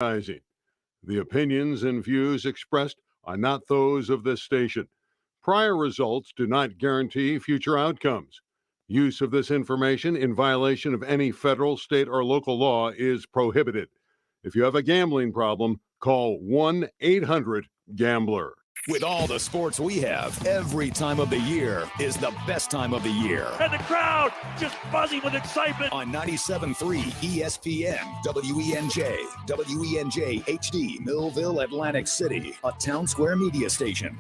The opinions and views expressed are not those of this station. Prior results do not guarantee future outcomes. Use of this information in violation of any federal, state, or local law is prohibited. If you have a gambling problem, call 1-800-GAMBLER. With all the sports we have, every time of the year is the best time of the year. And the crowd just buzzing with excitement. On 97.3 ESPN, WENJ, WENJ HD, Millville, Atlantic City, a Town Square media station.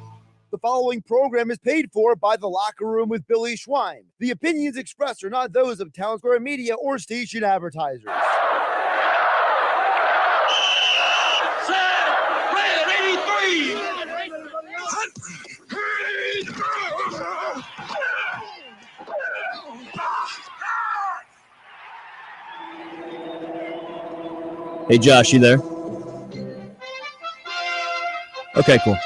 The following program is paid for by The Locker Room with Billy Schweim. The opinions expressed are not those of Town Square Media or station advertisers. Set, ready, 83. Hey, Josh, you there? Okay, cool.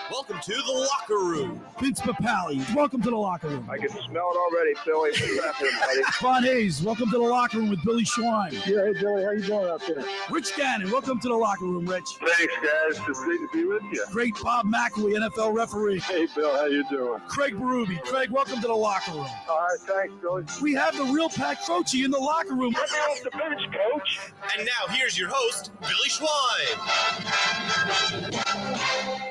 Welcome to the locker room. Vince Papali, welcome to the locker room. I can smell it already, Billy. What's happening, buddy? Von Hayes, welcome to the locker room with Billy Schweim. Yeah, hey, Billy, how you doing out there? Rich Gannon, welcome to the locker room, Rich. Thanks, guys. It's great to be with you. Great Bob McElwee, NFL referee. Hey, Bill, how you doing? Craig Berube. Craig, welcome to the locker room. All right, thanks, Billy. We have the real Pat Croce in the locker room. Let me off the bench, Coach. And now here's your host, Billy Schweim.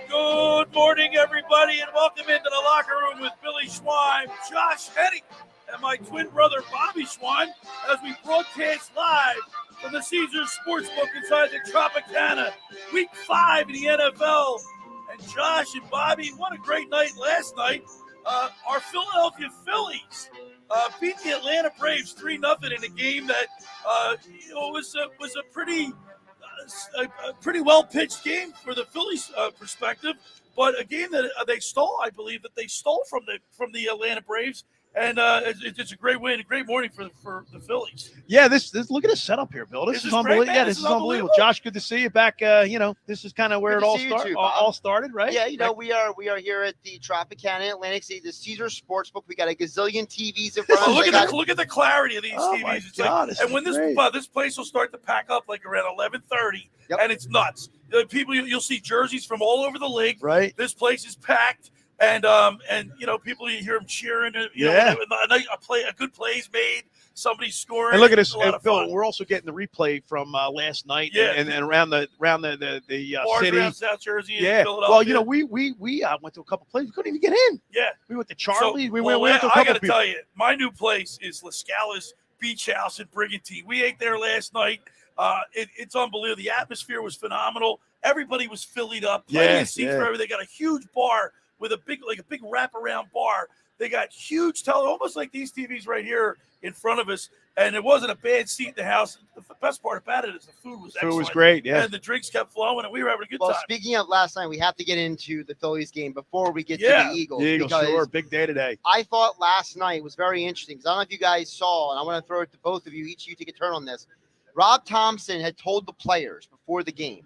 Good morning, everybody, and welcome into the locker room with Billy Schweim, Josh Hennig, and my twin brother, Bobby Schweim, as we broadcast live from the Caesars Sportsbook inside the Tropicana, Week 5 in the NFL. And Josh and Bobby, what a great night last night. Our Philadelphia Phillies beat the Atlanta Braves 3-0 in a game that was a pretty well pitched game for the Phillies perspective, but a game that they stole. I believe that they stole from the Atlanta Braves. And it's a great win, a great morning for the Phillies. Yeah, this look at the setup here, Bill. This is unbelievable. Yeah, this is unbelievable. Josh, good to see you back. This is kind of where it all started, right? Yeah, we are here at the Tropicana, Atlantic City, the Caesars Sportsbook. We got a gazillion TVs in front of us. Look at the clarity of these TVs. My God, and when this place will start to pack up like around 11:30, and it's nuts. People, you'll see jerseys from all over the league. Right. This place is packed. And people, you hear them cheering. A good play's made. Somebody's scoring. And look at this, Phil. We're also getting the replay from last night, and around the city, around South Jersey. Yeah. Well, we went to a couple places. We couldn't even get in. Yeah. We went to Charlie. So, we went to a couple. I got to tell you, my new place is La Scala's Beach House in Brigantine. We ate there last night. It's unbelievable. The atmosphere was phenomenal. Everybody was filled up. Plenty of seats for everybody. They got a huge bar with a big wraparound bar. They got huge almost like these TVs right here in front of us. And it wasn't a bad seat in the house. The best part about it is the food was excellent. Food was great, yeah. And the drinks kept flowing, and we were having a good time. Well, speaking of last night, we have to get into the Phillies game before we get to the Eagles. The Eagles, sure. Big day today. I thought last night was very interesting because I don't know if you guys saw, and I want to throw it to both of you. Each of you take a turn on this. Rob Thompson had told the players before the game,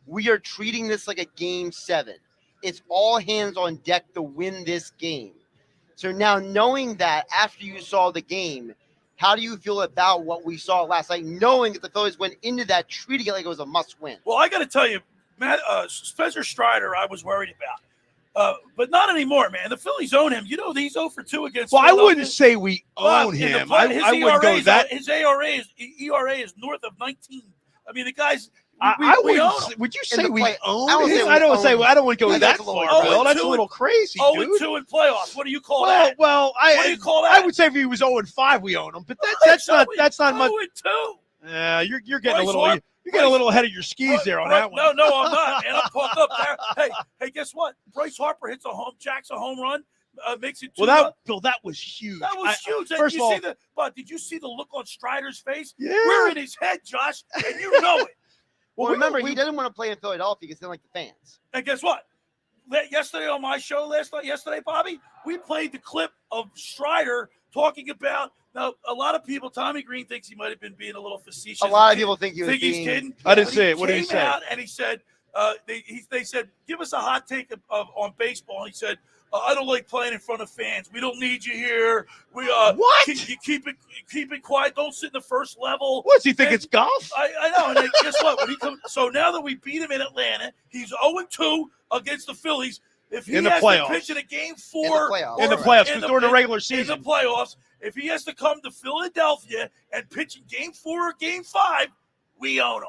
we are treating this like a Game 7. It's all hands on deck to win this game. So now knowing that after you saw the game, how do you feel about what we saw last night, knowing that the Phillies went into that treating it like it was a must-win? Well, I got to tell you, Matt, Spencer Strider, I was worried about. But not anymore, man. The Phillies own him. You know, he's 0-2 against Well, I wouldn't say we own him. I wouldn't go that. His ERA is north of 19. I mean, the guy's – would you say we own him? I don't want to go that far, Bill. That's a little crazy, dude. 0-2 in playoffs. What do you call that? Well, what do you call that? I would say if he was 0-5, we own him. But that's not much. 0-2. You're getting a little ahead of your skis there on that one. No, I'm not, man. I'm pumped up there. Hey, guess what? Bryce Harper jacks a home run. Makes it 2-1. Bill, that was huge. That was huge. First of all, did you see the look on Strider's face? Yeah. We're in his head, Josh, and you know it. Well, remember, he didn't want to play in Philadelphia because he didn't like the fans. And guess what? Yesterday on my show, Bobby, we played the clip of Strider talking about. Now, a lot of people, Tommy Green thinks he might have been being a little facetious. A lot of people think he's kidding. I didn't say it. What did he say? And he said, they said, give us a hot take on baseball. And he said, I don't like playing in front of fans. We don't need you here. We What? keep it quiet. Don't sit in the first level. What does he think? It's golf? I know. And then, guess what? When he comes, so now that we beat him in Atlanta, he's 0-2 against the Phillies. If he has to pitch in a game 4 in the playoffs, because during the regular season, in the playoffs, if he has to come to Philadelphia and pitch in game 4 or game 5, we own him.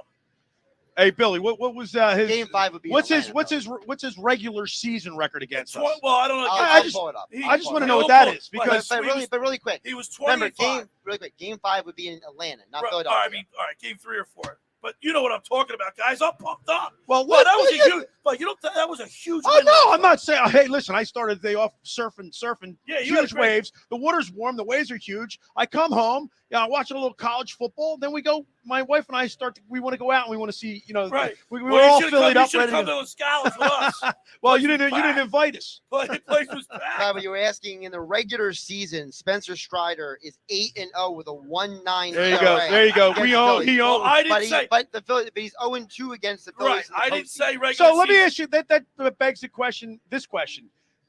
Hey Billy, what was his game 5 would be what's Atlanta, what's his regular season record against us? Well, I don't know. I'll pull it up. I just want to know what that is because but really quick. He was 25. Really quick. Game 5 would be in Atlanta, not Right, Philadelphia. all right, game 3 or 4. But you know what I'm talking about, guys. I'm pumped up. Well, that was a huge. But you don't. That was a huge. Oh win no, I'm not saying. Hey, listen, I started the day off surfing. Yeah, you huge waves. The water's warm. The waves are huge. I come home. I watch a little college football. Then we go. My wife and I we want to go out and we want to see. Right. We were all filled up. You should come to the Scallops with us. Well, you didn't invite us. The place was packed. But you were asking in the regular season, Spencer Strider is 8-0 with a 1.9. There you go. There you go. He owns. Well, I didn't say. But he's 0-2 against the Phillies. Right. I didn't say regular. So let me season. ask you that begs the question. This question: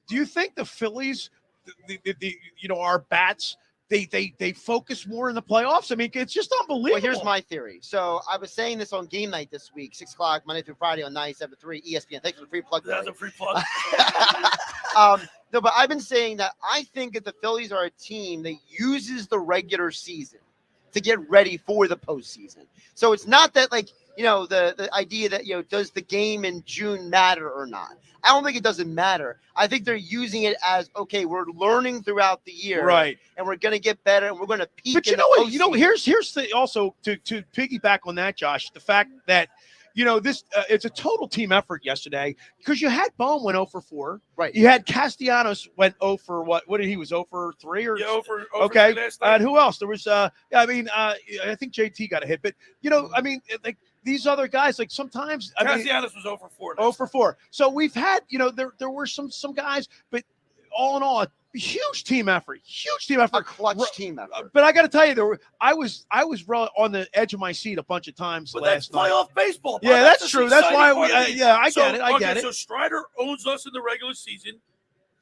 do you think the Phillies, our bats, they focus more in the playoffs? I mean, it's just unbelievable. Well, here's my theory. So I was saying this on game night this week, 6 o'clock, Monday through Friday on 97.3 ESPN. Thanks for the free plug. That's a free plug. No, but I've been saying that I think that the Phillies are a team that uses the regular season to get ready for the postseason. So it's not that the idea that, does the game in June matter or not? I don't think it doesn't matter. I think they're using it as, okay, we're learning throughout the year. Right. And we're going to get better and we're going to peak. But you know what? Here's the also to piggyback on that, Josh, the fact that, this it's a total team effort yesterday because you had Bohm went 0 for 4. Right. You had Castellanos went 0 for what did he was 0 for 3 or 0 for okay. 3 last night. And who else? There was I think JT got a hit, but these other guys, sometimes Castellanos was 0 for 4. 0 for 4. So we've had, there were some guys, but all in all, a huge team effort. A clutch team effort. But I got to tell you, I was really on the edge of my seat a bunch of times last night. Playoff baseball. Yeah, that's true. That's why I get it. I get it. So Strider owns us in the regular season.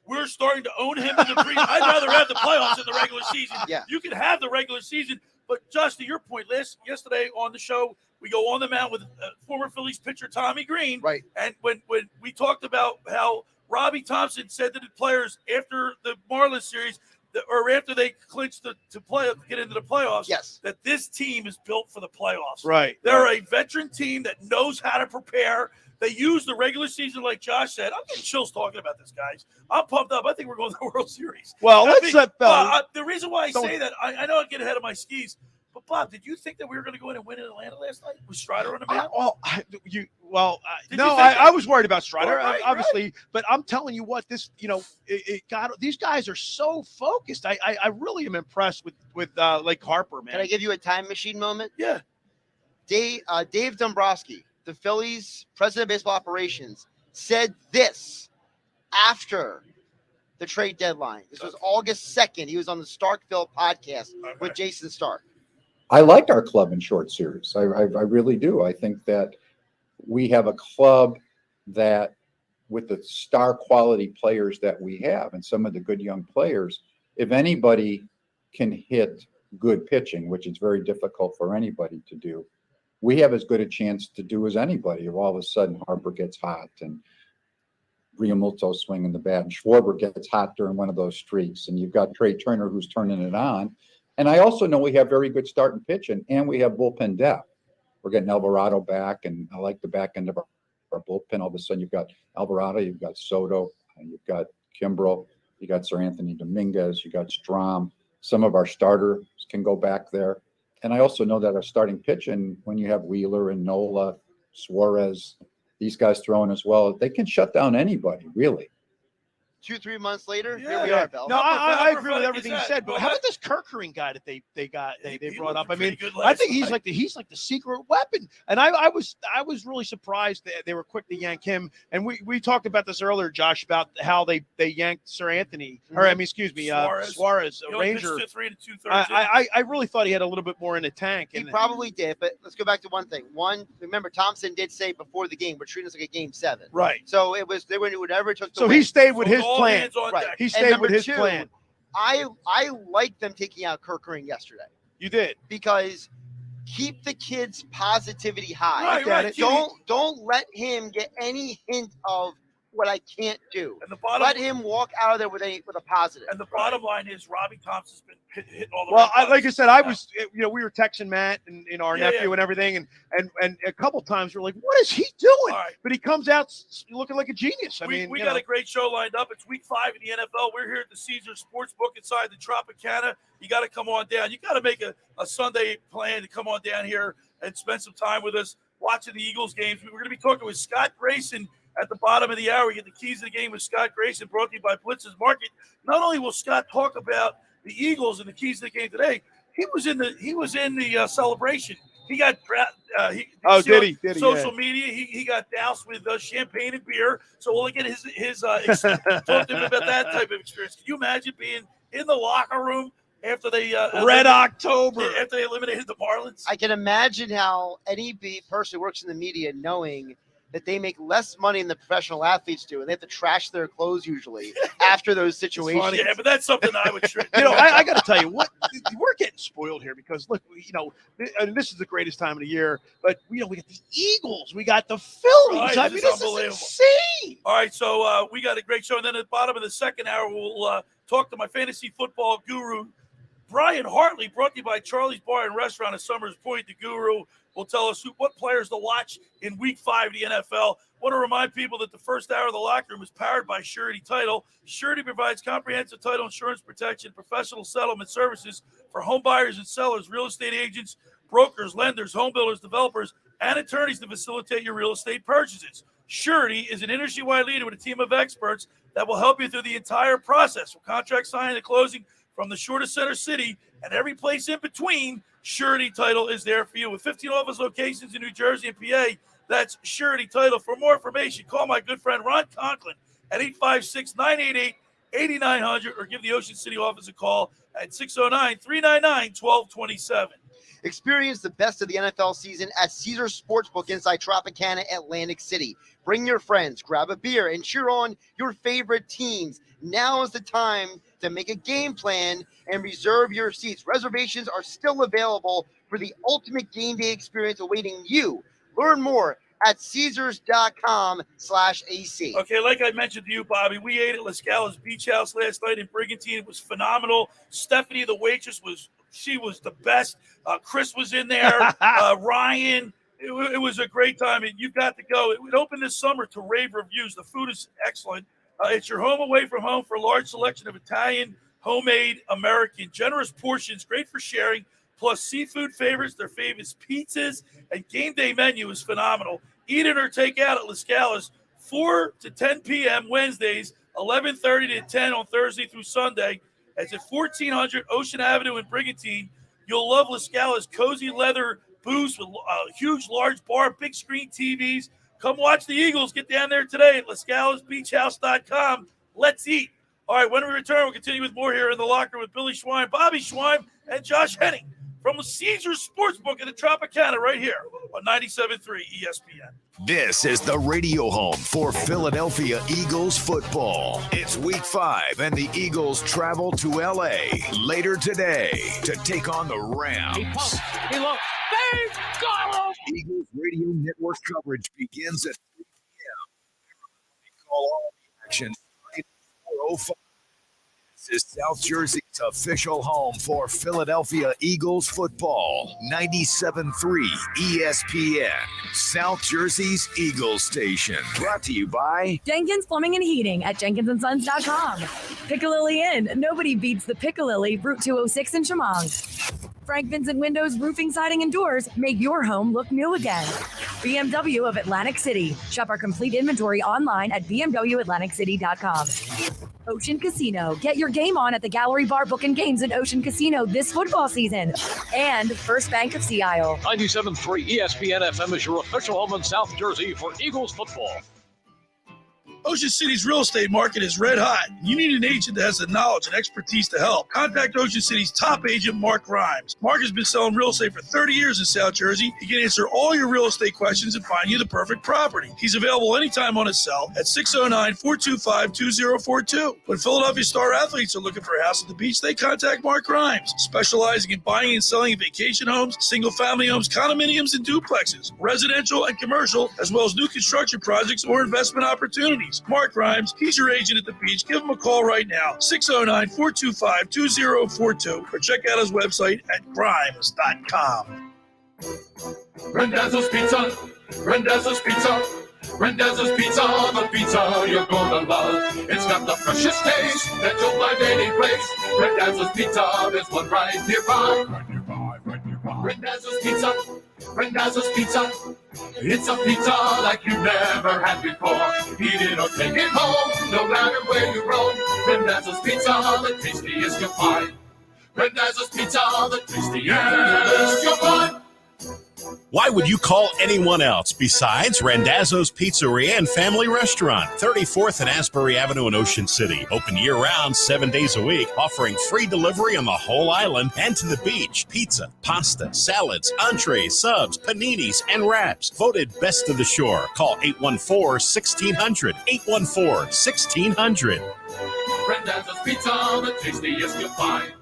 We're starting to own him in the I'd rather have the playoffs in the regular season. Yeah. You can have the regular season, but Josh, to your point, yesterday on the show, we go on the mound with former Phillies pitcher Tommy Green. Right. And when we talked about how Robbie Thompson said to the players after the Marlins series, or after they clinched to get into the playoffs, yes, that this team is built for the playoffs. Right. They're a veteran team that knows how to prepare. They use the regular season, like Josh said. I'm getting chills talking about this, guys. I'm pumped up. I think we're going to the World Series. Well, the reason why I say that, I know I get ahead of my skis. But Bob, did you think that we were going to go in and win in Atlanta last night with Strider on the mound? I was worried about Strider, Right, obviously. right. But I'm telling you what, this, these guys are so focused. I really am impressed with Lake Harper, man. Can I give you a time machine moment? Yeah. Dave Dombrowski, the Phillies president of baseball operations, said this after the trade deadline. This was August 2nd. He was on the Starkville podcast with Jason Stark. I like our club in short series. I really do. I think that we have a club that, with the star quality players that we have and some of the good young players, if anybody can hit good pitching, which is very difficult for anybody to do, we have as good a chance to do as anybody. If all of a sudden Harper gets hot and Realmuto's swinging the bat and Schwarber gets hot during one of those streaks, and you've got Trey Turner who's turning it on. And I also know we have very good starting pitching, and we have bullpen depth. We're getting Alvarado back, and I like the back end of our bullpen. All of a sudden, you've got Alvarado, you've got Soto, and you've got Kimbrel, you got Sir Anthony Dominguez, you got Strom. Some of our starters can go back there. And I also know that our starting pitching, when you have Wheeler and Nola, Suarez, these guys throwing as well, they can shut down anybody, really. 2-3 months later, Yeah. here we are, Bill. No, I agree with prophetic everything is you that? said. But Well, how about this Kerkering guy that they brought up? I mean, good I think last he's like the secret weapon. And I was really surprised that they were quick to yank him. And we talked about this earlier, Josh, about how they yanked Sir Anthony, or I mean, excuse me, Suarez, He only Ranger. pitched 3 2/3. I really thought he had a little bit more in the tank. He probably did, but let's go back to one thing. Remember, Thompson did say before the game, we're treating this like a game 7. Right. So they were doing whatever it took to So win. he stayed with his all plan. hands on Right. deck. He And stayed number with his two, plan. I like them taking out Kirkering yesterday You did. because keep the kids' positivity high. Right. Don't let him get any hint of what I can't do. And the bottom, Let him walk out of there with a positive. and the bottom line is Robbie Thompson's been hitting all the Well, right like I buttons. said, I was, we were texting Matt and our Yeah, nephew yeah. and everything, and a couple times we're like, "What is he doing?" All right. But he comes out looking like a genius. I mean, we you got know. a great show lined up. It's week 5 in the NFL. We're here at the Caesars Sportsbook inside the Tropicana. You got to come on down. You got to make a Sunday plan to come on down here and spend some time with us watching the Eagles games. We're going to be talking with Scott Grayson at the bottom of the hour. We get the keys to the game with Scott Grayson, brought to you by Blitz's Market. Not only will Scott talk about the Eagles and the keys to the game today, he was in the celebration. He got Did he? social media. He got doused with champagne and beer. So we'll get his talk to him about that type of experience. Can you imagine being in the locker room after they Red October after they eliminated the Marlins? I can imagine how any person who works in the media knowing that they make less money than the professional athletes do, and they have to trash their clothes usually after those situations. Yeah, but that's something I would trade. I got to tell you what, we're getting spoiled here because look, this is the greatest time of the year, but we got the Eagles, we got the Phillies. Right, I mean, this is this is unbelievable. insane. All right, so we got a great show. And then at the bottom of the second hour, we'll talk to my fantasy football guru, Brian Hartley, brought to you by Charlie's Bar and Restaurant at Summers Point. The guru will tell us what players to watch in Week 5 of the NFL. Want to remind people that the first hour of the locker room is powered by Surety Title. Surety provides comprehensive title insurance protection, professional settlement services for home buyers and sellers, real estate agents, brokers, lenders, home builders, developers, and attorneys to facilitate your real estate purchases. Surety is an industry-wide leader with a team of experts that will help you through the entire process, from contract signing to closing, from the shortest center city and every place in between. Surety Title is there for you. With 15 office locations in New Jersey and PA, that's Surety Title. For more information, call my good friend Ron Conklin at 856-988-8900 or give the Ocean City office a call at 609-399-1227. Experience the best of the NFL season at Caesars Sportsbook inside Tropicana, Atlantic City. Bring your friends, grab a beer, and cheer on your favorite teams. Now is the time to make a game plan and reserve your seats. Reservations are still available for the ultimate game day experience awaiting you. Learn more at Caesars.com/AC. Okay, like I mentioned to you, Bobby, we ate at La Scala's Beach House last night in Brigantine. It was phenomenal. Stephanie, the waitress, was the best. Chris was in there. Ryan. It was a great time, and you got to go. It opened this summer to rave reviews. The food is excellent. It's your home away from home for a large selection of Italian, homemade, American, generous portions, great for sharing, plus seafood favorites, their favorites, pizzas, and game day menu is phenomenal. Eat in or take out at La Scala's 4 to 10 p.m. Wednesdays, 11:30 to 10 on Thursday through Sunday. It's at 1400 Ocean Avenue in Brigantine. You'll love La Scala's cozy leather booths with a huge, large bar, big screen TVs. Come watch the Eagles. Get down there today at LaScalasBeachHouse.com. Let's eat. All right, when we return, we'll continue with more here in the locker with Billy Schweim, Bobby Schweim, and Josh Hennig from the Caesars Sportsbook in the Tropicana right here on 97.3 ESPN. This is the radio home for Philadelphia Eagles football. It's Week 5, and the Eagles travel to L.A. later today to take on the Rams. Eagles radio network coverage begins at 3 p.m. Call all the action at 4:05. This is South Jersey's official home for Philadelphia Eagles football. 97.3 ESPN, South Jersey's Eagles station. Brought to you by Jenkins Plumbing and Heating at jenkinsonSons.com. Piccalilli Inn. Nobody beats the Piccalilli, Route 206 in Chemung. Frank Vincent Windows, Roofing, Siding, and Doors make your home look new again. BMW of Atlantic City. Shop our complete inventory online at bmwatlanticcity.com. Ocean Casino. Get your game on at the Gallery Bar Book and Games in Ocean Casino this football season. And First Bank of Sea Isle. 97.3 ESPN FM is your official home in South Jersey for Eagles football. Ocean City's real estate market is red hot. You need an agent that has the knowledge and expertise to help. Contact Ocean City's top agent, Mark Grimes. Mark has been selling real estate for 30 years in South Jersey. He can answer all your real estate questions and find you the perfect property. He's available anytime on his cell at 609-425-2042. When Philadelphia star athletes are looking for a house at the beach, they contact Mark Grimes, specializing in buying and selling vacation homes, single-family homes, condominiums, and duplexes, residential and commercial, as well as new construction projects or investment opportunities. Mark Grimes, he's your agent at the beach. Give him a call right now, 609-425-2042, or check out his website at grimes.com. Randazzo's Pizza, Randazzo's Pizza, Randazzo's Pizza, the pizza you're gonna love. It's got the freshest taste that you'll find any place. Randazzo's Pizza, there's one right nearby. Randazzo's Pizza, Randazzo's Pizza. It's a pizza like you've never had before. Eat it or take it home, no matter where you roam. Randazzo's Pizza, the tastiest you'll find. Randazzo's Pizza, the tastiest you'll find. Why would you call anyone else besides Randazzo's Pizzeria and Family Restaurant, 34th and Asbury Avenue in Ocean City. Open year-round, 7 days a week, offering free delivery on the whole island and to the beach. Pizza, pasta, salads, entrees, subs, paninis, and wraps. Voted best of the shore. Call 814-1600. 814-1600. Randazzo's Pizza, the tastiest you'll find.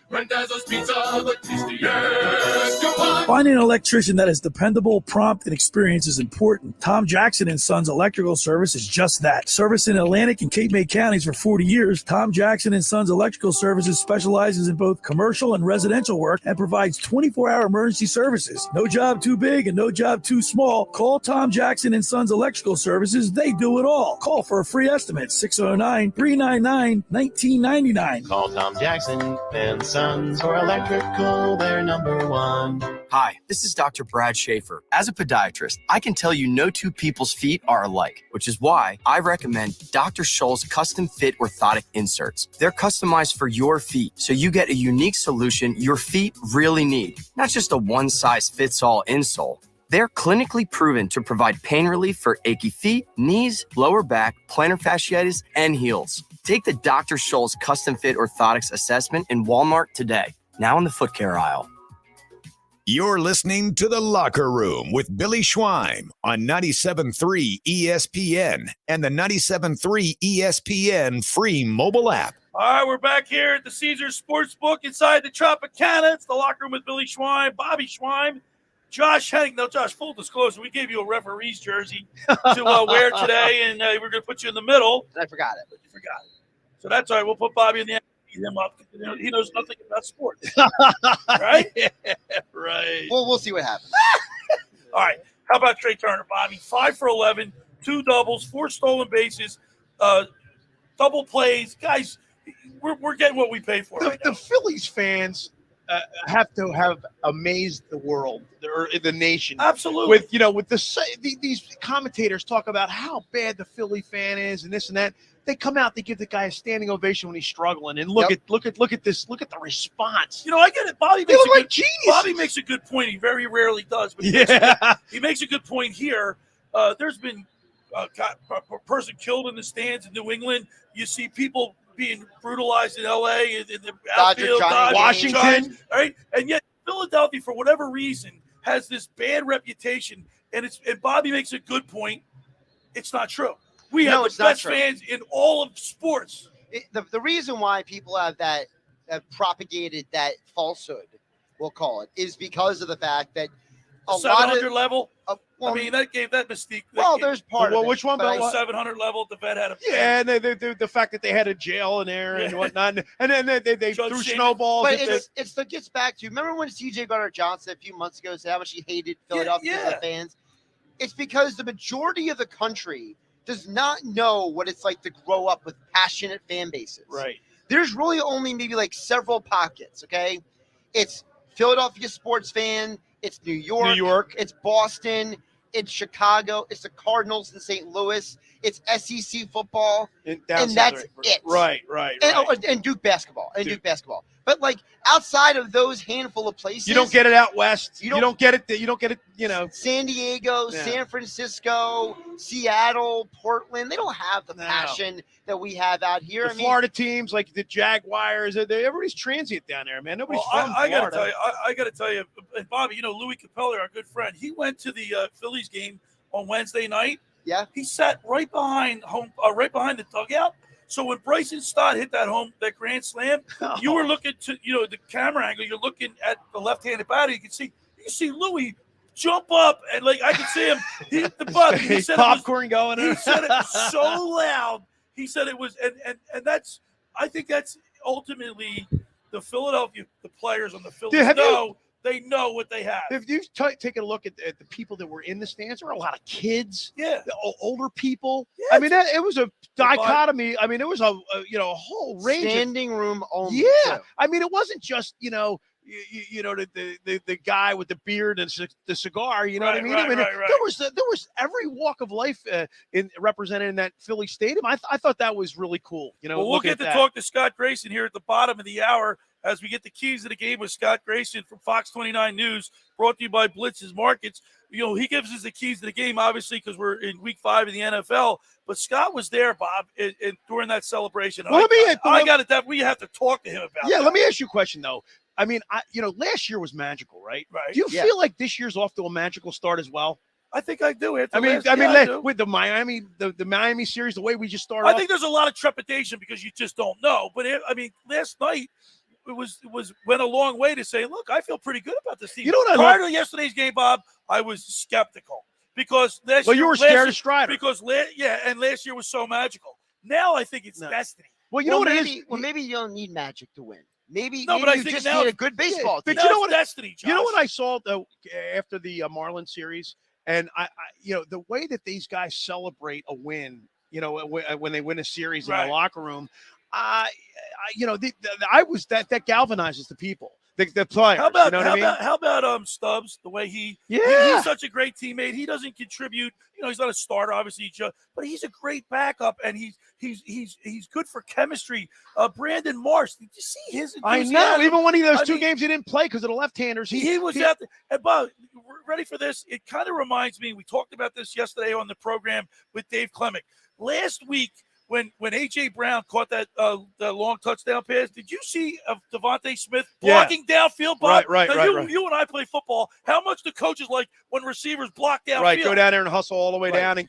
Randazzo's Pizza, the tastiest you'll find. Finding an electrician that is dependable, prompt, and experienced is important. Tom Jackson & Sons Electrical Service is just that. Service in Atlantic and Cape May counties for 40 years, Tom Jackson & Sons Electrical Services specializes in both commercial and residential work and provides 24-hour emergency services. No job too big and no job too small. Call Tom Jackson & Sons Electrical Services. They do it all. Call for a free estimate, 609-399-1999. Call Tom Jackson & Sons for electrical, they're number one. Hi, this is Dr. Brad Schaefer. As a podiatrist, I can tell you no two people's feet are alike, which is why I recommend Dr. Scholl's custom fit orthotic inserts. They're customized for your feet, so you get a unique solution your feet really need, not just a one-size-fits-all insole. They're clinically proven to provide pain relief for achy feet, knees, lower back, plantar fasciitis, and heels. Take the Dr. Scholl's custom fit orthotics assessment in Walmart today, now in the foot care aisle. You're listening to The Locker Room with Billy Schweim on 97.3 ESPN and the 97.3 ESPN free mobile app. All right, we're back here at the Caesars Sportsbook inside the Tropicana. It's The Locker Room with Billy Schweim, Bobby Schweim, Josh Hennig. No, Josh, full disclosure, we gave you a referee's jersey to wear today, and we're going to put you in the middle. I forgot it. But you forgot it. So that's all right. We'll put Bobby in the end. Beat him up. He knows nothing about sports. Right? Yeah, right. Well, we'll see what happens. All right. How about Trey Turner, Bobby? 5 for 11, 2 doubles, 4 stolen bases, double plays. Guys, we're getting what we pay for. The Phillies fans have to have amazed the world or the nation. Absolutely. With these commentators talk about how bad the Philly fan is and this and that. They come out, they give the guy a standing ovation when he's struggling, and look at this, look at the response. I get it. Bobby makes a good point. He very rarely does, but he makes a good point here. There's been a person killed in the stands in New England. You see people being brutalized in L.A. in the outfield, Washington, right? And yet Philadelphia, for whatever reason, has this bad reputation. And Bobby makes a good point. It's not true. We have the best fans in all of sports. The reason why people have propagated that falsehood, we'll call it, is because of the fact that a 700 level. That gave that mystique. There's part of it. Which one? The 700 level. The vet had a and the fact that they had a jail in there and whatnot, and then they threw snowballs. But it gets back to, remember when C.J. Gardner-Johnson a few months ago said how much he hated Philadelphia fans? It's because the majority of the country does not know what it's like to grow up with passionate fan bases. Right. There's really only maybe like several pockets, okay? It's Philadelphia sports fan, it's New York, it's Boston, it's Chicago, it's the Cardinals in St. Louis, it's SEC football, and that's it. Right. And Duke basketball. But But like outside of those handful of places, You don't get it out west. You don't get it. You don't get it. San Diego, Yeah. San Francisco, Seattle, Portland. They don't have the passion that we have out here. The Florida teams like the Jaguars, everybody's transient down there, man. Nobody's from I Florida. gotta tell you, and Bobby, Louis Capelli, our good friend, he went to the Phillies game on Wednesday night. Yeah, he sat right behind the dugout. So when Bryson Stott hit that grand slam, you were looking to the camera angle. You're looking at the left-handed batter. You can see Louis jump up and I could see him hit the button. He said popcorn going. He said it was so loud. He said it was, and that's. I think that's ultimately the Philadelphia, the players on the Phillies they know what they have. If you take a look at the people that were in the stands, there were a lot of kids, the older people. Yeah, I mean, it was a dichotomy. I mean, there was a whole range. Standing room only. Yeah, too. I mean, it wasn't just the guy with the beard and the cigar. You know what I mean? There was every walk of life represented in that Philly stadium. I thought that was really cool. Well, we'll get to talk to Scott Grayson here at the bottom of the hour as we get the keys to the game with Scott Grayson from Fox 29 News, brought to you by Blitz's Markets. He gives us the keys to the game, obviously, because we're in Week 5 of the NFL. But Scott was there, Bob, during that celebration. Well, we have to talk to him about. Yeah, that. let me ask you a question though. I mean, last year was magical, right? Right. Do you feel like this year's off to a magical start as well? I think I do. I mean, with the Miami series, the way we just started. I think there's a lot of trepidation because you just don't know. But last night it went a long way to say, look, I feel pretty good about this team. Prior to yesterday's game, Bob, I was skeptical because you were scared of Strider because last year was so magical. Now I think it's destiny. Well, maybe you don't need magic to win. Maybe but I you think just now need a good baseball team. But you know what? Destiny, Josh. You know what I saw though after the Marlins series, and I the way that these guys celebrate a win, when they win a series in the locker room, I was that galvanizes the people, the players. How about Stubbs? The way he's such a great teammate. He doesn't contribute. He's not a starter, obviously, but he's a great backup, and he's good for chemistry. Brandon Marsh, did you see his enthusiasm? I know. Even when those two games he didn't play because of the left-handers, he was out there. And Bob, ready for this? It kind of reminds me. We talked about this yesterday on the program with Dave Clemick last week. When A.J. Brown caught that long touchdown pass, did you see Devontae Smith blocking downfield? Bob? Right. You and I play football. How much the coaches like when receivers block downfield? Right, go down there and hustle all the way down and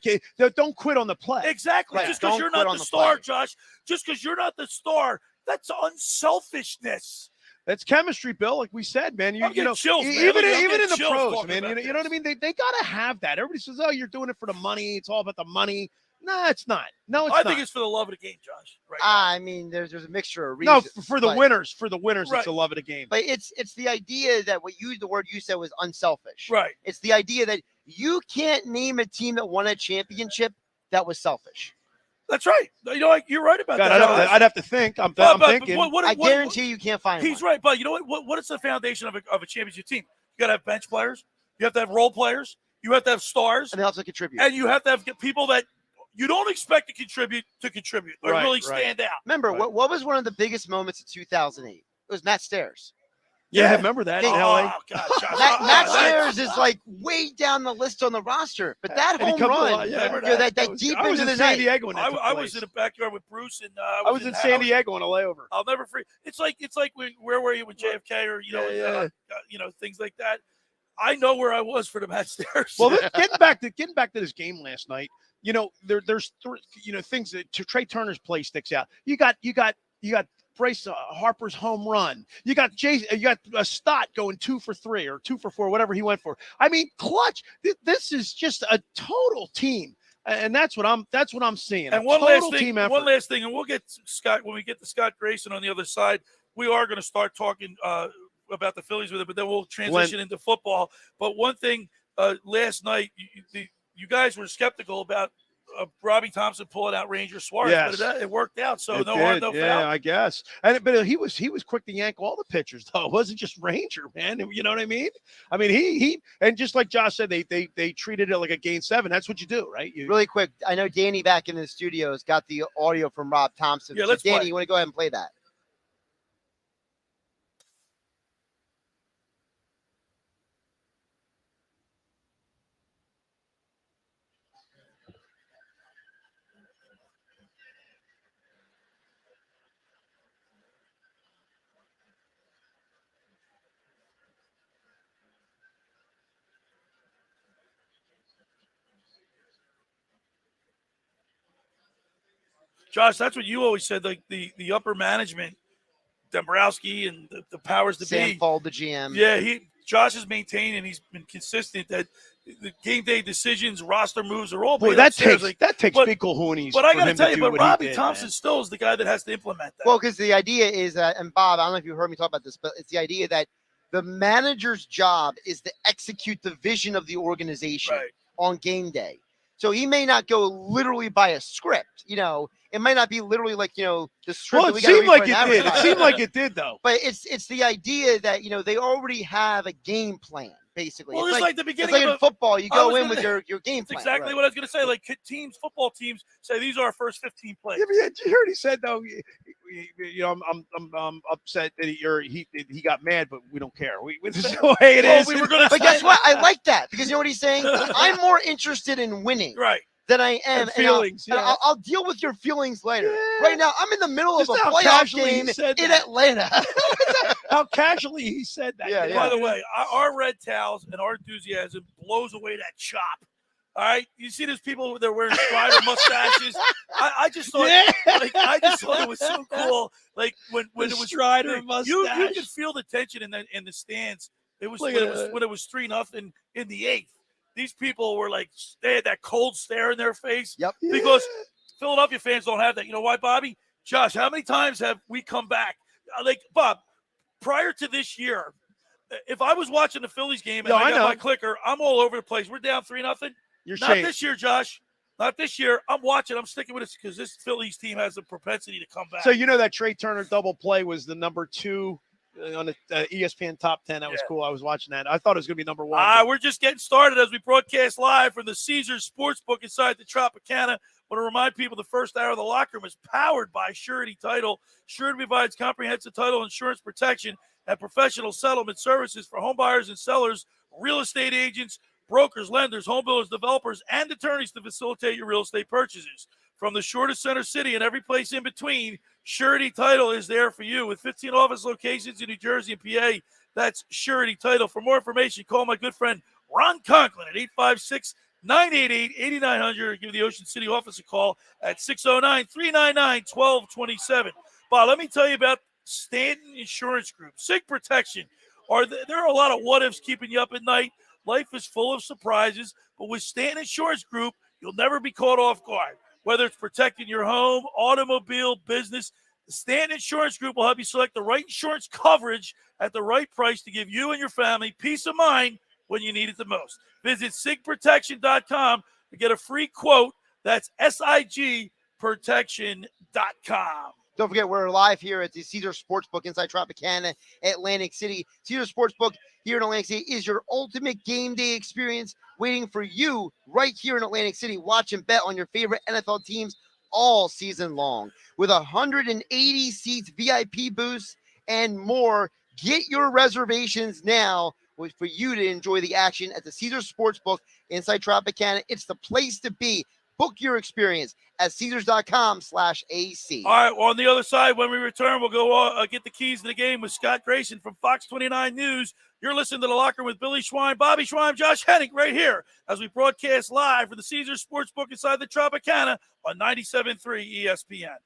don't quit on the play. Exactly. Just because you're not the star, Josh. Just because you're not the star, that's unselfishness. That's chemistry, Bill. Like we said, man. Chills, man. Even in the pros, man. You know what I mean? They gotta have that. Everybody says, "Oh, you're doing it for the money. It's all about the money." No, it's not. I think it's for the love of the game, Josh. Right. I mean, there's a mixture of reasons. No, for the winners, right. It's the love of the game. But it's the idea that the word you said was unselfish. Right. It's the idea that you can't name a team that won a championship that was selfish. That's right. You're right about that. I'd have to think. I'm thinking. I guarantee you can't find He's one. right, but you know what is the foundation of a championship team? You got to have bench players. You have to have role players. You have to have stars. And they also contribute. And you have to have people that you don't expect to contribute or really stand out. Remember, what was one of the biggest moments of 2008? It was Matt Stairs. Yeah, I remember that in LA. God, Matt Stairs is like way down the list on the roster, but that home run, that deep into the San night. Diego when I was in the backyard with Bruce, and I was in San Diego on a layover. I'll never forget. It's like where were you with JFK or things like that. I know where I was for the Matt Stairs. Well, getting back to this game last night. There's things that Trey Turner's play sticks out. You got Bryce Harper's home run. You got Stott going 2 for 3 or 2 for 4, whatever he went for. I mean, clutch. This is just a total team, and that's what I'm seeing. And one last thing, and we'll get Scott when we get to Scott Grayson on the other side. We are going to start talking about the Phillies with it, but then we'll transition into football. But one thing, last night, you guys were skeptical about Robbie Thompson pulling out Ranger Suarez, but it worked out. So no harm, no foul. Yeah, I guess. But he was quick to yank all the pitchers, though. It wasn't just Ranger, man. You know what I mean? I mean, he and just like Josh said, they treated it like a game 7. That's what you do, right? Really quick, I know Danny back in the studio has got the audio from Rob Thompson. Yeah, so Danny, play. you want to go ahead and play that? Josh, that's what you always said, like the upper management, Dombrowski and the powers that Sam be. Fold, the GM. Yeah, Josh has maintained and he's been consistent that the game day decisions, roster moves are all. Boy, that takes big cojones. But I got to tell you, but Robbie Thompson still is the guy that has to implement that. Well, because the idea is that, and Bob, I don't know if you heard me talk about this, but it's the idea that the manager's job is to execute the vision of the organization on game day. So he may not go literally by a script, It might not be literally like, the script. Well, it seemed like it did. It seemed like it did, though. But it's the idea that, they already have a game plan, basically. Well, it's like the beginning it's like of in football, you go in with your game plan. Exactly what I was going to say. Like football teams say these are our first 15 plays. Yeah, but you heard he said, though, I'm upset that he got mad, but we don't care. This is the way it is. But guess what? I like that because you know what he's saying? I'm more interested in winning. Right. Than I am. Feelings. I'll deal with your feelings later. Yeah. Right now, I'm in the middle of a playoff game in Atlanta. How casually he said that. Yeah. By the way, our red towels and our enthusiasm blows away that chop. All right, you see those people that are wearing Strider mustaches. I just thought, it was so cool. Like when it was Strider mustache, you could feel the tension in the stands. It was when it was 3-0 in the 8th. These people were like, they had that cold stare in their face. Yep. Because Philadelphia fans don't have that. You know why, Bobby? Josh, how many times have we come back? Like, Bob, prior to this year, if I was watching the Phillies game and I got my clicker, I'm all over the place. We're down 3-0. Not this year, Josh. Not this year. I'm watching. I'm sticking with it because this Phillies team has the propensity to come back. So that Trey Turner double play was the number 2 on the ESPN top 10. That was cool. I was watching that. I thought it was going to be number 1. We're just getting started as we broadcast live from the Caesars Sportsbook inside the Tropicana. I want to remind people the first hour of the locker room is powered by Surety Title. Surety provides comprehensive title insurance protection and professional settlement services for home buyers and sellers, real estate agents, brokers, lenders, home builders, developers, and attorneys to facilitate your real estate purchases. From the shortest center city and every place in between, Surety Title is there for you. With 15 office locations in New Jersey and PA, that's Surety Title. For more information, call my good friend Ron Conklin at 856-988-8900. Give the Ocean City office a call at 609-399-1227. Bob, let me tell you about Stanton Insurance Group. SIG Protection. There are a lot of what-ifs keeping you up at night. Life is full of surprises, but with Stanton Insurance Group, you'll never be caught off guard. Whether it's protecting your home, automobile, business, the Stanton Insurance Group will help you select the right insurance coverage at the right price to give you and your family peace of mind when you need it the most. Visit sigprotection.com to get a free quote. That's sigprotection.com. Don't forget, we're live here at the Caesars Sportsbook inside Tropicana, Atlantic City. Caesars Sportsbook here in Atlantic City is your ultimate game day experience waiting for you right here in Atlantic City. Watch and bet on your favorite NFL teams all season long. With 180 seats, VIP booths, and more, get your reservations now for you to enjoy the action at the Caesars Sportsbook inside Tropicana. It's the place to be. Book your experience at Caesars.com/AC. All right, well, on the other side, when we return, we'll go get the keys to the game with Scott Grayson from Fox 29 News. You're listening to The Locker Room with Billy Schweim, Bobby Schweim, Josh Hennig right here as we broadcast live from the Caesars Sportsbook inside the Tropicana on 97.3 ESPN.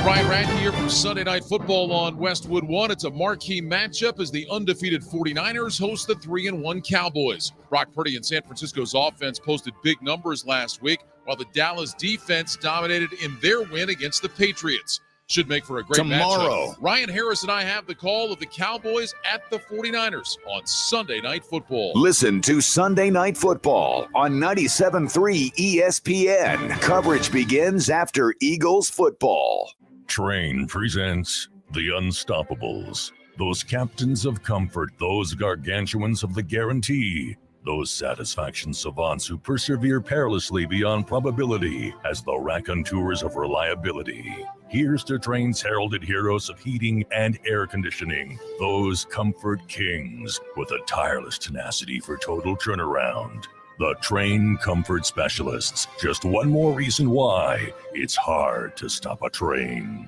Brian Radke here from Sunday Night Football on Westwood One. It's a marquee matchup as the undefeated 49ers host the 3-1 Cowboys. Brock Purdy and San Francisco's offense posted big numbers last week, while the Dallas defense dominated in their win against the Patriots. Should make for a great matchup. Ryan Harris and I have the call of the Cowboys at the 49ers on Sunday Night Football. Listen to Sunday Night Football on 97.3 ESPN. Coverage begins after Eagles football. Train presents The Unstoppables. Those captains of comfort, those gargantuans of the guarantee, those satisfaction savants who persevere perilously beyond probability as the raconteurs of reliability. Here's to Train's heralded heroes of heating and air conditioning, those comfort kings with a tireless tenacity for total turnaround. The Train Comfort Specialists. Just one more reason why it's hard to stop a train.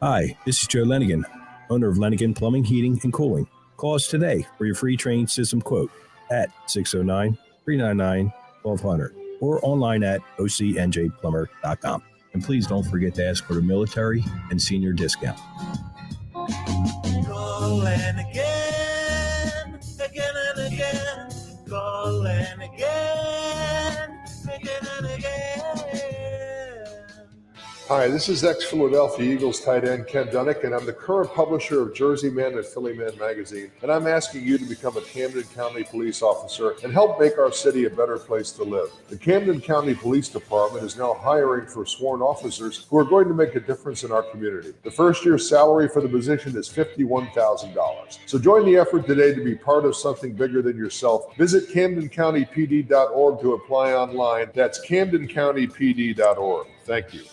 Hi, this is Joe Lenigan, owner of Lenigan Plumbing, Heating, and Cooling. Call us today for your free Train system quote at 609-399-1200 or online at ocnjplumber.com. And please don't forget to ask for the military and senior discount. Calling again, again and again. Calling again, again and again. Hi, this is ex-Philadelphia Eagles tight end Ken Dunnick, and I'm the current publisher of Jersey Man and Philly Man magazine, and I'm asking you to become a Camden County police officer and help make our city a better place to live. The Camden County Police Department is now hiring for sworn officers who are going to make a difference in our community. The first year's salary for the position is $51,000. So join the effort today to be part of something bigger than yourself. Visit CamdenCountyPD.org to apply online. That's CamdenCountyPD.org. Thank you.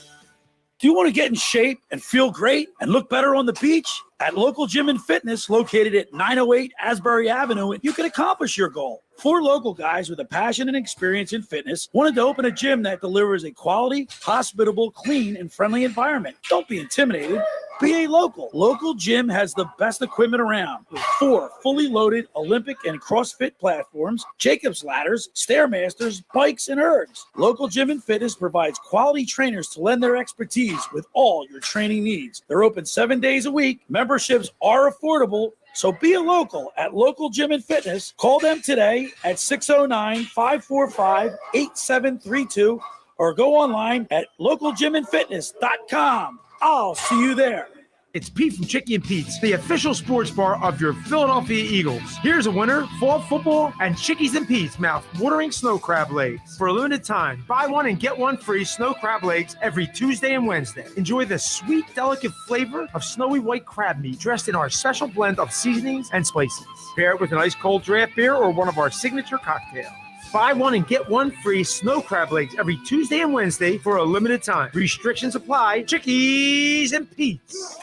Do you want to get in shape and feel great and look better on the beach? At Local Gym and Fitness, located at 908 Asbury Avenue, you can accomplish your goal. 4 local guys with a passion and experience in fitness wanted to open a gym that delivers a quality, hospitable, clean, and friendly environment. Don't be intimidated. Be a local. Local Gym has the best equipment around with 4 fully loaded Olympic and CrossFit platforms, Jacob's ladders, Stairmasters, bikes, and ergs. Local Gym and Fitness provides quality trainers to lend their expertise with all your training needs. They're open 7 days a week. Memberships are affordable. So be a local at Local Gym and Fitness. Call them today at 609-545-8732 or go online at localgymandfitness.com. I'll see you there. It's Pete from Chicky and Pete's, the official sports bar of your Philadelphia Eagles. Here's a winner, fall football, and Chickies and Pete's mouth-watering snow crab legs. For a limited time, buy one and get one free snow crab legs every Tuesday and Wednesday. Enjoy the sweet, delicate flavor of snowy white crab meat dressed in our special blend of seasonings and spices. Pair it with an ice-cold draft beer or one of our signature cocktails. Buy one and get one free snow crab legs every Tuesday and Wednesday for a limited time. Restrictions apply. Chickies and Pete's.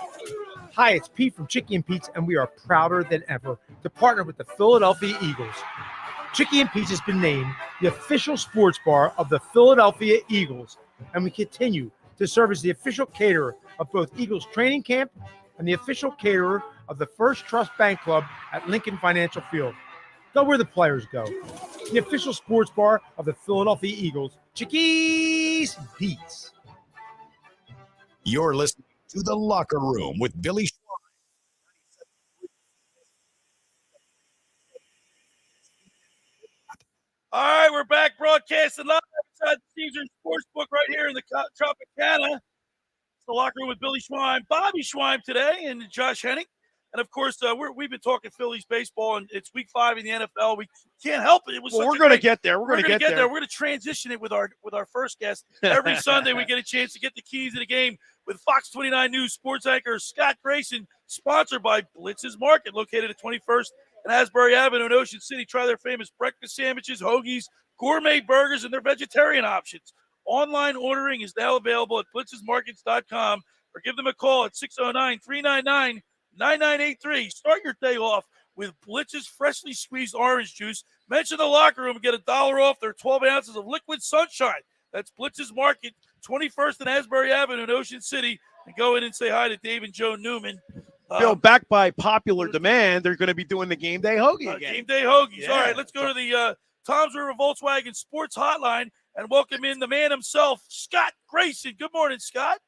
Hi, it's Pete from Chicky and Pete's, and we are prouder than ever to partner with the Philadelphia Eagles. Chicky and Pete's has been named the official sports bar of the Philadelphia Eagles, and we continue to serve as the official caterer of both Eagles training camp and the official caterer of the First Trust Bank Club at Lincoln Financial Field. Go where the players go. The official sports bar of the Philadelphia Eagles, Chickies and Pete's. You're listening to The Locker Room with Billy Schweim. All right, we're back broadcasting live inside the Caesars Sportsbook right here in the Tropicana. It's The Locker Room with Billy Schweim, Bobby Schweim today, and Josh Hennig. And, of course, we've been talking Phillies baseball, and it's week 5 in the NFL. We can't help it. We're going to get there. We're going to get there. We're going to transition it with our first guest. Every Sunday we get a chance to get the keys to the game with Fox 29 News sports anchor Scott Grayson, sponsored by Blitz's Market, located at 21st and Asbury Avenue in Ocean City. Try their famous breakfast sandwiches, hoagies, gourmet burgers, and their vegetarian options. Online ordering is now available at blitzesmarkets.com or give them a call at 609-399-9983. Start your day off with Blitz's freshly squeezed orange juice. Mention The Locker Room and get $1 off their 12 ounces of liquid sunshine. That's Blitz's Market, 21st and Asbury Avenue in Ocean City. And go in and say hi to Dave and Joe Newman. Bill, back by popular demand, they're going to be doing the game day hoagie again. Game day hoagies. Yeah. All right, let's go to the Tom's River Volkswagen Sports Hotline and welcome in the man himself, Scott Grayson. Good morning, Scott.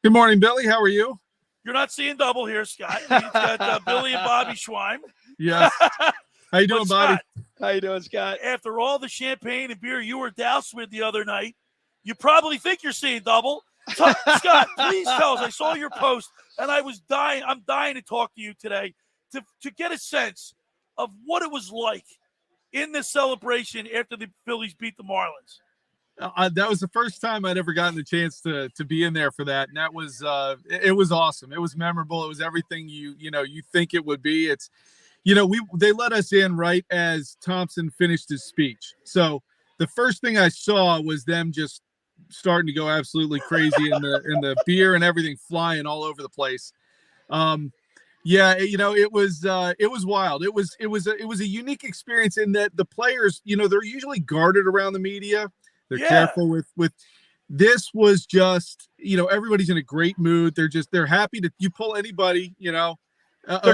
Good morning, Billy. How are you? You're not seeing double here, Scott. He's got Billy and Bobby Schweim. Yes. How you doing, Bobby? How you doing, Scott? After all the champagne and beer you were doused with the other night, you probably think you're seeing double. Scott, please tell us. I saw your post, and I was dying. I'm dying to talk to you today to get a sense of what it was like in the celebration after the Phillies beat the Marlins. That was the first time I'd ever gotten the chance to be in there for that, and that was it was awesome. It was memorable. It was everything you think it would be. It's they let us in right as Thompson finished his speech. So the first thing I saw was them just starting to go absolutely crazy in the beer and everything flying all over the place. It was wild. It was a unique experience in that the players, they're usually guarded around the media. They're careful with this was just, everybody's in a great mood. They're happy you pull anybody, they're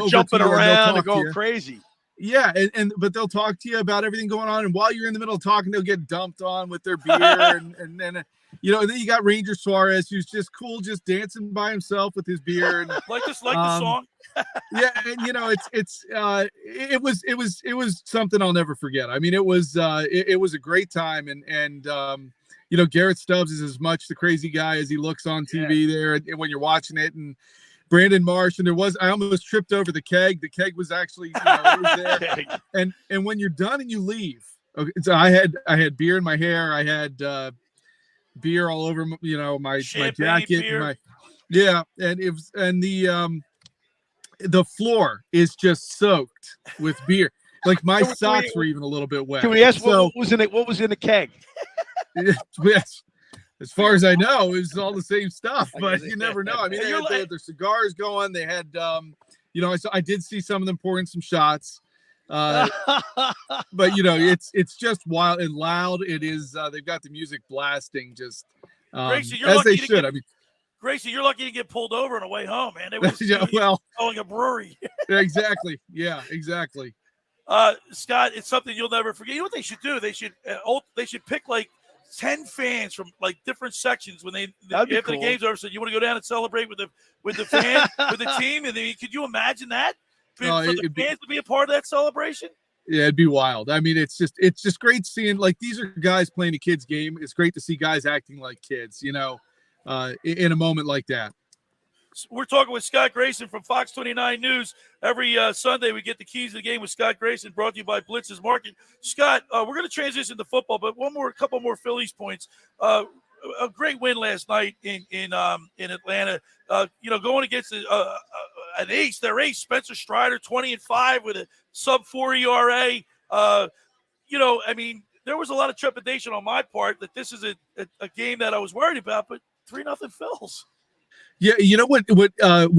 jumping around and going crazy. Yeah, but they'll talk to you about everything going on, and while you're in the middle of talking, they'll get dumped on with their beer, and then and then you got Ranger Suarez, who's just cool, just dancing by himself with his beer, and like the song. Yeah, and it was something I'll never forget. I mean, it was a great time, and Garrett Stubbs is as much the crazy guy as he looks on TV there, and when you're watching it, and Brandon Marsh, and I almost tripped over the keg. The keg was actually it was there. and when you're done and you leave, okay, so I had beer in my hair, I had beer all over my jacket, beer. and the floor is just soaked with beer. Like my socks were even a little bit wet. Can we ask what was in it? What was in the keg? Yes. As far as I know, it was all the same stuff, but you never know. I mean, they had their cigars going. They had, I did see some of them pouring some shots, but it's just wild and loud. It is. They've got the music blasting, just Grayson, as they should. Grayson, you're lucky to get pulled over on the way home, man. They were calling a brewery. Exactly. Yeah, exactly. Scott, it's something you'll never forget. You know what they should do? They should pick like 10 fans from like different sections when after the game's over. So you want to go down and celebrate with the fan with the team, and then could you imagine that for the fans to be a part of that celebration? Yeah, it'd be wild. I mean, it's just great seeing like these are guys playing a kid's game. It's great to see guys acting like kids, in a moment like that. We're talking with Scott Grayson from Fox 29 News. Every Sunday, we get the keys to the game with Scott Grayson, brought to you by Blitz's Market. Scott, we're going to transition to football, but a couple more Phillies points. A great win last night in Atlanta. Going against an ace, their ace, Spencer Strider, 20-5 with a sub-4 ERA. I mean, there was a lot of trepidation on my part that this is a game that I was worried about, but 3-0 Phils. Yeah, you know what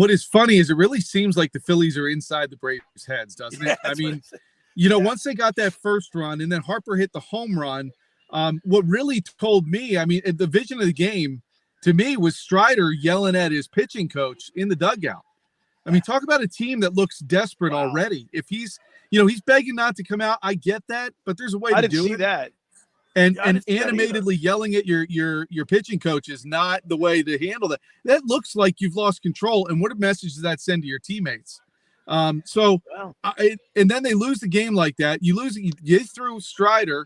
is funny is it really seems like the Phillies are inside the Braves' heads, doesn't it? I mean, once they got that first run and then Harper hit the home run, what really told me, I mean, the vision of the game to me was Strider yelling at his pitching coach in the dugout. I mean, talk about a team that looks desperate already. If he's begging not to come out, I get that, but there's a way to do it. I didn't see that. And animatedly yelling at your pitching coach is not the way to handle that. That looks like you've lost control. And what message does that send to your teammates? And then they lose the game like that. You threw Strider,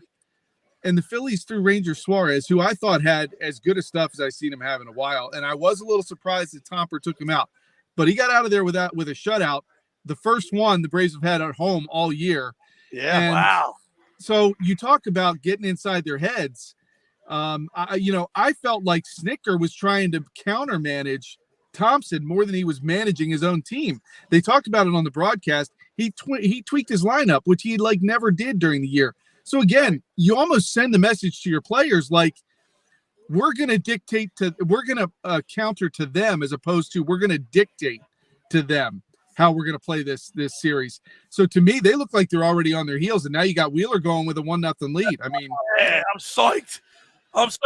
and the Phillies threw Ranger Suarez, who I thought had as good a stuff as I've seen him have in a while. And I was a little surprised that Tomper took him out, but he got out of there with a shutout. The first one the Braves have had at home all year. Yeah, and wow. So you talk about getting inside their heads. I felt like Snicker was trying to counter manage Thompson more than he was managing his own team. They talked about it on the broadcast. He tweaked his lineup, which he never did during the year. So again, you almost send the message to your players like, we're going to counter to them as opposed to we're going to dictate to them how we're going to play this series. So to me, they look like they're already on their heels, and now you got Wheeler going with a 1-0 lead. I mean, I'm psyched.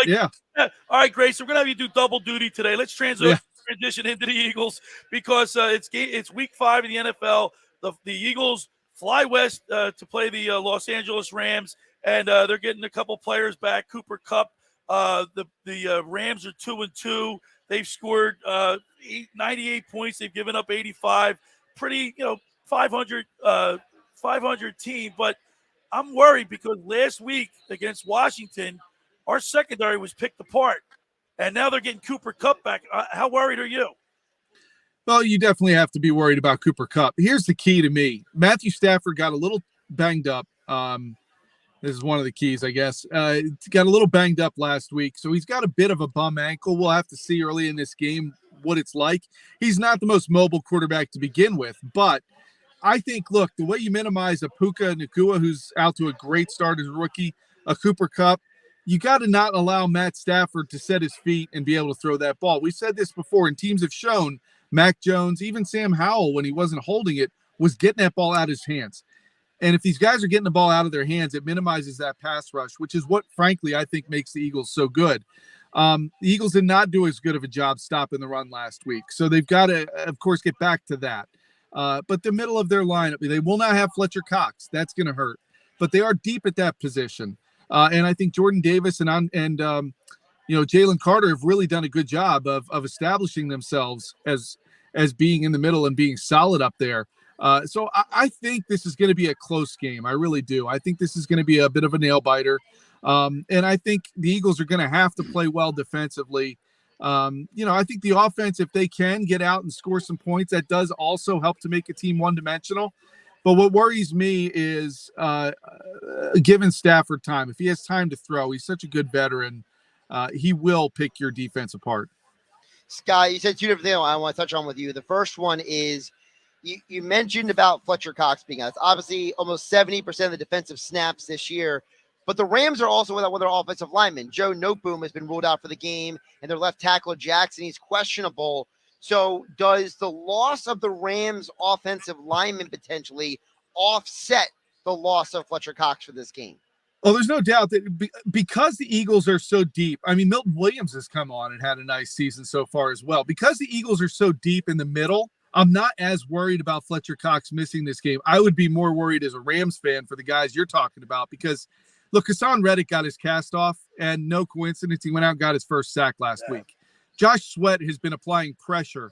Yeah. All right, Grace, we're going to have you do double duty today. Let's transition into the Eagles because it's week 5 in the NFL. The Eagles fly west to play the Los Angeles Rams, and they're getting a couple players back. Cooper Kupp. The Rams are 2-2. They've scored 98 points. They've given up 85. Pretty, 500 team. But I'm worried because last week against Washington, our secondary was picked apart, and now they're getting Cooper Kupp back. How worried are you? Well, you definitely have to be worried about Cooper Kupp. Here's the key to me. Matthew Stafford got a little banged up. This is one of the keys, I guess. Got a little banged up last week, so he's got a bit of a bum ankle. We'll have to see early in this game what it's like. He's not the most mobile quarterback to begin with, but I think, look, the way you minimize a Puka Nacua, who's out to a great start as a rookie, a Cooper Kupp, you got to not allow Matt Stafford to set his feet and be able to throw that ball. We said this before, and teams have shown Mac Jones, even Sam Howell, when he wasn't holding it, was getting that ball out of his hands. And if these guys are getting the ball out of their hands, it minimizes that pass rush, which is what, frankly, I think makes the Eagles so good. The Eagles did not do as good of a job stopping the run last week. So they've got to, of course, get back to that. But the middle of their lineup, they will not have Fletcher Cox. That's going to hurt. But they are deep at that position. And I think Jordan Davis and Jalen Carter have really done a good job of establishing themselves as being in the middle and being solid up there. So I think this is going to be a close game. I really do. I think this is going to be a bit of a nail biter. And I think the Eagles are going to have to play well defensively. I think the offense, if they can get out and score some points, that does also help to make a team one-dimensional. But what worries me is giving Stafford time. If he has time to throw, he's such a good veteran. He will pick your defense apart. Sky, you said two different things I want to touch on with you. The first one is you mentioned about Fletcher Cox being out. Obviously, almost 70% of the defensive snaps this year. But the Rams are also without their offensive linemen. Joe Noteboom has been ruled out for the game, and their left tackle, Jackson, he's questionable. So does the loss of the Rams' offensive lineman potentially offset the loss of Fletcher Cox for this game? Well, there's no doubt that because the Eagles are so deep, I mean, Milton Williams has come on and had a nice season so far as well. Because the Eagles are so deep in the middle, I'm not as worried about Fletcher Cox missing this game. I would be more worried as a Rams fan for the guys you're talking about because, look, Hassan Reddick got his cast off, and no coincidence, he went out and got his first sack last week. Josh Sweat has been applying pressure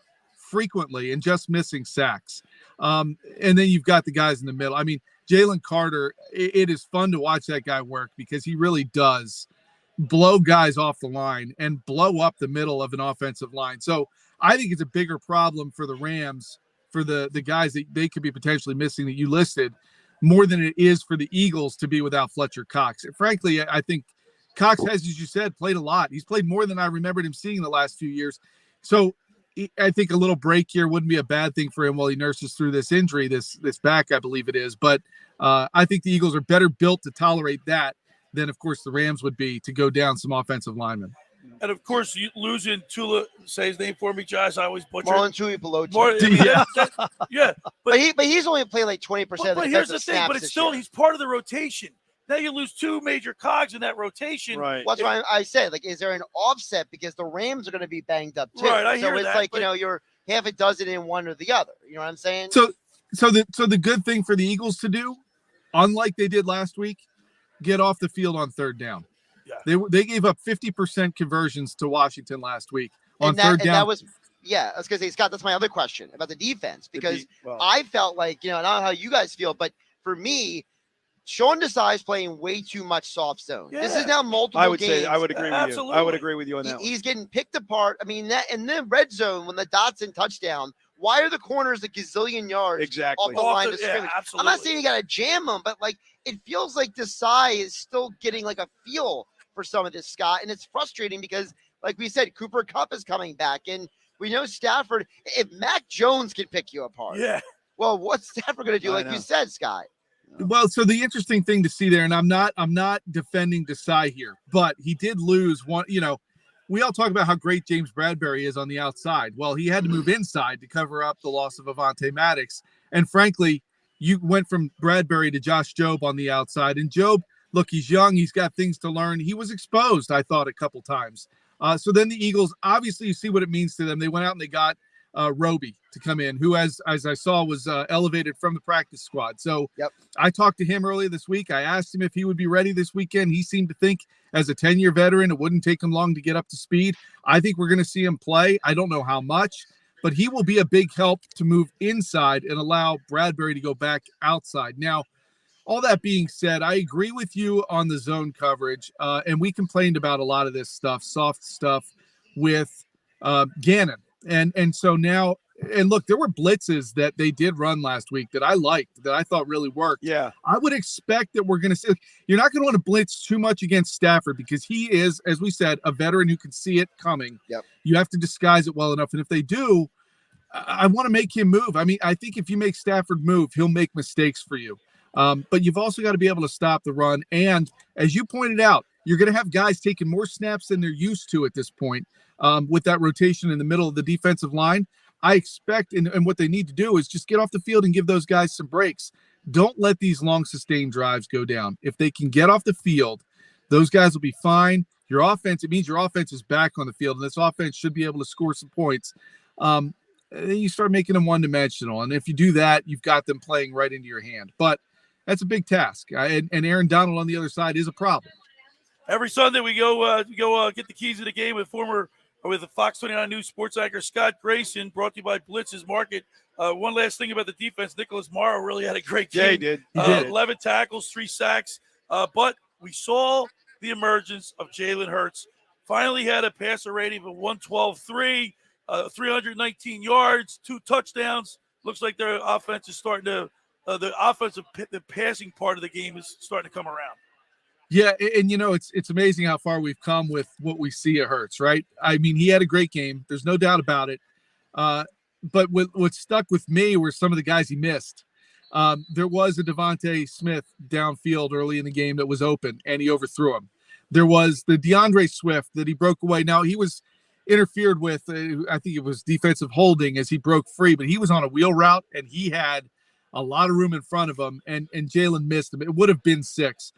frequently and just missing sacks. And then you've got the guys in the middle. I mean, Jalen Carter, it is fun to watch that guy work because he really does blow guys off the line and blow up the middle of an offensive line. So I think it's a bigger problem for the Rams, for the guys that they could be potentially missing that you listed, more than it is for the Eagles to be without Fletcher Cox. And frankly, I think Cox has, as you said, played a lot. He's played more than I remembered him seeing the last few years. So I think a little break here wouldn't be a bad thing for him while he nurses through this injury, this back, I believe it is. But I think the Eagles are better built to tolerate that than, of course, the Rams would be to go down some offensive linemen. And, of course, you losing Tula, say his name for me, Josh. I always butcher Marlon Tuipulotu. Yeah. But he's only playing like 20% of the But here's the thing, snaps but it's this still, year. he's part of the rotation. Now you lose two major cogs in that rotation. Right. That's why I said, like, is there an offset? Because the Rams are going to be banged up, too. Right, I so hear it's that, like, but- you're half a dozen in one or the other. You know what I'm saying? So the good thing for the Eagles to do, unlike they did last week, get off the field on third down. Yeah. They gave up 50% conversions to Washington last week on and that, third and down. that was, I was going to say, Scott, that's my other question about the defense. Because I felt like, I don't know how you guys feel, but for me, Sean Desai's playing way too much soft zone. Yeah. This is now multiple I would games. say I would agree with Absolutely. you. I would agree with you on that one. He's getting picked apart. I mean, that in the red zone when the Dotson touchdown, why are the corners a gazillion yards Exactly. off the line of scrimmage? I'm absolutely. not saying you got to jam them, but like it feels like Desai is still getting like a feel for some of this, Scott, and it's frustrating because, like we said, Cooper Kupp is coming back, and we know Stafford. If Mac Jones can pick you apart, well, what's Stafford going to do? I Like know. you said, Scott. Well, so the interesting thing to see there, and I'm not defending Desai here, but he did lose one. We all talk about how great James Bradbury is on the outside. Well, he had to move inside to cover up the loss of Avonte Maddox. And frankly, you went from Bradbury to Josh Jobe on the outside. And Jobe, look, he's young. He's got things to learn. He was exposed, I thought, a couple times. So then the Eagles, obviously, you see what it means to them. They went out and they got Roby to come in, who, as I saw, was elevated from the practice squad. So I talked to him earlier this week. I asked him if he would be ready this weekend. He seemed to think, as a 10-year veteran, it wouldn't take him long to get up to speed. I think we're going to see him play. I don't know how much, but he will be a big help to move inside and allow Bradbury to go back outside. Now, all that being said, I agree with you on the zone coverage, and we complained about a lot of this stuff, soft stuff, with Gannon. And so now, and look, there were blitzes that they did run last week that I liked, that I thought really worked. Yeah. I would expect that we're going to see, you're not going to want to blitz too much against Stafford because he is, as we said, a veteran who can see it coming. Yep. You have to disguise it well enough. And if they do, I want to make him move. I mean, I think if you make Stafford move, he'll make mistakes for you. But you've also got to be able to stop the run. And as you pointed out, you're going to have guys taking more snaps than they're used to at this point with that rotation in the middle of the defensive line. I expect, and what they need to do is just get off the field and give those guys some breaks. Don't let these long sustained drives go down. If they can get off the field, those guys will be fine. Your offense, it means your offense is back on the field, and this offense should be able to score some points. then you start making them one-dimensional. And if you do that, you've got them playing right into your hand. But that's a big task. And Aaron Donald on the other side is a problem. Every Sunday we go get the keys of the game with the Fox 29 News sports anchor Scott Grayson, brought to you by Blitz's Market. One last thing about the defense, Nicholas Morrow really had a great game. Yeah, he did. 11 tackles, 3 sacks. But we saw the emergence of Jalen Hurts. Finally had a passer rating of 112.3, 319 yards, 2 touchdowns. Looks like their offense is starting to the passing part of the game is starting to come around. Yeah, and it's amazing how far we've come with what we see at Hurts, right? I mean, he had a great game. There's no doubt about it. But what stuck with me were some of the guys he missed. There was a Devontae Smith downfield early in the game that was open, and he overthrew him. There was the DeAndre Swift that he broke away. Now, he was interfered with, I think it was defensive holding as he broke free, but he was on a wheel route, and he had a lot of room in front of him, and Jalen missed him. It would have been 6.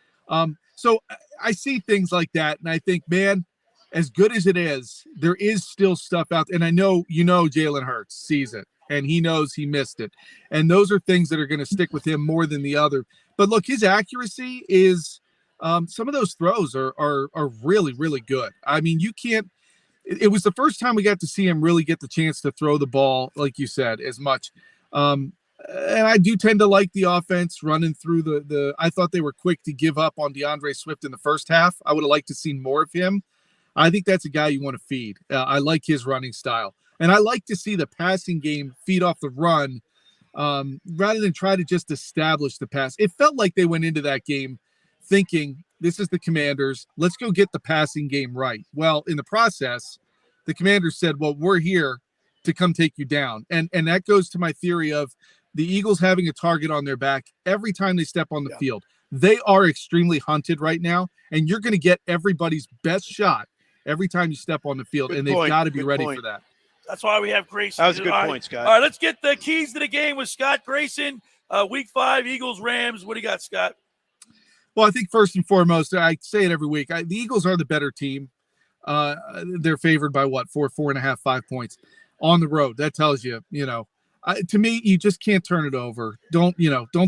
So I see things like that, and I think, man, as good as it is, there is still stuff out there. And I know Jalen Hurts sees it, and he knows he missed it. And those are things that are going to stick with him more than the other. But look, his accuracy is some of those throws are really, really good. I mean, you can't – it was the first time we got to see him really get the chance to throw the ball, like you said, as much. And I do tend to like the offense running through the I thought they were quick to give up on DeAndre Swift in the first half. I would have liked to see more of him. I think that's a guy you want to feed. I like his running style. And I like to see the passing game feed off the run rather than try to just establish the pass. It felt like they went into that game thinking, this is the Commanders. Let's go get the passing game right. Well, in the process, the Commanders said, well, we're here to come take you down. And that goes to my theory of the Eagles having a target on their back every time they step on the field. They are extremely hunted right now, and you're going to get everybody's best shot every time you step on the field, and they've got to be ready for that. That's why we have Grayson. That was a good point, Scott. All right, let's get the keys to the game with Scott Grayson. Week 5, Eagles-Rams. What do you got, Scott? Well, I think first and foremost, I say it every week, the Eagles are the better team. They're favored by 4.5, 5 points on the road. That tells you, to me, you just can't turn it over. Don't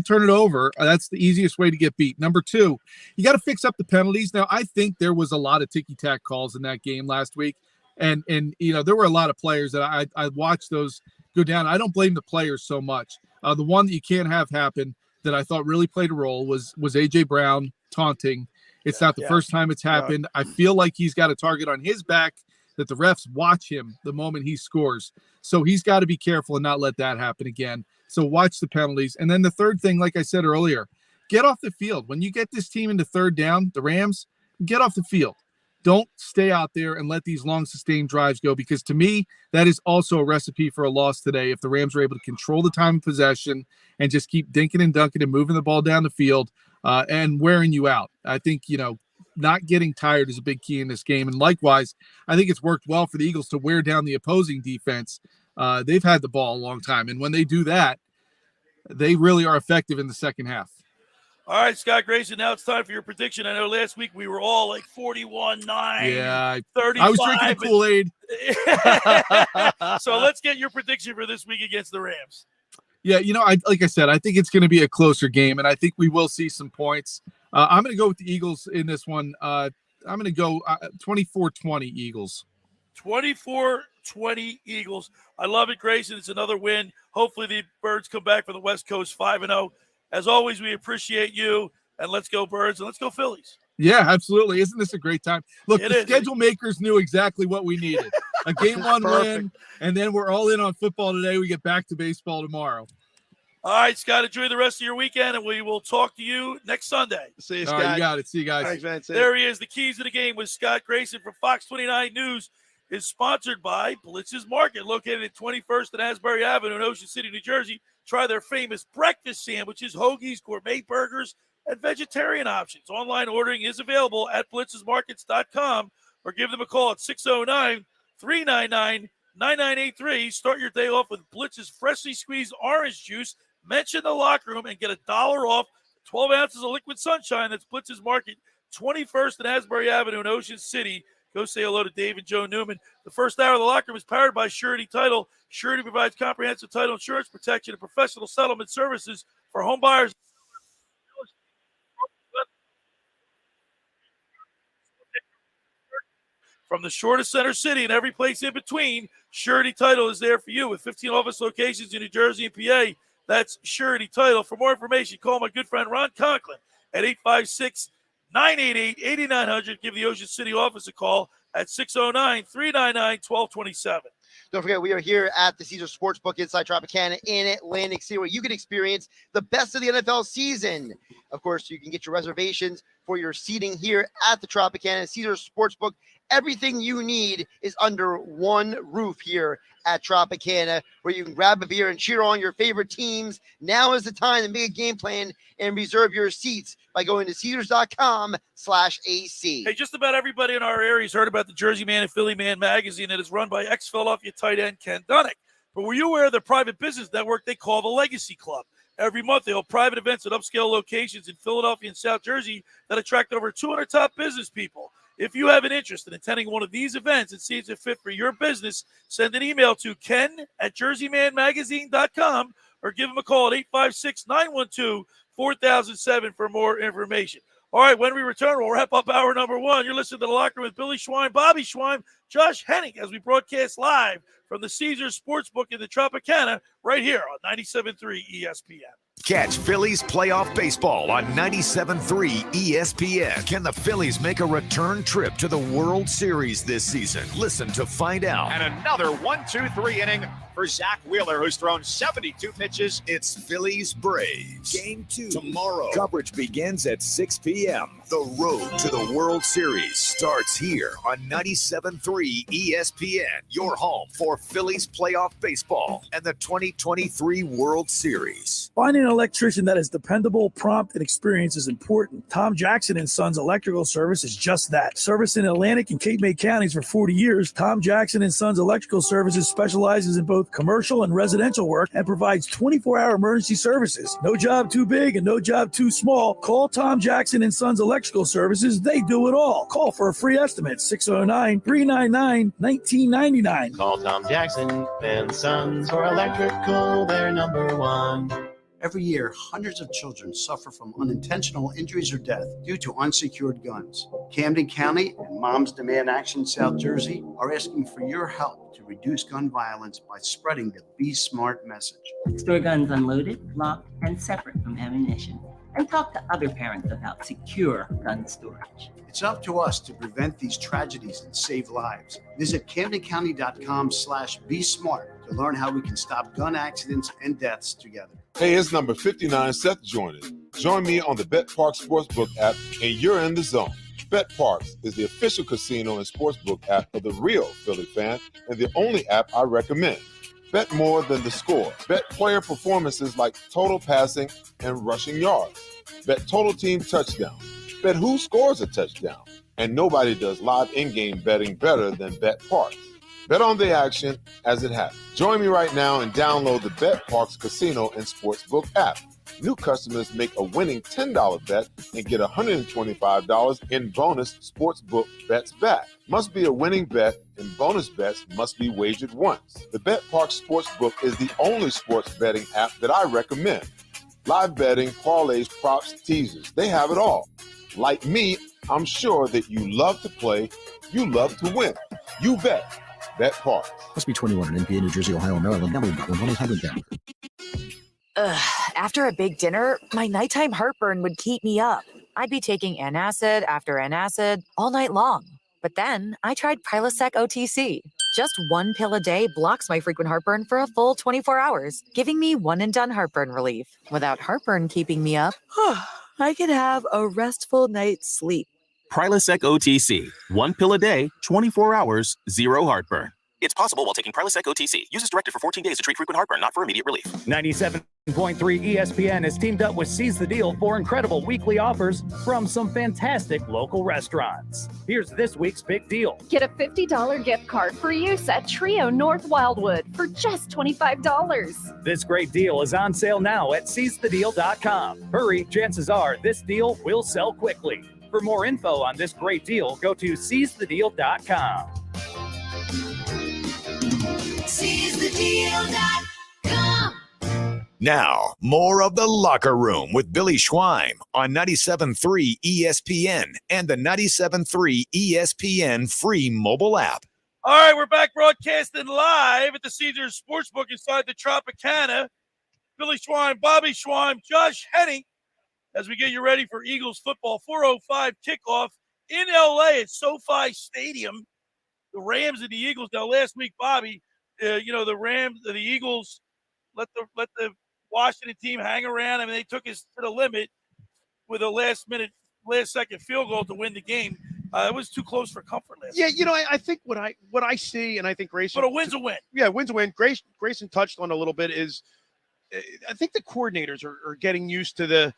turn it over. That's the easiest way to get beat. Number 2, you got to fix up the penalties. Now, I think there was a lot of ticky-tack calls in that game last week. And there were a lot of players that I watched those go down. I don't blame the players so much. The one that you can't have happen that I thought really played a role was A.J. Brown taunting. It's not the first time it's happened. I feel like he's got a target on his back that the refs watch him the moment he scores. So he's got to be careful and not let that happen again. So watch the penalties. And then the third thing, like I said earlier, get off the field. When you get this team into third down, the Rams, get off the field. Don't stay out there and let these long sustained drives go, because to me, that is also a recipe for a loss today. If the Rams are able to control the time of possession and just keep dinking and dunking and moving the ball down the field and wearing you out. I think, not getting tired is a big key in this game. And likewise, I think it's worked well for the Eagles to wear down the opposing defense. They've had the ball a long time. And when they do that, they really are effective in the second half. All right, Scott Grayson, now it's time for your prediction. I know last week we were all like 41-9, 35. I was drinking Kool-Aid. So let's get your prediction for this week against the Rams. Yeah, like I said, I think it's going to be a closer game, and I think we will see some points. I'm going to go with the Eagles in this one. I'm going to go 24-20 Eagles. 24-20 Eagles. I love it, Grayson. It's another win. Hopefully the Birds come back from the West Coast 5-0. As always, we appreciate you, and let's go Birds, and let's go Phillies. Yeah, absolutely. Isn't this a great time? Look, the schedule makers knew exactly what we needed. A Game 1 win, and then we're all in on football today. We get back to baseball tomorrow. All right, Scott, enjoy the rest of your weekend, and we will talk to you next Sunday. See you, Scott. All right, you got it. See you guys. Thanks, man. There he is. The keys to the game with Scott Grayson from Fox 29 News is sponsored by Blitz's Market, located at 21st and Asbury Avenue in Ocean City, New Jersey. Try their famous breakfast sandwiches, hoagies, gourmet burgers, and vegetarian options. Online ordering is available at blitzesmarkets.com or give them a call at 609-399-9983. Start your day off with Blitz's freshly squeezed orange juice. Mention the locker room and get $1 off 12 ounces of liquid sunshine. That's Blitz's Market, 21st and Asbury Avenue in Ocean City. Go say hello to Dave and Joe Newman. The first hour of the locker room is powered by Surety Title. Surety provides comprehensive title insurance protection and professional settlement services for home buyers. From the shortest center city and every place in between, Surety Title is there for you with 15 office locations in New Jersey and PA. That's Surety Title. For more information, call my good friend Ron Conklin at 856-988-8900. Give the Ocean City office a call at 609-399-1227. Don't forget, we are here at the Caesars Sportsbook inside Tropicana in Atlantic City, where you can experience the best of the NFL season. Of course, you can get your reservations for your seating here at the Tropicana Caesars Sportsbook. Everything you need is under one roof here at Tropicana, where you can grab a beer and cheer on your favorite teams. Now is the time to make a game plan and reserve your seats by going to Caesars.com/AC. Hey, just about everybody in our area has heard about the Jersey Man and Philly Man magazine that is run by ex-Philadelphia tight end Ken Dunnick. But were you aware of the private business network they call the Legacy Club? Every month, they hold private events at upscale locations in Philadelphia and South Jersey that attract over 200 top business people. If you have an interest in attending one of these events and see it's a fit for your business, send an email to ken@jerseymanmagazine.com or give him a call at 856-912-4007 for more information. All right, when we return, we'll wrap up hour number one. You're listening to The Locker Room with Billy Schweim, Bobby Schweim, Josh Hennig as we broadcast live from the Caesars Sportsbook in the Tropicana right here on 97.3 ESPN. Catch Phillies playoff baseball on 97.3 ESPN. Can the Phillies make a return trip to the World Series this season? Listen to find out. And another 1-2-3 inning for Zach Wheeler, who's thrown 72 pitches. It's Phillies-Braves Game 2 tomorrow. Coverage begins at 6 p.m. The road to the World Series starts here on 97.3 ESPN. Your home for Phillies playoff baseball and the 2023 World Series. Finding an electrician that is dependable, prompt, and experienced is important. Tom Jackson and Sons Electrical Service is just that. Service in Atlantic and Cape May counties for 40 years, Tom Jackson and Sons Electrical Services specializes in both commercial and residential work and provides 24-hour emergency services. No job too big and no job too small. Call Tom Jackson and Sons Electrical Services. They do it all. Call for a free estimate, 609-399-1999. Call Tom Jackson and Sons for electrical, they're number one. Every year, hundreds of children suffer from unintentional injuries or death due to unsecured guns. Camden County and Moms Demand Action South Jersey are asking for your help to reduce gun violence by spreading the Be Smart message. Store guns unloaded, locked, and separate from ammunition. And talk to other parents about secure gun storage. It's up to us to prevent these tragedies and save lives. Visit CamdenCounty.com/Be Smart to learn how we can stop gun accidents and deaths together. Hey, it's number 59, Seth joining. Join me on the Bet Parks Sportsbook app, and you're in the zone. Bet Parks is the official casino and sportsbook app of the real Philly fan and the only app I recommend. Bet more than the score. Bet player performances like total passing and rushing yards. Bet total team touchdown. Bet who scores a touchdown. And nobody does live in-game betting better than Bet Parks. Bet on the action as it happens. Join me right now and download the Bet Parks Casino and Sportsbook app. New customers make a winning $10 bet and get $125 in bonus sportsbook bets back. Must be a winning bet, and bonus bets must be wagered once. The Bet Parks Sportsbook is the only sports betting app that I recommend. Live betting, parlays, props, teasers, they have it all. Like me, I'm sure that you love to play, you love to win. You bet. Bet Parks. Must be 21 in NPA, New Jersey, Ohio, Maryland. Number 1-800-GAMBLER. After a big dinner, my nighttime heartburn would keep me up. I'd be taking antacid after antacid all night long. But then I tried Prilosec OTC. Just one pill a day blocks my frequent heartburn for a full 24 hours, giving me one-and-done heartburn relief. Without heartburn keeping me up, I could have a restful night's sleep. Prilosec OTC. One pill a day, 24 hours, zero heartburn. It's possible while taking Prilosec OTC. Use as directed for 14 days to treat frequent heartburn, not for immediate relief. 97.3 ESPN has teamed up with Seize the Deal for incredible weekly offers from some fantastic local restaurants. Here's this week's big deal. Get a $50 gift card for use at Trio North Wildwood for just $25. This great deal is on sale now at seizethedeal.com. Hurry, chances are this deal will sell quickly. For more info on this great deal, go to seizethedeal.com. SeizeTheDeal.com. Now, more of The Locker Room with Billy Schweim on 97.3 ESPN and the 97.3 ESPN free mobile app. All right, we're back broadcasting live at the Caesars Sportsbook inside the Tropicana. Billy Schweim, Bobby Schweim, Josh Hennig, as we get you ready for Eagles football. 4:05 kickoff in L.A. at SoFi Stadium. The Rams and the Eagles. Now, last week, Bobby, the Rams, the Eagles let the Washington team hang around. I mean, they took us to the limit with a last second field goal to win the game. It was too close for comfort last Yeah, week. I think what I see, and I think Grayson. But a win's a win. Yeah, win's a win. Grayson touched on a little bit is, I think the coordinators are getting used to the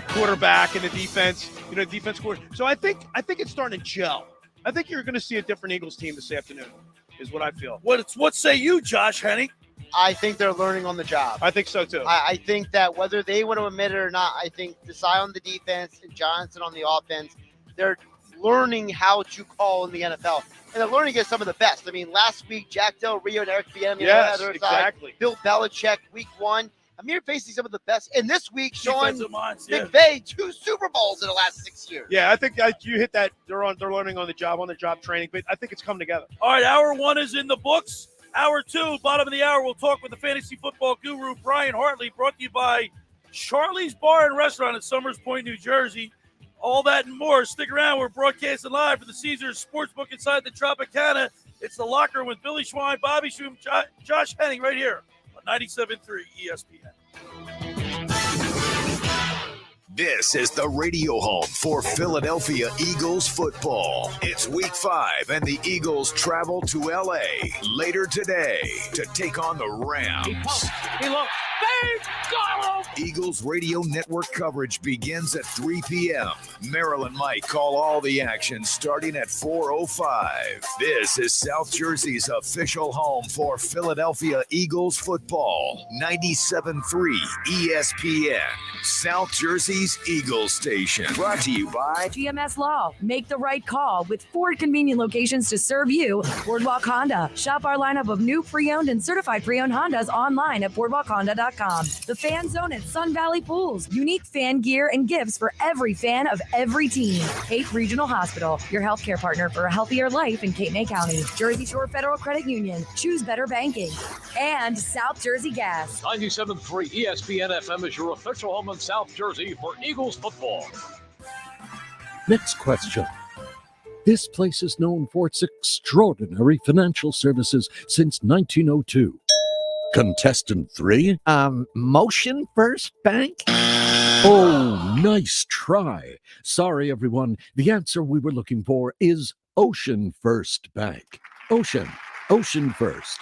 quarterback and the defense. Defense coordinator. So I think it's starting to gel. I think you're going to see a different Eagles team this afternoon, is what I feel. What say you, Josh Hennig? I think they're learning on the job. I think so too. I think that whether they want to admit it or not, I think Desai on the defense and Johnson on the offense, they're learning how to call in the NFL. And they're learning against some of the best. I mean, last week, Jack Del Rio and Eric Bieniemy Yes, on the other exactly. side. Bill Belichick, week 1. I mean, you're facing some of the best. And this week, Sean McVay, 2 Super Bowls in the last 6 years. Yeah, I think you hit that. They're learning on the job training, but I think it's come together. All right, hour 1 is in the books. Hour 2, bottom of the hour, we'll talk with the fantasy football guru, Brian Hartley, brought to you by Charlie's Bar and Restaurant in Summers Point, New Jersey. All that and more. Stick around. We're broadcasting live from the Caesars Sportsbook inside the Tropicana. It's The Locker Room with Billy Schweim, Bobby Schweim, Josh Hennig right here on 97.3 ESPN. This is the radio home for Philadelphia Eagles football. It's week 5, and the Eagles travel to L.A. later today to take on the Rams. Eagles radio network coverage begins at 3 p.m. Maryland Mike call all the action starting at 4:05. This is South Jersey's official home for Philadelphia Eagles football. 97.3 ESPN, South Jersey's Eagles station. Brought to you by GMS Law. Make the right call with 4 convenient locations to serve you. Boardwalk Honda. Shop our lineup of new pre-owned and certified pre-owned Hondas online at boardwalkhonda.com. The Fan Zone at Sun Valley Pools. Unique fan gear and gifts for every fan of every team. Cape Regional Hospital. Your healthcare partner for a healthier life in Cape May County. Jersey Shore Federal Credit Union. Choose better banking. And South Jersey Gas. 97.3 ESPN FM is your official home in South Jersey for Eagles football. Next question. This place is known for its extraordinary financial services since 1902. Contestant 3? Motion First Bank? Oh, nice try. Sorry, everyone. The answer we were looking for is Ocean First Bank. Ocean First.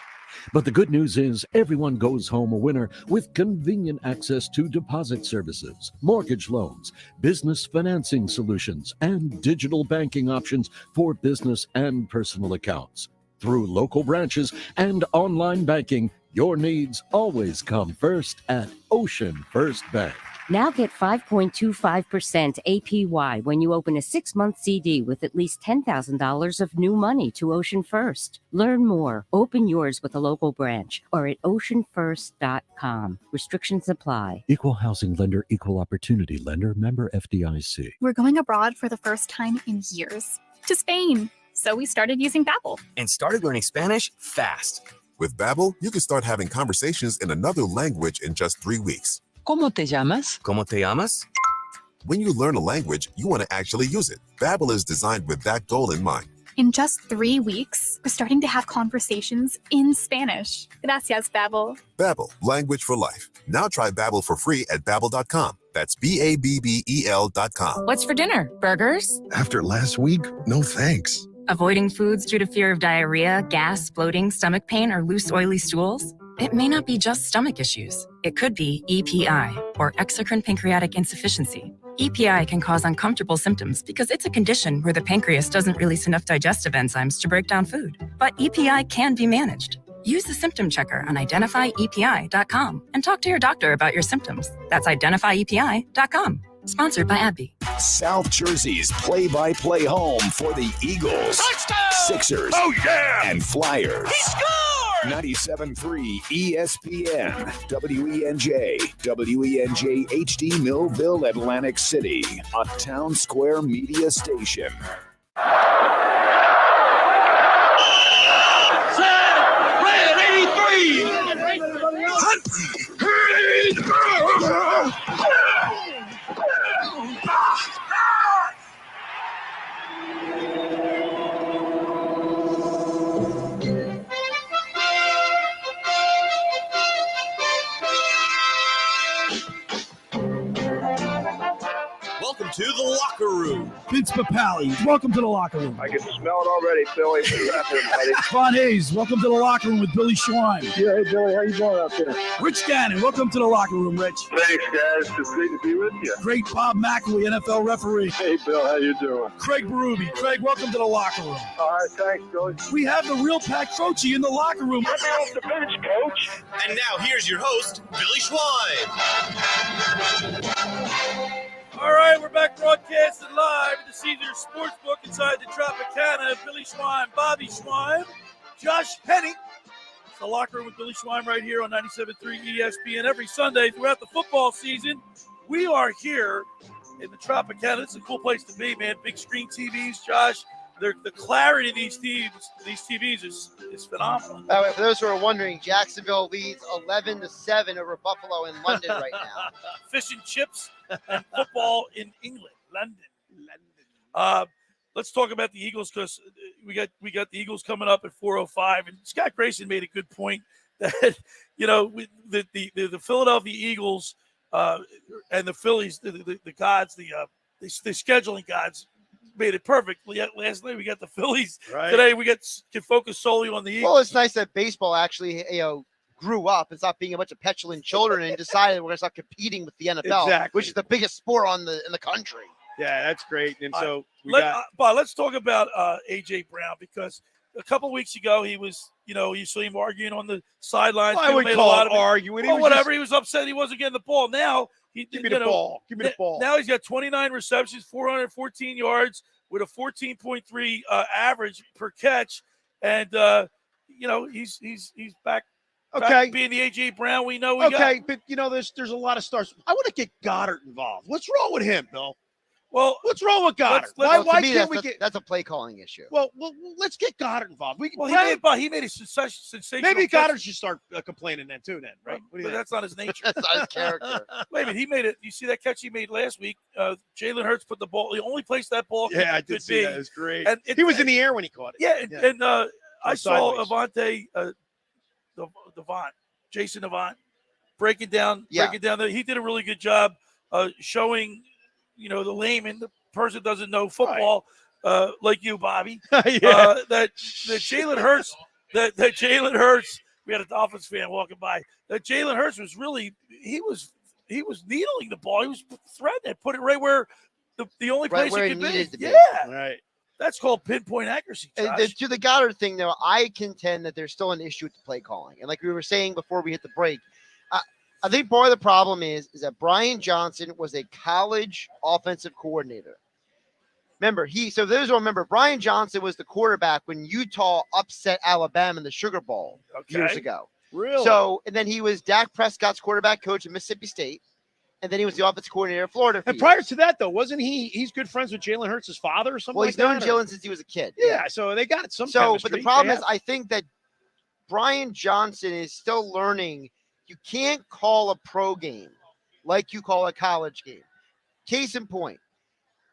But the good news is everyone goes home a winner with convenient access to deposit services, mortgage loans, business financing solutions, and digital banking options for business and personal accounts. Through local branches and online banking, your needs always come first at Ocean First Bank. Now get 5.25% APY when you open a 6-month CD with at least $10,000 of new money to Ocean First. Learn more. Open yours with a local branch or at oceanfirst.com. Restrictions apply. Equal housing lender, equal opportunity lender, member FDIC. We're going abroad for the first time in years. To Spain. So we started using Babbel. And started learning Spanish fast. With Babbel, you can start having conversations in another language in just 3 weeks. ¿Cómo te llamas? ¿Cómo te llamas? When you learn a language, you want to actually use it. Babbel is designed with that goal in mind. In just 3 weeks, we're starting to have conversations in Spanish. Gracias, Babbel. Babbel, language for life. Now try Babbel for free at Babbel.com. That's BABBEL.com. What's for dinner? Burgers? After last week, no thanks. Avoiding foods due to fear of diarrhea, gas, bloating, stomach pain, or loose, oily stools? It may not be just stomach issues. It could be EPI, or exocrine pancreatic insufficiency. EPI can cause uncomfortable symptoms because it's a condition where the pancreas doesn't release enough digestive enzymes to break down food. But EPI can be managed. Use the symptom checker on identifyepi.com and talk to your doctor about your symptoms. That's identifyepi.com. Sponsored by AbbVie. South Jersey's play-by-play home for the Eagles, Sixers, and Flyers. He scored! 97.3 ESPN, WENJ, WENJ HD Millville, Atlantic City, a Town Square media station. Red 83! Welcome to the locker room. Vince Papali, welcome to the locker room. I can smell it already, Billy. What's happening, buddy? Von Hayes, welcome to the locker room with Billy Schweim. Yeah, hey, Billy, how you doing out there? Rich Gannon, welcome to the locker room, Rich. Thanks, guys. It's great to be with you. Great Bob McElwee, NFL referee. Hey, Bill, how you doing? Craig Berube. Craig, welcome to the locker room. All right, thanks, Billy. We have the real Pat Croce in the locker room. Get me off the bench, Coach. And now here's your host, Billy Schweim. All right, we're back broadcasting live at the Caesars Sportsbook inside the Tropicana. Billy Schweim, Bobby Schweim, Josh Hennig. It's the locker room with Billy Schweim right here on 97.3 ESPN every Sunday throughout the football season. We are here in the Tropicana. It's a cool place to be, man. Big screen TVs, Josh. The clarity of these TVs is phenomenal. By the way, for those who are wondering, Jacksonville leads 11-7 over Buffalo in London right now. Fish and chips and football in England, London. Let's talk about the Eagles because we got the Eagles coming up at 4:05, and Scott Grayson made a good point that the Philadelphia Eagles and the Phillies, the gods, the scheduling gods, made it perfect. Last night we got the Phillies. Right. Today we can focus solely on the Eagles. Well, it's nice that baseball actually, grew up and stopped being a bunch of petulant children and decided we're going to start competing with the NFL, Exactly. which is the biggest sport in the country. Yeah, that's great. And so let's talk about AJ Brown because a couple of weeks ago he was, you saw him arguing on the sidelines. I would call it arguing. Well, whatever. He was upset he wasn't getting the ball. Now give me the ball. Give me the ball. Now he's got 29 receptions, 414 yards with a 14.3 average per catch, and he's back. Okay, back being the AJ Brown we know. But there's a lot of stars. I want to get Goddard involved. What's wrong with him, Bill? Well, what's wrong with Goddard? Why can't we get? That's a play calling issue. Well, let's get Goddard involved. He made a sensational. Maybe Goddard should start complaining then too. Then, right? But that's not his nature. That's not his character. Wait a minute, he made it. You see that catch he made last week? Jalen Hurts put the ball. The only place that ball I did see that. It was great. And he was in the air when he caught it. Yeah, and I saw Avante Jason Avant breaking down. He did a really good job showing, the layman, the person that doesn't know football, like you, Bobby, that Jalen Hurts, that Jalen Hurts. We had a Dolphins fan walking by. That Jalen Hurts was really he was needling the ball. He was threatening it, put it right where the only place where it could be. To be. Yeah, right. That's called pinpoint accuracy. To the Goddard thing, though, I contend that there's still an issue with the play calling. And like we were saying before we hit the break, I think part of the problem is that Brian Johnson was a college offensive coordinator. Remember, so those who remember, Brian Johnson was the quarterback when Utah upset Alabama in the Sugar Bowl years ago. Really? So, and then he was Dak Prescott's quarterback coach at Mississippi State. And then he was the offensive coordinator at Florida. And prior to that, though, wasn't he's good friends with Jalen Hurts' father or something? Well, he's known Jalen since he was a kid. Yeah, so they got some chemistry. But the problem is, I think that Brian Johnson is still learning. You can't call a pro game like you call a college game. Case in point,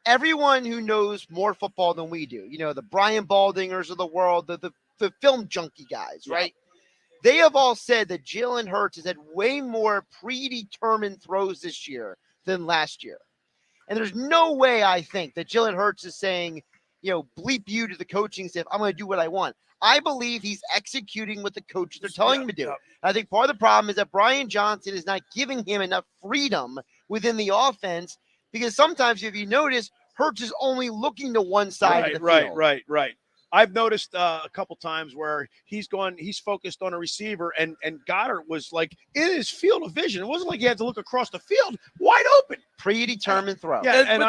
everyone who knows more football than we do, the Brian Baldingers of the world, the film junkie guys, right? They have all said that Jalen Hurts has had way more predetermined throws this year than last year. And there's no way I think that Jalen Hurts is saying, bleep you to the coaching staff, I'm going to do what I want. I believe he's executing what the coaches are telling him to do. I think part of the problem is that Brian Johnson is not giving him enough freedom within the offense because sometimes, if you notice, Hurts is only looking to one side of the field. Right. I've noticed a couple times where he's focused on a receiver, and Goddard was like in his field of vision. It wasn't like he had to look across the field, wide open, predetermined throw. Yeah, and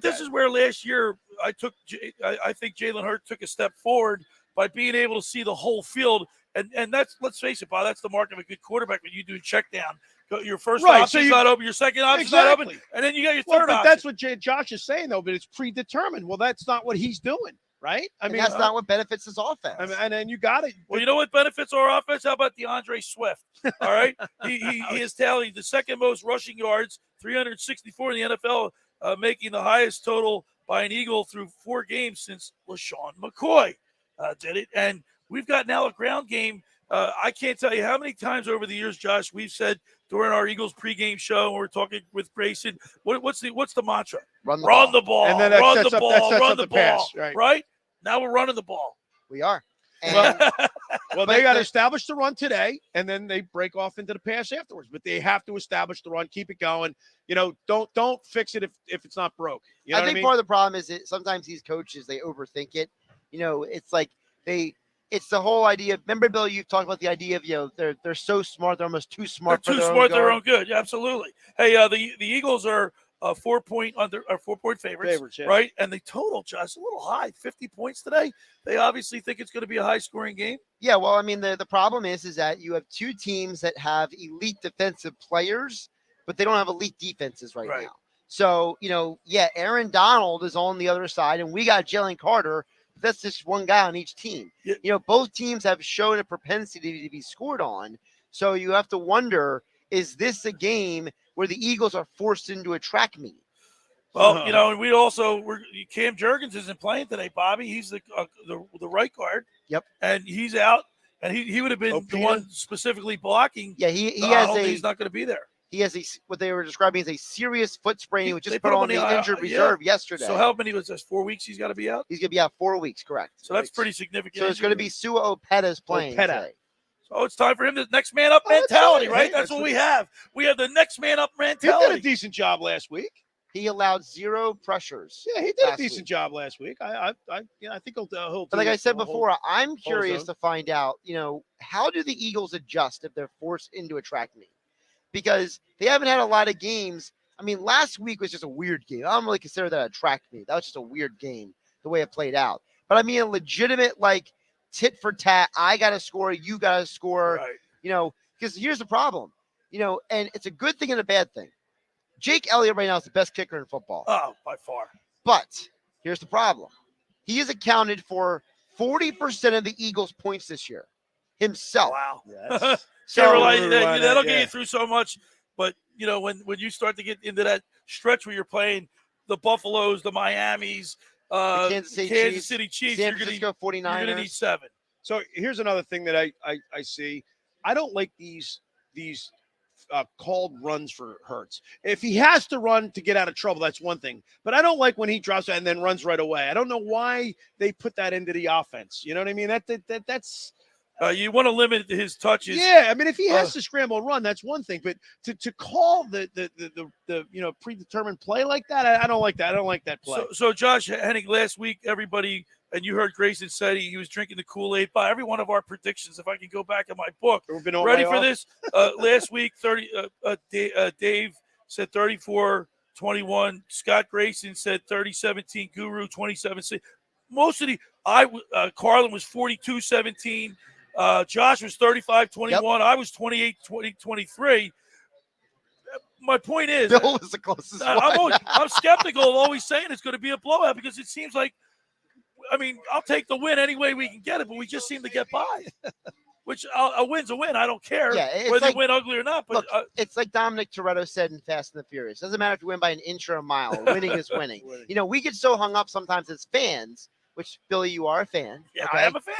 this is where last year I think Jalen Hurts took a step forward by being able to see the whole field, and that's, let's face it, Bob, that's the mark of a good quarterback when you do check down. Your first option's not open, your second option's not open, and then you got your third option. That's what Josh is saying, though, but it's predetermined. Well, that's not what he's doing, right? I mean, that's not what benefits his offense. I mean, and then you got it. Well, you know what benefits our offense? How about DeAndre Swift? All right, he is tallying the second most rushing yards, 364 in the NFL, making the highest total by an Eagle through 4 games since LaShawn McCoy did it. And we've got now a ground game. I can't tell you how many times over the years, Josh, we've said during our Eagles pregame show, we're talking with Grayson, what's the mantra? Run the ball. And then run the ball. Run the ball. Pass, right? Now we're running the ball. We are. Well, they got to establish the run today, and then they break off into the pass afterwards. But they have to establish the run, keep it going. Don't fix it if it's not broke. You know I think part of the problem is that sometimes these coaches, they overthink it. It's like it's the whole idea. Remember, Bill, you've talked about the idea of, they're so smart, they're almost too smart. They're too smart, their own good. Yeah, absolutely. Hey, the Eagles are 4-point favorites, yeah. right? And the total, Josh, a little high, 50 points today. They obviously think it's going to be a high-scoring game. Yeah, well, I mean, the problem is that you have two teams that have elite defensive players, but they don't have elite defenses right now. So, Aaron Donald is on the other side, and we got Jalen Carter. That's just one guy on each team. Yeah. Both teams have shown a propensity to be scored on. So you have to wonder, is this a game where the Eagles are forced into a track meet? Well, and we also Cam Jurgens isn't playing today, Bobby. He's the right guard. Yep. And he's out, and he would have been the one specifically blocking. Yeah, he's not going to be there. He has what they were describing as a serious foot sprain. He was just put on the injured reserve yesterday. So how many was this? 4 weeks he's got to be out? He's going to be out 4 weeks, correct. So that's pretty significant. So it's going to be Sua Opeta's playing today. So it's time for him to next man up mentality, right? That's what we have. We have the next man up mentality. He did a decent job last week. He allowed 0 pressures. Yeah, he did a decent job last week. I think he'll. But like I said before, I'm curious to find out, how do the Eagles adjust if they're forced into a track meet? Because they haven't had a lot of games. I mean, last week was just a weird game. I don't really consider that a track meet. That was just a weird game, the way it played out. But I mean, a legitimate, tit for tat. I got to score. You got to score. Right. Because here's the problem. And it's a good thing and a bad thing. Jake Elliott right now is the best kicker in football. Oh, by far. But here's the problem. He has accounted for 40% of the Eagles' points this year himself. Wow. Yes. That'll get you through so much. But, when you start to get into that stretch where you're playing the Buffaloes, the Miamis, the Kansas City Chiefs, San Francisco 49ers. You're going to need 7. So here's another thing that I see. I don't like these called runs for Hurts. If he has to run to get out of trouble, that's one thing. But I don't like when he drops and then runs right away. I don't know why they put that into the offense. You know what I mean? That's you want to limit his touches. Yeah, I mean, if he has to scramble and run, that's one thing. But to call the predetermined play like that, I don't like that. I don't like that play. So Josh Hennig, last week, everybody, and you heard Grayson said he was drinking the Kool-Aid by every one of our predictions. If I can go back in my book, ready for this? Last week, Dave said 34-21. Scott Grayson said 30-17. Guru 27-6. Most of Carlin was 42-17. Josh was 35-21. Yep. I was 28-23. My point is, Bill was the closest one. I'm skeptical of always saying it's going to be a blowout because it seems like, I'll take the win any way we can get it, but we just seem to get by. Which a win's a win. I don't care whether you win ugly or not. But look, it's like Dominic Toretto said in Fast and the Furious. Doesn't matter if you win by an inch or a mile. Winning is winning. We get so hung up sometimes as fans, which, Billy, you are a fan. Yeah, okay? I am a fan.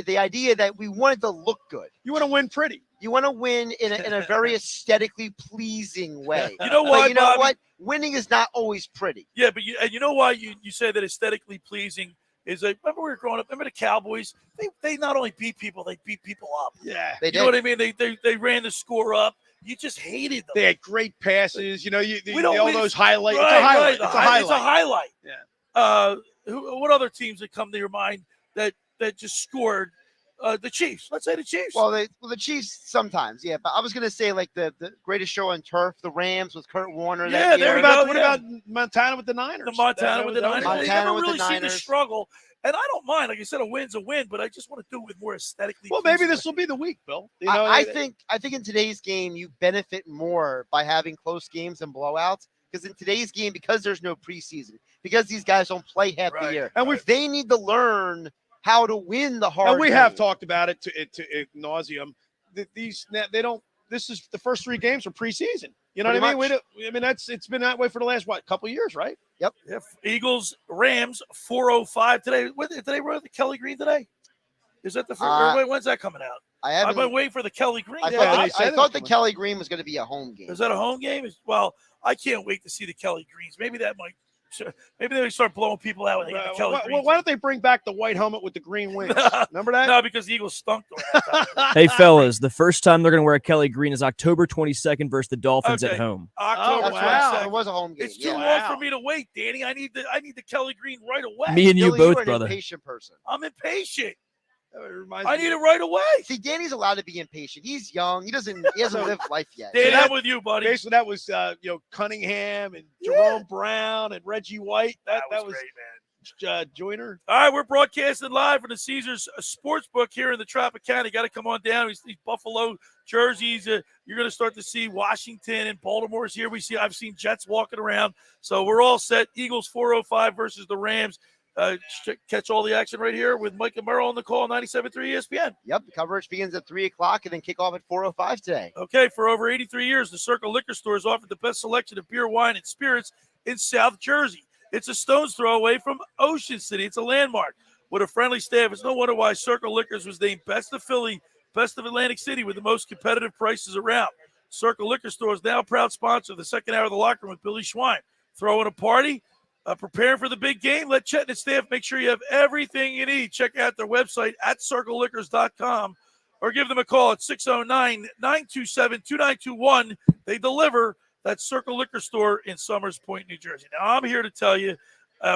The idea that we wanted to look good. You want to win pretty. You want to win in a very aesthetically pleasing way. You know why, but you know Bobby? what? Winning is not always pretty. Yeah, but you know why you say that aesthetically pleasing is like, remember we were growing up, remember the Cowboys? They not only beat people, they beat people up. Yeah. They you did. know what I mean? They ran the score up. You just hated them. They had great passes. All those highlights. Right, It's a highlight. Yeah. What other teams that come to your mind that just scored the Chiefs. Let's say the Chiefs. Well, the Chiefs sometimes, yeah. But I was gonna say like the greatest show on turf, the Rams with Kurt Warner. Yeah, that year. What about Montana with the Niners? The Montana with the Niners. They never with the really seem to Niners. struggle. And I don't mind. Like you said, a win's a win, but I just want to do it with more aesthetically. Well, maybe this will be the week, Bill. You know, I think in today's game you benefit more by having close games and blowouts. Because in today's game, because there's no preseason, because these guys don't play half the year, and they need to learn how to win the hard. And we game. have talked about it to nauseum. They don't. This is the first 3 games are preseason. You know Pretty what I mean? much. It's been that way for the last couple of years, right? Yep. Yeah, Eagles, Rams, 4:05 today. Did they run the Kelly Green today? Is that the first? When's that coming out? I've been waiting for the Kelly Green. I thought the Kelly Green was going to be a home game. Is that a home game? Well, I can't wait to see the Kelly Greens. Maybe that might. Maybe they start blowing people out when they get the Kelly Greens. Why don't they bring back the white helmet with the green wings? Remember that? No, because the Eagles stunk. Hey, fellas, the first time they're going to wear a Kelly Green is October 22nd versus the Dolphins at home. October 22nd. It was a home game. It's too long for me to wait, Danny. I need the Kelly Green right away. Me and you Billy, both, you're an brother. impatient person. I'm impatient. I need it right away. See, Danny's allowed to be impatient. He's young. He hasn't lived life yet. Danny, I'm with you, buddy. Basically, that was Cunningham and Jerome Brown and Reggie White. That was great, man. Joyner. All right, we're broadcasting live from the Caesars Sportsbook here in the Tropicana. You got to come on down. These Buffalo jerseys. You're going to start to see Washington and Baltimore's here. I've seen Jets walking around. So we're all set. Eagles 4:05 versus the Rams. Catch all the action right here with Mike and Merrill on the call, 97.3 ESPN. Yep, the coverage begins at 3 o'clock and then kick off at 4:05 today. Okay, for over 83 years, the Circle Liquor Store has offered the best selection of beer, wine, and spirits in South Jersey. It's a stone's throw away from Ocean City. It's a landmark with a friendly staff. It's no wonder why Circle Liquors was named Best of Philly, Best of Atlantic City with the most competitive prices around. Circle Liquor Store is now a proud sponsor of the second hour of the locker room with Billy Schweim. Throwing a party? Preparing for the big game, let Chet and his staff make sure you have everything you need. Check out their website at circleliquors.com or give them a call at 609-927-2921. They deliver. That Circle Liquor Store in Summers Point, New Jersey. Now, I'm here to tell you,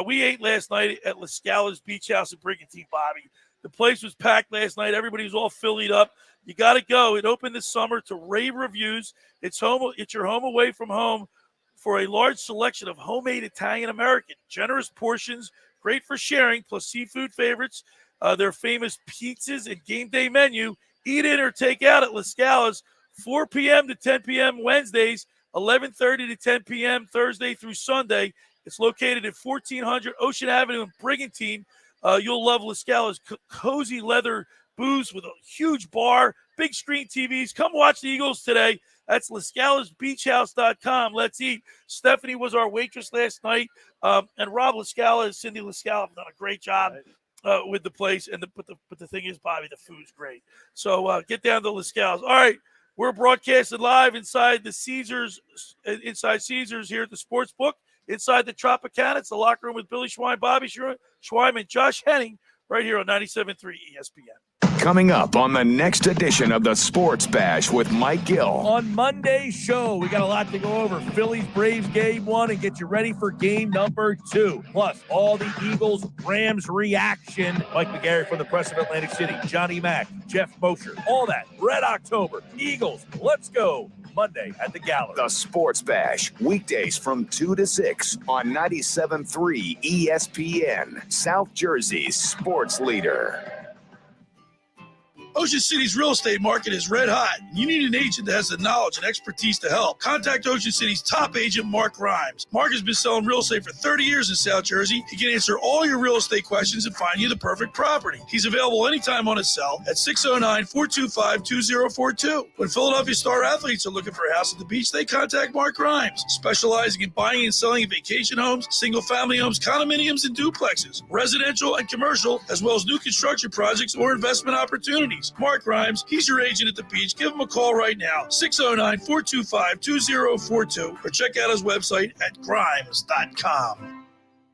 we ate last night at La Scala's Beach House in Brigantine, Bobby. The place was packed last night. Everybody was all Phillied up. You got to go. It opened this summer to rave reviews. It's your home away from home for a large selection of homemade Italian-American, generous portions, great for sharing, plus seafood favorites, their famous pizzas and game day menu. Eat in or take out at La Scala's, 4 p.m. to 10 p.m. Wednesdays, 11:30 to 10 p.m. Thursday through Sunday. It's located at 1400 Ocean Avenue in Brigantine. You'll love La Scala's cozy leather booths with a huge bar, big screen TVs. Come watch the Eagles today. That's LaScalasBeachHouse.com. Let's eat. Stephanie was our waitress last night, and Rob LaScala and Cindy LaScala have done a great job with the place. But the thing is, Bobby, the food's great. So get down to LaScala's. All right, we're broadcasting live inside the Caesars, inside Caesars here at the Sportsbook, inside the Tropicana. It's the locker room with Billy Schweim, Bobby Schweim, and Josh Hennig right here on 97.3 ESPN. Coming up on the next edition of the Sports Bash with Mike Gill. On Monday's show, we got a lot to go over. Phillies-Braves Game One and get you ready for game number 2. Plus, all the Eagles-Rams reaction. Mike McGarry from the Press of Atlantic City, Johnny Mack, Jeff Mosher, all that. Red October. Eagles, let's go. Monday at the Gallery. The Sports Bash, weekdays from 2 to 6 on 97.3 ESPN, South Jersey's sports leader. Ocean City's real estate market is red hot. You need an agent that has the knowledge and expertise to help. Contact Ocean City's top agent, Mark Rhymes. Mark has been selling real estate for 30 years in South Jersey. He can answer all your real estate questions and find you the perfect property. He's available anytime on his cell at 609-425-2042. When Philadelphia star athletes are looking for a house at the beach, they contact Mark Rhymes, specializing in buying and selling vacation homes, single-family homes, condominiums, and duplexes, residential and commercial, as well as new construction projects or investment opportunities. Mark Rhymes, he's your agent at the beach. Give him a call right now, 609-425-2042, or check out his website at grimes.com.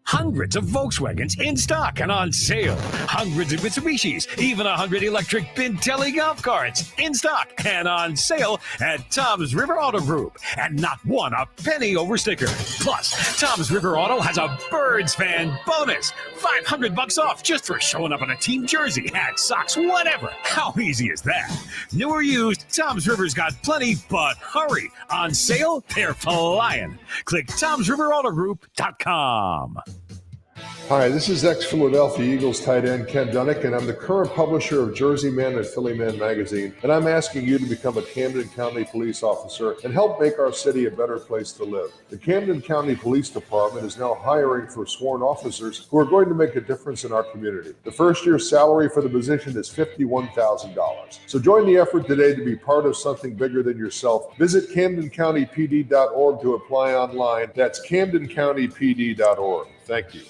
Hundreds of Volkswagens in stock and on sale. Hundreds of Mitsubishis, even 100 electric Bintelli golf carts in stock and on sale at Tom's River Auto Group. And not one a penny over sticker. Plus, Tom's River Auto has a Birds fan bonus. $500 off just for showing up in a team jersey, hat, socks, whatever. How easy is that? New or used, Tom's River's got plenty, but hurry. On sale, they're flying. Click Tom'sRiverAutoGroup.com. Hi, this is ex-Philadelphia Eagles tight end Ken Dunnick, and I'm the current publisher of Jersey Man and Philly Man magazine, and I'm asking you to become a Camden County police officer and help make our city a better place to live. The Camden County Police Department is now hiring for sworn officers who are going to make a difference in our community. The first year's salary for the position is $51,000. So join the effort today to be part of something bigger than yourself. Visit CamdenCountyPD.org to apply online. That's CamdenCountyPD.org. Thank you.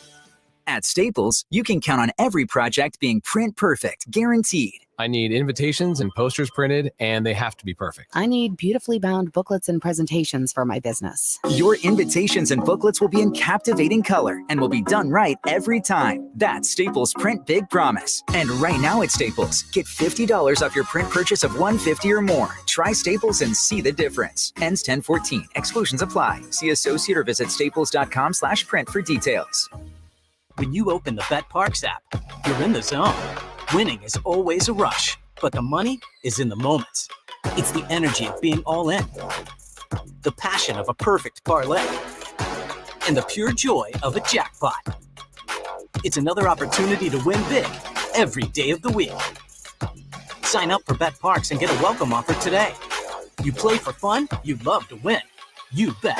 At Staples, you can count on every project being print perfect, guaranteed. I need invitations and posters printed, and they have to be perfect. I need beautifully bound booklets and presentations for my business. Your invitations and booklets will be in captivating color and will be done right every time. That's Staples Print Big Promise. And right now at Staples, get $50 off your print purchase of $150 or more. Try Staples and see the difference. Ends 10/14. Exclusions apply. See associate or visit staples.com/print for details. When you open the BetParks app, you're in the zone. Winning is always a rush, but the money is in the moments. It's the energy of being all in, the passion of a perfect parlay, and the pure joy of a jackpot. It's another opportunity to win big every day of the week. Sign up for BetParks and get a welcome offer today. You play for fun, you love to win. You bet.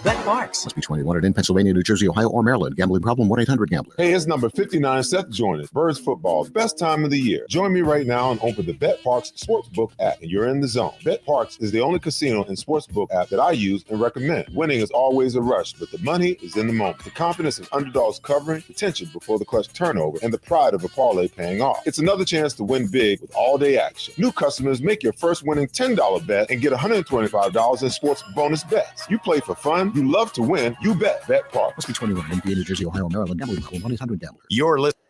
BetParks. Must be 21 and in Pennsylvania, New Jersey, Ohio, or Maryland. Gambling problem? 1-800-GAMBLER. Hey, it's number 59, Seth Joyner. Birds football, best time of the year. Join me right now and open the BetParks Sportsbook app, and you're in the zone. BetParks is the only casino and sportsbook app that I use and recommend. Winning is always a rush, but the money is in the moment. The confidence in underdogs covering, the tension before the clutch turnover, and the pride of a parlay paying off. It's another chance to win big with all-day action. New customers make your first winning $10 bet and get $125 in sports bonus bets. You play for fun, you love to win, you bet. BetParks. Must be 21 in New Jersey, Ohio, Maryland. Gambling problem? 1-800-GAMBLER. You're listening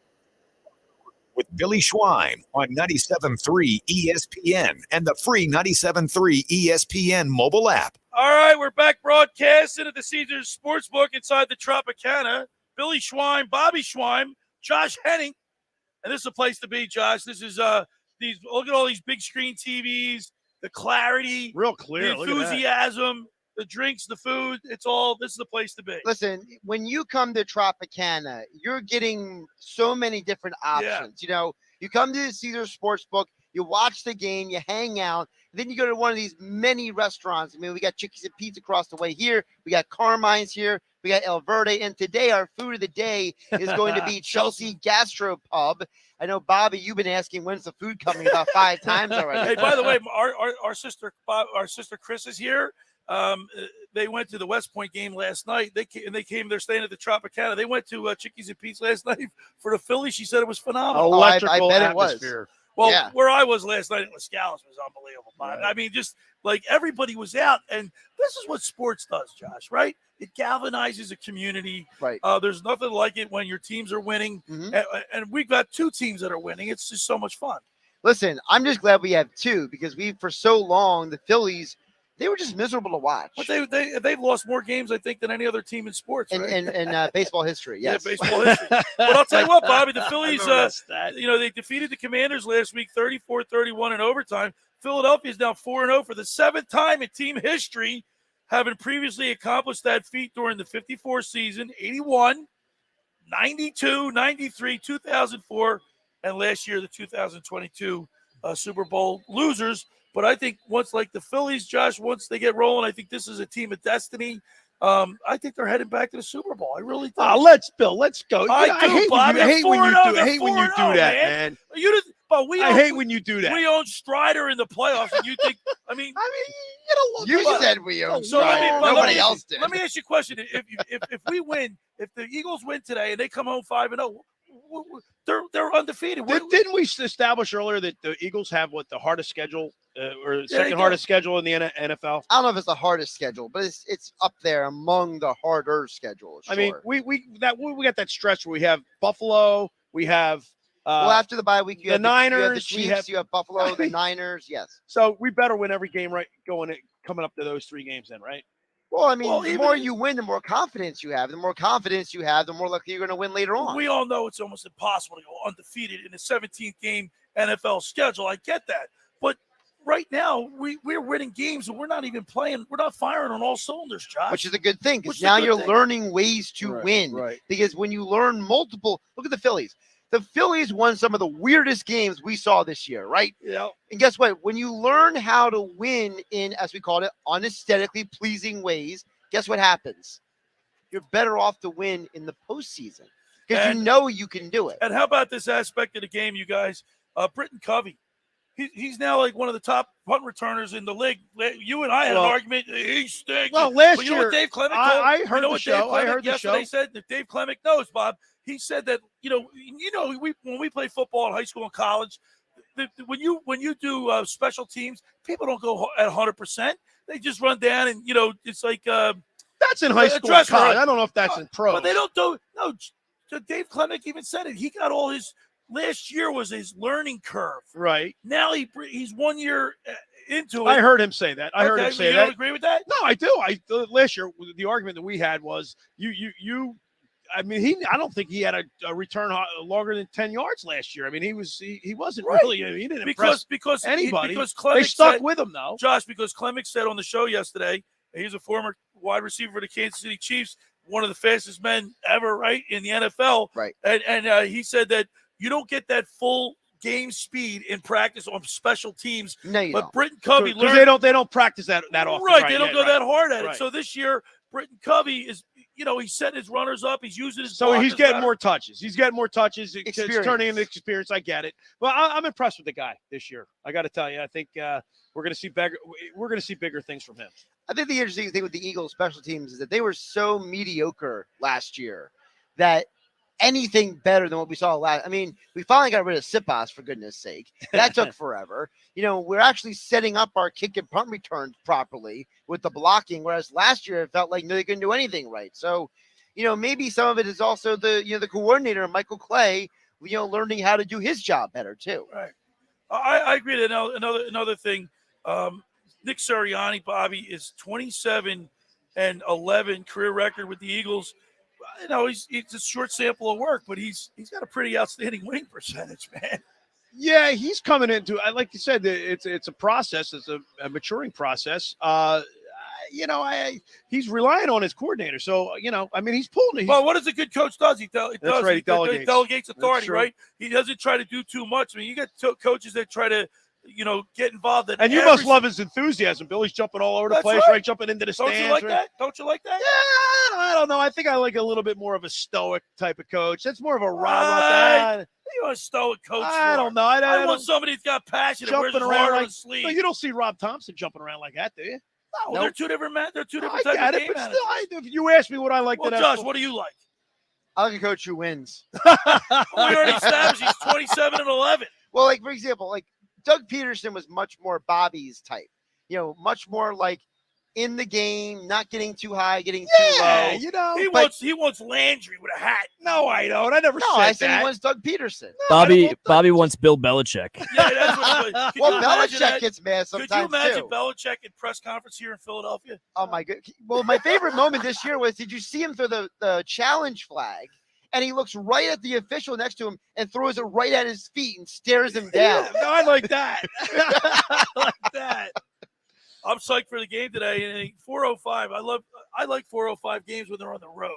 with Billy Schweim on 97.3 ESPN and the free 97.3 ESPN mobile app. All right, we're back broadcasting at the Caesars Sportsbook inside the Tropicana. Billy Schweim, Bobby Schweim, Josh Hennig, and this is a place to be, Josh. This is these. Look at all these big screen TVs, the clarity, real clear, the enthusiasm. The drinks, the food, this is the place to be. Listen, when you come to Tropicana, you're getting so many different options. Yeah. You know, you come to the Caesars Sportsbook, you watch the game, you hang out, then you go to one of these many restaurants. I mean, we got Chickies and Pizza across the way here. We got Carmine's here. We got El Verde. And today, our food of the day is going to be Chelsea Gastropub. I know, Bobby, you've been asking when's the food coming about 5 times already. Hey, by the way, our sister Chris is here. They went to the West Point game last night. They're staying at the Tropicana. They went to Chickies and Pete's last night for the Phillies. She said it was phenomenal. Electrical I bet atmosphere. It was. Well, yeah. Where I was last night at Lascales was unbelievable. Right. I mean, just like everybody was out, and this is what sports does, Josh, right? It galvanizes a community. Right. There's nothing like it when your teams are winning, and we've got 2 teams that are winning. It's just so much fun. Listen, I'm just glad we have 2 because for so long, the Phillies, they were just miserable to watch. But they've lost more games, I think, than any other team in sports, right? in baseball history. Yes, yeah, baseball history. But I'll tell you what, Bobby, the Phillies, they defeated the Commanders last week, 34-31 in overtime. Philadelphia is now 4-0 for the 7th time in team history, having previously accomplished that feat during the 54 season, 81, 92, 93, 2004, and last year the 2022 Super Bowl losers. But I think once, like the Phillies, Josh, once they get rolling, I think this is a team of destiny. I think they're heading back to the Super Bowl. I really do. Let's go. I hate when you do that, man. I hate when you do that. We own Strider in the playoffs, and you think? you said we own Strider. Nobody else did. Let me ask you a question: If we win, if the Eagles win today and they come home 5-0. They're undefeated. Didn't we establish earlier that the Eagles have the hardest schedule or second hardest schedule in the NFL. I don't know if it's the hardest schedule, but it's up there among the harder schedules. Sure. I mean, we got that stretch where we have Buffalo, we have well, after the bye week, you the have Niners, you have the Chiefs, you have Buffalo, the Niners. Yes. So we better win every game coming up to those 3 games then, right? Well, I mean, the more you win, the more confidence you have. The more confidence you have, the more likely you're going to win later on. We all know it's almost impossible to go undefeated in a 17th game NFL schedule. I get that. But right now, we're winning games and we're not even playing. We're not firing on all cylinders, Josh. Which is a good thing because now you're learning ways to win. Right. Because when you learn multiple, look at the Phillies. The Phillies won some of the weirdest games we saw this year, right? Yeah. And guess what? When you learn how to win in, as we called it, unaesthetically pleasing ways, guess what happens? You're better off to win in the postseason because you know you can do it. And how about this aspect of the game, you guys? Britton Covey. He's now like one of the top punt returners in the league. You and I had an argument. He stinks. Well, last year, you know what Dave Clement told? I heard the show. I heard the show. They said that Dave Clement knows, Bob. He said that when we play football in high school and college, when you do special teams, people don't go at 100%. They just run down and it's like that's in high school. And college. I don't know if that's in pro. But they don't do no. Dave Clement even said it. He got all his. Last year was his learning curve. Right. Now he's 1 year into it. I heard him say that. I heard him say that. You don't agree with that? No, I do. Last year, the argument that we had was I mean, I don't think he had a return longer than 10 yards last year. I mean, he wasn't really. He didn't impress anybody. They stuck with him though, Josh. Because Clement said on the show yesterday, he's a former wide receiver for the Kansas City Chiefs, one of the fastest men ever, right, in the NFL. Right. And he said that you don't get that full game speed in practice on special teams. No, you don't. Britton Covey learned they don't practice that often. Right. They don't go that hard at right. it. So this year, Britton Covey is. He's setting his runners up. He's using his. So he's getting more touches. He's getting more touches. It's turning into experience. I get it. Well, I'm impressed with the guy this year. I got to tell you, I think we're going to see bigger. We're going to see bigger things from him. I think the interesting thing with the Eagles special teams is that they were so mediocre last year that anything better than what we saw last. I mean, we finally got rid of Sipas, for goodness sake. That took forever. We're actually setting up our kick and punt returns properly with the blocking, whereas last year it felt like they couldn't do anything right. So, maybe some of it is also the coordinator, Michael Clay, learning how to do his job better too. Right. I agree. Another thing, Nick Sirianni, Bobby, is 27-11 career record with the Eagles. He's a short sample of work, but he's got a pretty outstanding winning percentage, man. Yeah, he's coming into, like you said, it's a process. It's a maturing process. He's relying on his coordinator. So, I mean, he's pulling. Well, what does a good coach does? He delegates authority, right? He doesn't try to do too much. I mean, you get coaches that try to, get involved. And you must love his enthusiasm. Billy's jumping all over the place, right? Jumping into the stands. Don't you like that? Don't you like that? Yeah, I don't know. I think I like a little bit more of a stoic type of coach. That's more of a rah-rah. You're a stoic coach. I don't know. I want somebody that's got passion and wears his heart on his sleeve. No, you don't see Rob Thompson jumping around like that, do you? No, nope. They're two different men. They're two different types of game but still, if you ask me what I like, Josh, what do you like? I like a coach who wins. We already established he's 27-11. Well, like for example, like Doug Peterson was much more Bobby's type. Much more like in the game, not getting too high, getting too low. He wants Landry with a hat. No, I don't. I never said that. I said he wants Doug Peterson. No, Bobby wants Bill Belichick. Yeah, that's what well, Belichick gets mad sometimes. Could you imagine too. Belichick at press conference here in Philadelphia? Oh my god! Well, my favorite moment this year was: did you see him throw the challenge flag? And he looks right at the official next to him and throws it right at his feet and stares him down. Yeah, no, I like that. I like that. I'm psyched for the game today. And 4:05. I like 4:05 games when they're on the road,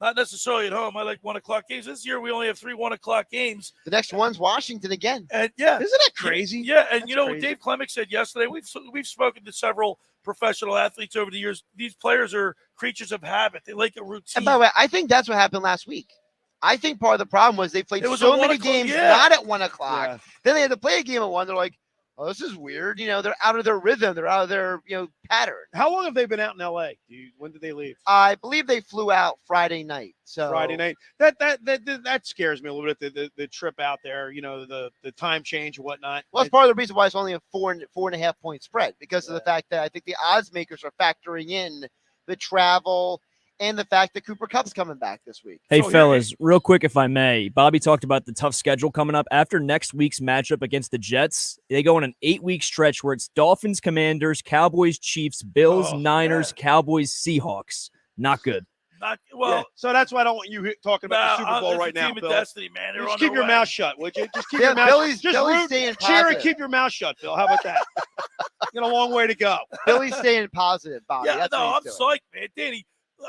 not necessarily at home. I like 1:00 games. This year we only have 3 1:00 games. The next one's Washington again. And yeah, isn't that crazy? Yeah, and what Dave Clement said yesterday. We've spoken to several professional athletes over the years. These players are creatures of habit. They like a routine. And by the way, I think that's what happened last week. I think part of the problem was they played so many games not at 1:00. Yeah. Then they had to play a game at 1. They're like, oh, this is weird. They're out of their rhythm. They're out of their, pattern. How long have they been out in L.A.? When did they leave? I believe they flew out Friday night. So Friday night. That scares me a little bit. The trip out there, the time change and whatnot. Well, that's part of the reason why it's only a 4.5 point spread, because of the fact that I think the odds makers are factoring in the travel and the fact that Cooper Kupp's coming back this week. Hey, fellas, real quick, if I may. Bobby talked about the tough schedule coming up. After next week's matchup against the Jets, they go on an 8-week stretch where it's Dolphins, Commanders, Cowboys, Chiefs, Bills, Niners, Cowboys, Seahawks. Not good. So that's why I don't want you talking about the Super Bowl right now, Team Bill. of destiny, man. Just keep your mouth shut, would you? Just keep your mouth Billy's shut. Just staying cheer and positive. keep your mouth shut, Bill. How about that? You got a long way to go. Billy's staying positive, Bobby. Yeah, That's no, what I'm he's doing. psyched, man. Danny,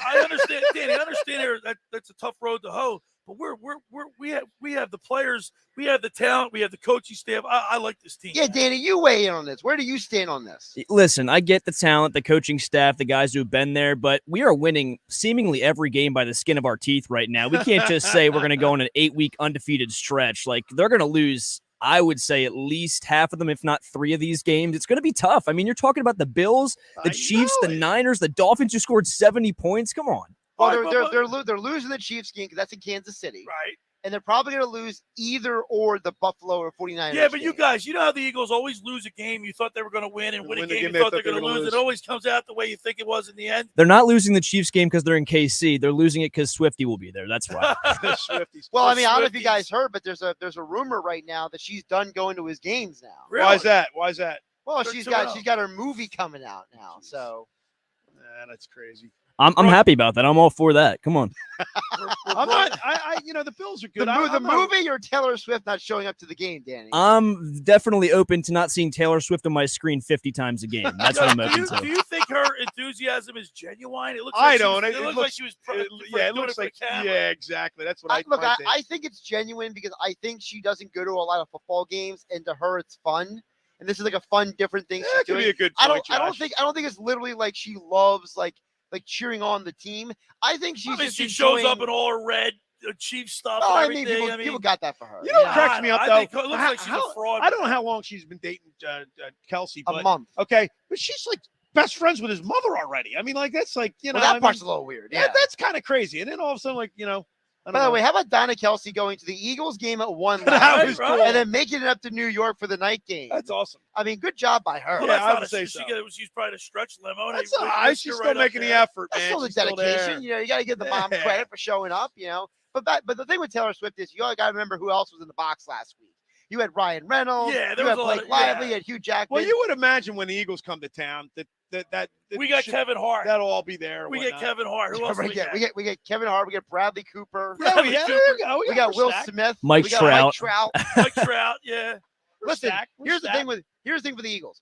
I understand. Danny, I understand that's a tough road to hoe, but we have the players, we have the talent, we have the coaching staff. I like this team. Yeah, Danny, you weigh in on this. Where do you stand on this? Listen, I get the talent, the coaching staff, the guys who've been there, but we are winning seemingly every game by the skin of our teeth right now. We can't just say we're going to go on an 8-week undefeated stretch. Like, they're going to lose, I would say, at least half of them, if not 3 of these games. It's going to be tough. I mean, you're talking about the Bills, the Chiefs, the Niners, the Dolphins who scored 70 points. Come on. Well, they're losing the Chiefs game because that's in Kansas City. Right. And they're probably going to lose either or the Buffalo or 49ers. Yeah, but game. you guys, you know how the Eagles always lose a game you thought they were going to win, and win a game you they thought they were going to lose. It always comes out the way you think it was in the end. They're not losing the Chiefs game because they're in KC. They're losing it because Swifty will be there. That's why. Well, I mean, I don't know if you guys heard, but there's a rumor right now that she's done going to his games now. Really? Why is that? Why is that? Well, she's got her movie coming out now, so that's crazy. I'm happy about that. I'm all for that. Come on. I'm not. The Bills are good. The movie or Taylor Swift not showing up to the game, Danny? I'm definitely open to not seeing Taylor Swift on my screen 50 times a game. That's what I'm open to. Do you think her enthusiasm is genuine? It looks. I Like don't. It looks like she was. Yeah, it looks like. Yeah, exactly. That's what I look. think. I think it's genuine because I think she doesn't go to a lot of football games, and to her it's fun. And this is like a fun, different thing she's doing. Be a good I point, don't think it's literally like she loves like cheering on the team. I think she's just she shows enjoying... up in all her red Chief stuff. Oh, and I mean, everything. people got that for her. You know what cracks me up, though? I think it looks like she's a fraud. I don't know how long she's been dating Kelsey. A month. Okay, but she's like best friends with his mother already. I mean, like that's like that part's a little weird. Yeah, that's kind of crazy. And then all of a sudden, like By the way, how about Donna Kelsey going to the Eagles game at 1 That was cool. and then making it up to New York for the night game? That's awesome. I mean, good job by her. Well, I would say so. She's probably a stretch limo. That's all right. She's still making the effort, man. That's still the dedication. You got to give the mom credit for showing up. But the thing with Taylor Swift is you got to remember who else was in the box last week. You had Ryan Reynolds. Yeah, you had Blake Lively. You had Hugh Jackman. Well, you would imagine when the Eagles come to town that we got Kevin Hart. That'll all be there. We get Kevin Hart. Who else we get? We get Kevin Hart. We get Bradley Cooper. Yeah, there you go. We got Will Smith. Mike Trout. Mike Trout. Yeah. Listen, here's the thing for the Eagles.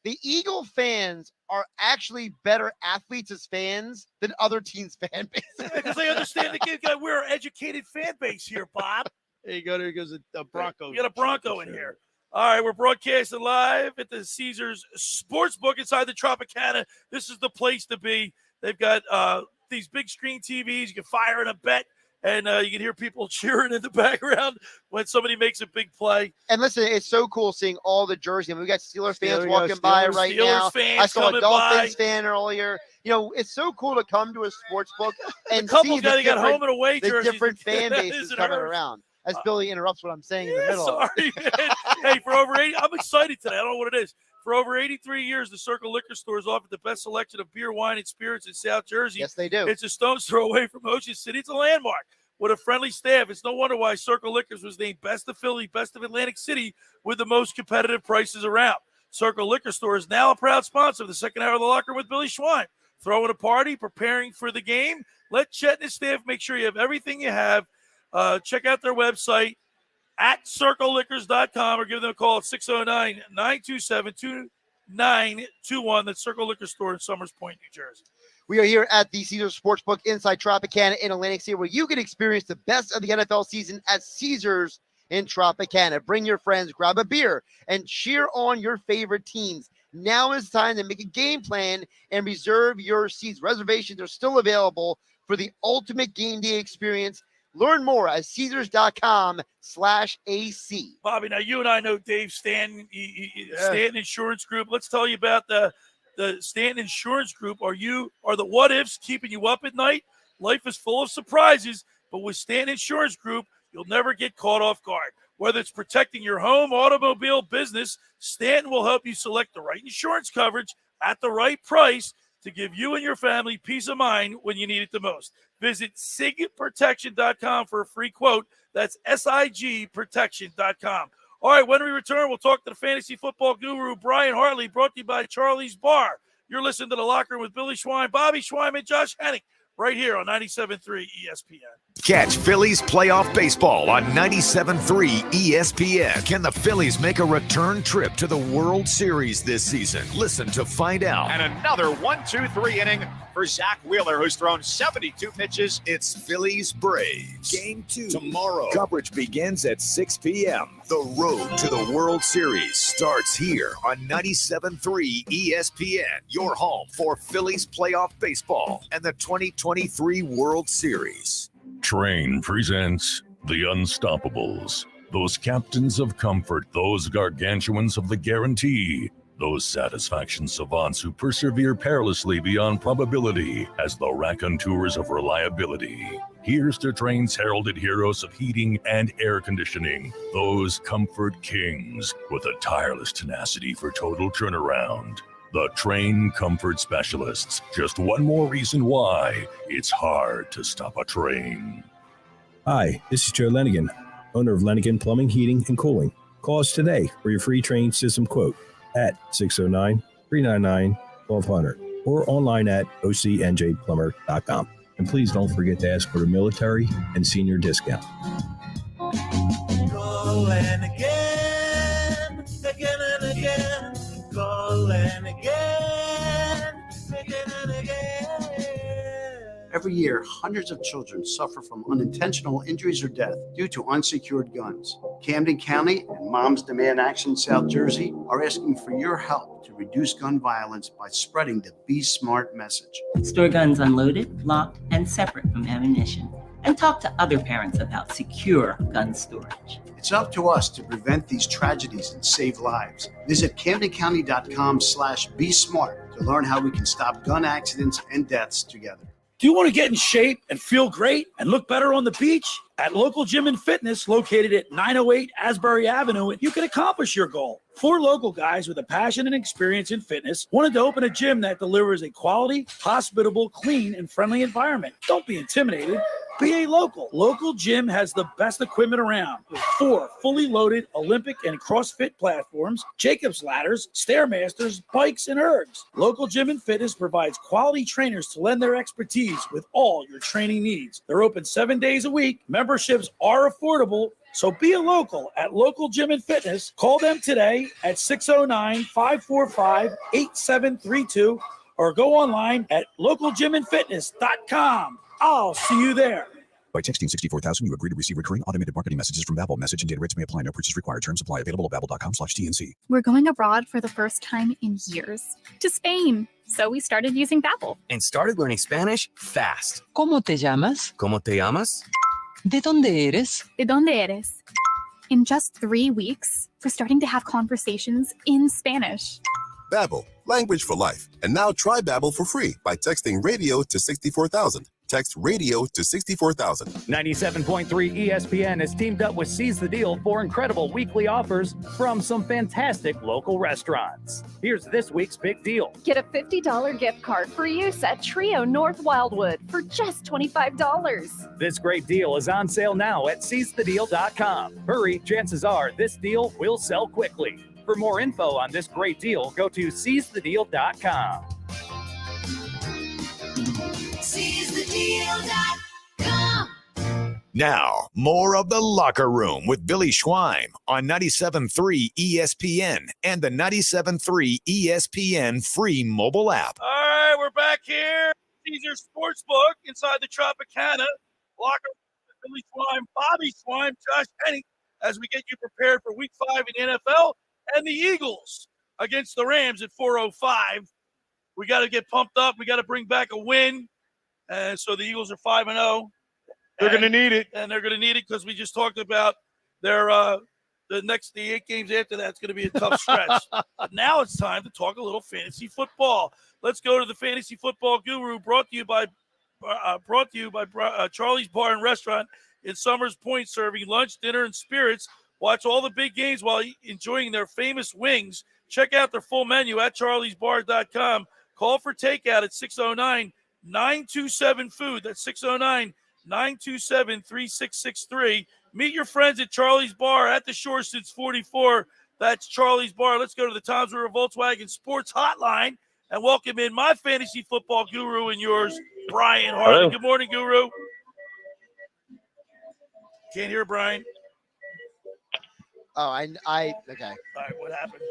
The Eagle fans are actually better athletes as fans than other teams' fan bases. Because they understand the game. We're an educated fan base here, Bob. There you go. There goes a Bronco. We got a Bronco in here. All right, we're broadcasting live at the Caesars Sportsbook inside the Tropicana. This is the place to be. They've got these big screen TVs. You can fire in a bet, and you can hear people cheering in the background when somebody makes a big play. And listen, it's so cool seeing all the jerseys. I mean, we got Steelers fans walking by right now. Fans I saw a Dolphins by. fan earlier. It's so cool to come to a sports book and see the home and away jerseys. different fan bases coming around. As Billy interrupts what I'm saying in the middle. Sorry, man. Hey, for over 80, I'm excited today. I don't know what it is. For over 83 years, the Circle Liquor Store has offered the best selection of beer, wine, and spirits in South Jersey. Yes, they do. It's a stone's throw away from Ocean City. It's a landmark with a friendly staff. It's no wonder why Circle Liquors was named Best of Philly, Best of Atlantic City with the most competitive prices around. Circle Liquor Store is now a proud sponsor of the second hour of the Locker Room with Billy Schweim. Throwing a party, preparing for the game. Let Chet and his staff make sure you have everything you have. Check out their website at circleliquors.com or give them a call at 609-927-2921. That's Circle Liquor Store in Summers Point, New Jersey. We are here at the Caesars Sportsbook inside Tropicana in Atlantic City, where you can experience the best of the NFL season at Caesars in Tropicana. Bring your friends, grab a beer, and cheer on your favorite teams. Now is time to make a game plan and reserve your seats. Reservations are still available for the ultimate game day experience. Learn more at Caesars.com/AC. Bobby, now you and I know Dave Stanton, Stanton Insurance Group. Let's tell you about the Stanton Insurance Group. Are the what ifs keeping you up at night? Life is full of surprises, but with Stanton Insurance Group, you'll never get caught off guard. Whether it's protecting your home, automobile, business, Stanton will help you select the right insurance coverage at the right price to give you and your family peace of mind when you need it the most. Visit sigprotection.com for a free quote. That's sigprotection.com. All right, when we return, we'll talk to the fantasy football guru, Brian Hartley, brought to you by Charlie's Bar. You're listening to The Locker Room with Billy Schweim, Bobby Schweim, and Josh Hennig right here on 97.3 ESPN. Catch Phillies playoff baseball on 97.3 ESPN. Can the Phillies make a return trip to the World Series this season? Listen to find out. And another 1-2-3 inning for Zach Wheeler, who's thrown 72 pitches. It's Phillies-Braves Game 2 tomorrow. Coverage begins at 6 p.m. The road to the World Series starts here on 97.3 ESPN, your home for Phillies playoff baseball and the 2023 World Series. Train presents The Unstoppables. Those captains of comfort, those gargantuans of the guarantee, those satisfaction savants who persevere perilously beyond probability as the raconteurs of reliability. Here's to Train's heralded heroes of heating and air conditioning, those comfort kings with a tireless tenacity for total turnaround. The Train Comfort Specialists. Just one more reason why it's hard to stop a train. Hi, this is Joe Lenigan, owner of Lenigan Plumbing, Heating, and Cooling. Call us today for your free train system quote at 609-399-1200 or online at ocnjplumber.com. And please don't forget to ask for the military and senior discount. Call and again and again. Call and again and again. Every year, hundreds of children suffer from unintentional injuries or death due to unsecured guns. Camden County and Moms Demand Action South Jersey are asking for your help to reduce gun violence by spreading the Be Smart message. Store guns unloaded, locked, and separate from ammunition. And talk to other parents about secure gun storage. It's up to us to prevent these tragedies and save lives. Visit CamdenCounty.com/BeSmart to learn how we can stop gun accidents and deaths together. Do you want to get in shape and feel great and look better on the beach? At Local Gym and Fitness, located at 908 Asbury Avenue, you can accomplish your goal. 4 local guys with a passion and experience in fitness wanted to open a gym that delivers a quality, hospitable, clean, and friendly environment. Don't be intimidated. Be a local. Local Gym has the best equipment around with 4 fully loaded Olympic and CrossFit platforms, Jacob's ladders, Stairmasters, bikes, and ergs. Local Gym and Fitness provides quality trainers to lend their expertise with all your training needs. They're open 7 days a week. Memberships are affordable. So be a local at Local Gym and Fitness. Call them today at 609-545-8732 or go online at localgymandfitness.com. I'll see you there. By texting 64,000, you agree to receive recurring automated marketing messages from Babbel. Message and data rates may apply. No purchase required. Terms apply. Available at babbel.com/TNC. We're going abroad for the first time in years. To Spain. So we started using Babbel. And started learning Spanish fast. ¿Cómo te llamas? ¿Cómo te llamas? ¿De dónde eres? ¿De dónde eres? In just 3 weeks, we're starting to have conversations in Spanish. Babbel, language for life. And now try Babbel for free by texting radio to 64,000. Text radio to 64,000. 97.3 ESPN has teamed up with Seize the Deal for incredible weekly offers from some fantastic local restaurants. Here's this week's big deal. Get a $50 gift card for use at Trio North Wildwood for just $25. This great deal is on sale now at seizethedeal.com. Hurry, chances are this deal will sell quickly. For more info on this great deal, go to seizethedeal.com. SeizeTheDeal.com. Now, more of The Locker Room with Billy Schweim on 97.3 ESPN and the 97.3 ESPN free mobile app. All right, we're back here. Caesars Sportsbook inside the Tropicana. Locker Room with Billy Schweim, Bobby Schweim, Josh Hennig, as we get you prepared for Week 5 in the NFL and the Eagles against the Rams at 4:05. We got to get pumped up. We got to bring back a win. So the Eagles are 5-0, They're going to need it. And they're going to need it because we just talked about their the 8 games after that's going to be a tough stretch. But now it's time to talk a little fantasy football. Let's go to the Fantasy Football Guru, brought to you by Charlie's Bar and Restaurant in Summers Point, serving lunch, dinner, and spirits. Watch all the big games while enjoying their famous wings. Check out their full menu at charliesbar.com. Call for takeout at 609-927-FOOD. That's 609-927-3663. Meet your friends at Charlie's Bar at the shore since 44. That's Charlie's Bar. Let's go to the Toms River Volkswagen Sports Hotline and welcome in my fantasy football guru and yours, Brian Hartley. Hello. Good morning, Guru. Can't hear Brian. Oh, okay. All right, what happened?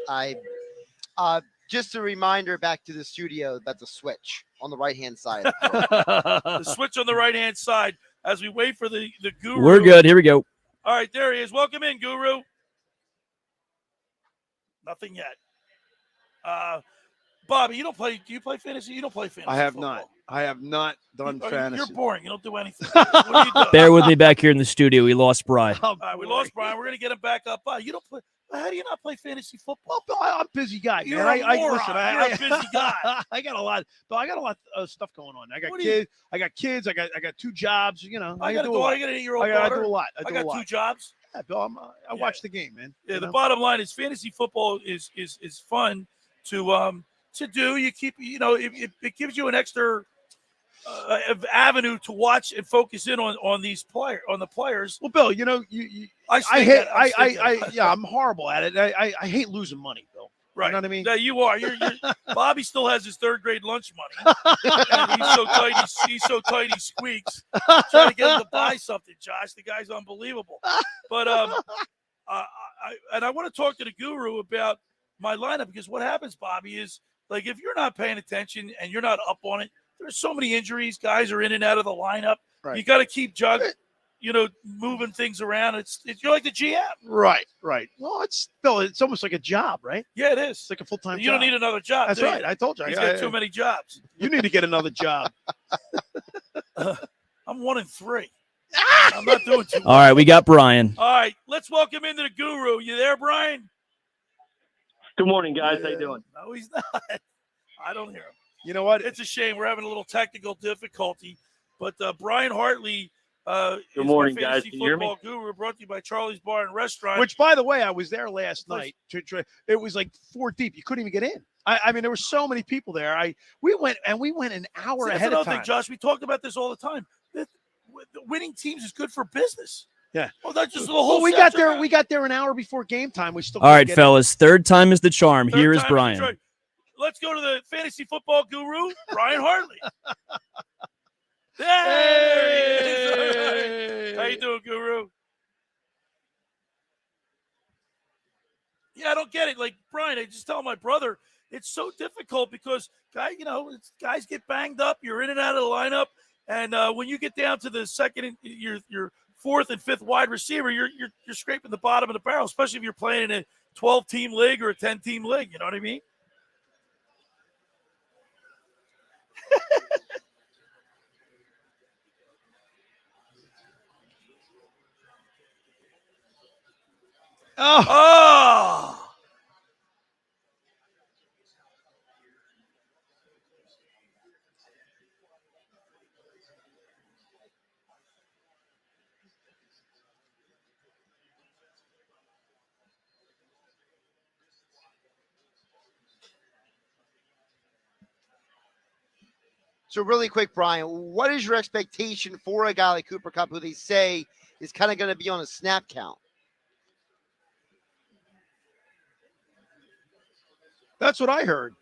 Just a reminder back to the studio about the switch on the right-hand side. The switch on the right-hand side as we wait for the Guru. We're good. Here we go. All right, there he is. Welcome in, Guru. Nothing yet. Bobby, you don't play. Do you play fantasy? You don't play fantasy. I have football. not. I have not done fantasy. You're boring. You don't do anything. What do you do? Bear with me back here in the studio. We lost Brian. All right, we lost Brian. We're going to get him back up. You don't play. How do you not play fantasy football? I'm a busy guy. You're man. a moron. Listen. You're a busy guy. I got a lot. But I got a lot of stuff going on. I got kids. I got 2 jobs. You know, I got do a lot. I got an 8-year-old I daughter. do a lot. I got 2 jobs. Yeah, Bill, I watch the game, man. Yeah, the bottom line is fantasy football is fun to do. You keep, it gives you an extra avenue to watch and focus in on the players. Well, Bill, I'm horrible at it. I hate losing money, Bill. Right. You know what I mean? Yeah, you are. You're Bobby still has his 3rd grade lunch money. And he's so tight he squeaks. Trying to get him to buy something, Josh. The guy's unbelievable. But I want to talk to the Guru about my lineup, because what happens, Bobby, is like if you're not paying attention and you're not up on it, there's so many injuries. Guys are in and out of the lineup. Right. You got to keep moving things around. You're like the GM. Right. Well, Bill, it's almost like a job, right? Yeah, it is. It's like a full-time job. You don't need another job. That's right. I told you. He's got too many jobs. You need to get another job. I'm 1 and 3. I'm not doing too All right, we got Brian. All right, let's welcome into the Guru. You there, Brian? Good morning, guys. How you doing? No, he's not. I don't hear him. You know what? It's a shame. We're having a little technical difficulty. But Brian Hartley Good morning, guys. Fantasy Can you hear me? Football Guru, brought to you by Charlie's Bar and Restaurant. Which, by the way, I was there last night. It was like 4 deep. You couldn't even get in. I mean, there were so many people there. We went an hour ahead of time. Thing, Josh. We talked about this all the time. The winning teams is good for business. Yeah. Well, that's just the whole. We got there. We got there an hour before game time. We still. All right, fellas. 3rd time is the charm. Here is Brian. Let's go to the Fantasy Football Guru, Brian Hartley. There he is. How you doing, Guru? Yeah, I don't get it. Like, Brian, I just tell my brother, it's so difficult because, guys get banged up. You're in and out of the lineup. And when you get down to the second, your 4th and 5th wide receiver, you're scraping the bottom of the barrel, especially if you're playing in a 12-team league or a 10-team league. You know what I mean? Oh! So really quick, Brian, what is your expectation for a guy like Cooper Kupp, who they say is kind of going to be on a snap count? That's what I heard.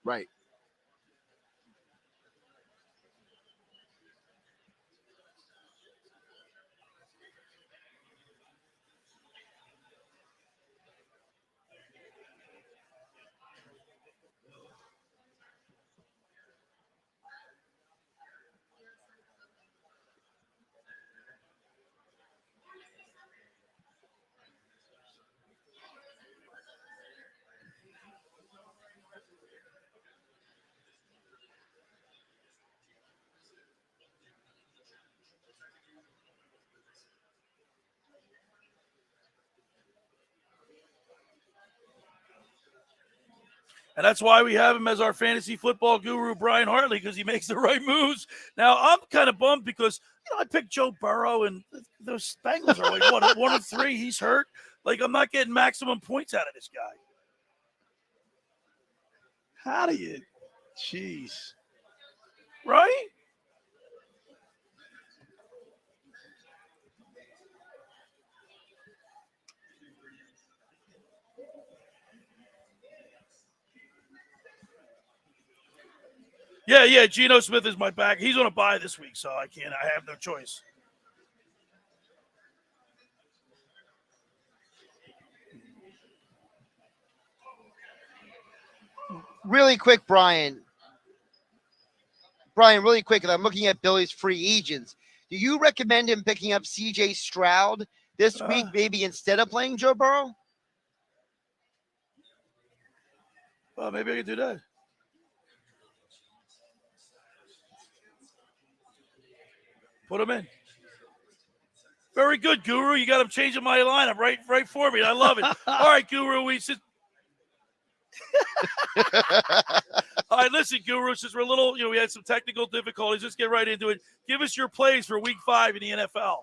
Right. And that's why we have him as our fantasy football guru, Brian Hartley, because he makes the right moves. Now, I'm kind of bummed because, I picked Joe Burrow, and those Bengals are like, one of three. He's hurt. Like, I'm not getting maximum points out of this guy. How do you? Jeez. Right? Yeah, Geno Smith is my back. He's on a bye this week, so I have no choice. Really quick, Brian. Really quick, and I'm looking at Billy's free agents. Do you recommend him picking up C.J. Stroud this week, maybe instead of playing Joe Burrow? Well, maybe I can do that. Put him in. Very good, Guru. You got him changing my lineup right for me. I love it. All right, Guru. All right, listen, Guru. Since we're a little, we had some technical difficulties. Let's get right into it. Give us your plays for Week 5 in the NFL.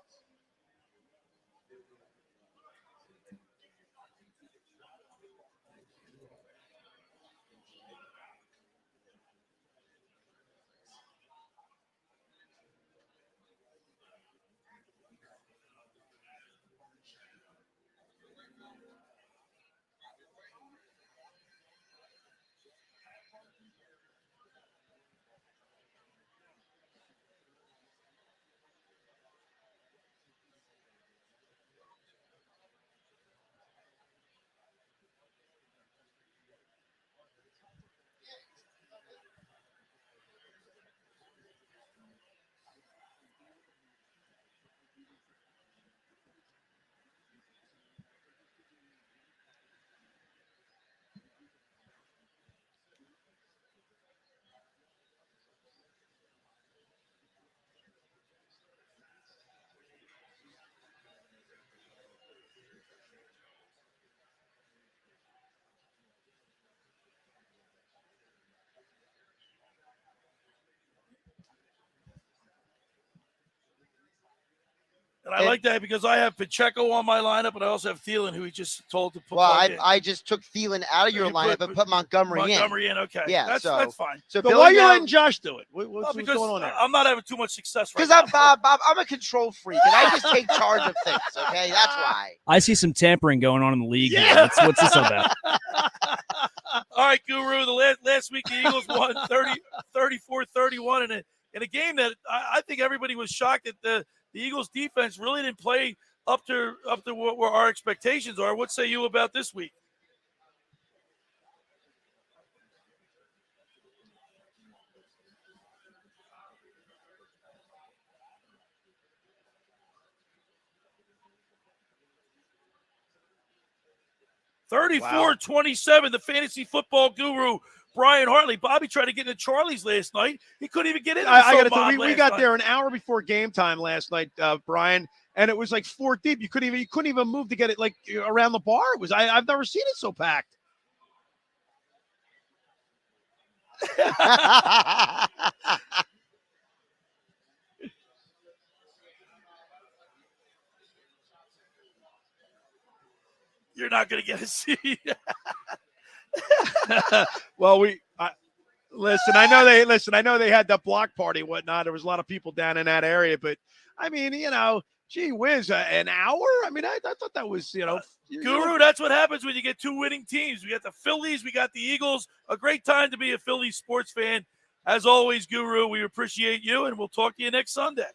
And I like that because I have Pacheco on my lineup, and I also have Thielen, who he just told to put. Well, I just took Thielen out of your lineup and put Montgomery in. Montgomery in, okay. Yeah, that's fine. So why are you letting Josh do it? What's going on there? I'm not having too much success right now. Because I'm a control freak, and I just take charge of things, okay? That's why. I see some tampering going on in the league. Yeah. What's this about? All right, Guru. The last week, the Eagles won 34-31 in a game that I think everybody was shocked that the Eagles defense really didn't play up to what our expectations are. What say you about this week? Wow. 34-27, the fantasy football guru, Brian Hartley. Bobby tried to get into Charlie's last night. He couldn't even get in. We got there an hour before game time last night, Brian, and it was like 4 deep. You couldn't even move to get it like around the bar. It was I've never seen it so packed. You're not going to get a seat. Well, listen. I know they had the block party and whatnot. There was a lot of people down in that area, but I mean, gee whiz, an hour. I mean, I thought that was, Guru. That's what happens when you get 2 winning teams. We got the Phillies, we got the Eagles. A great time to be a Phillies sports fan. As always, Guru, we appreciate you, and we'll talk to you next Sunday.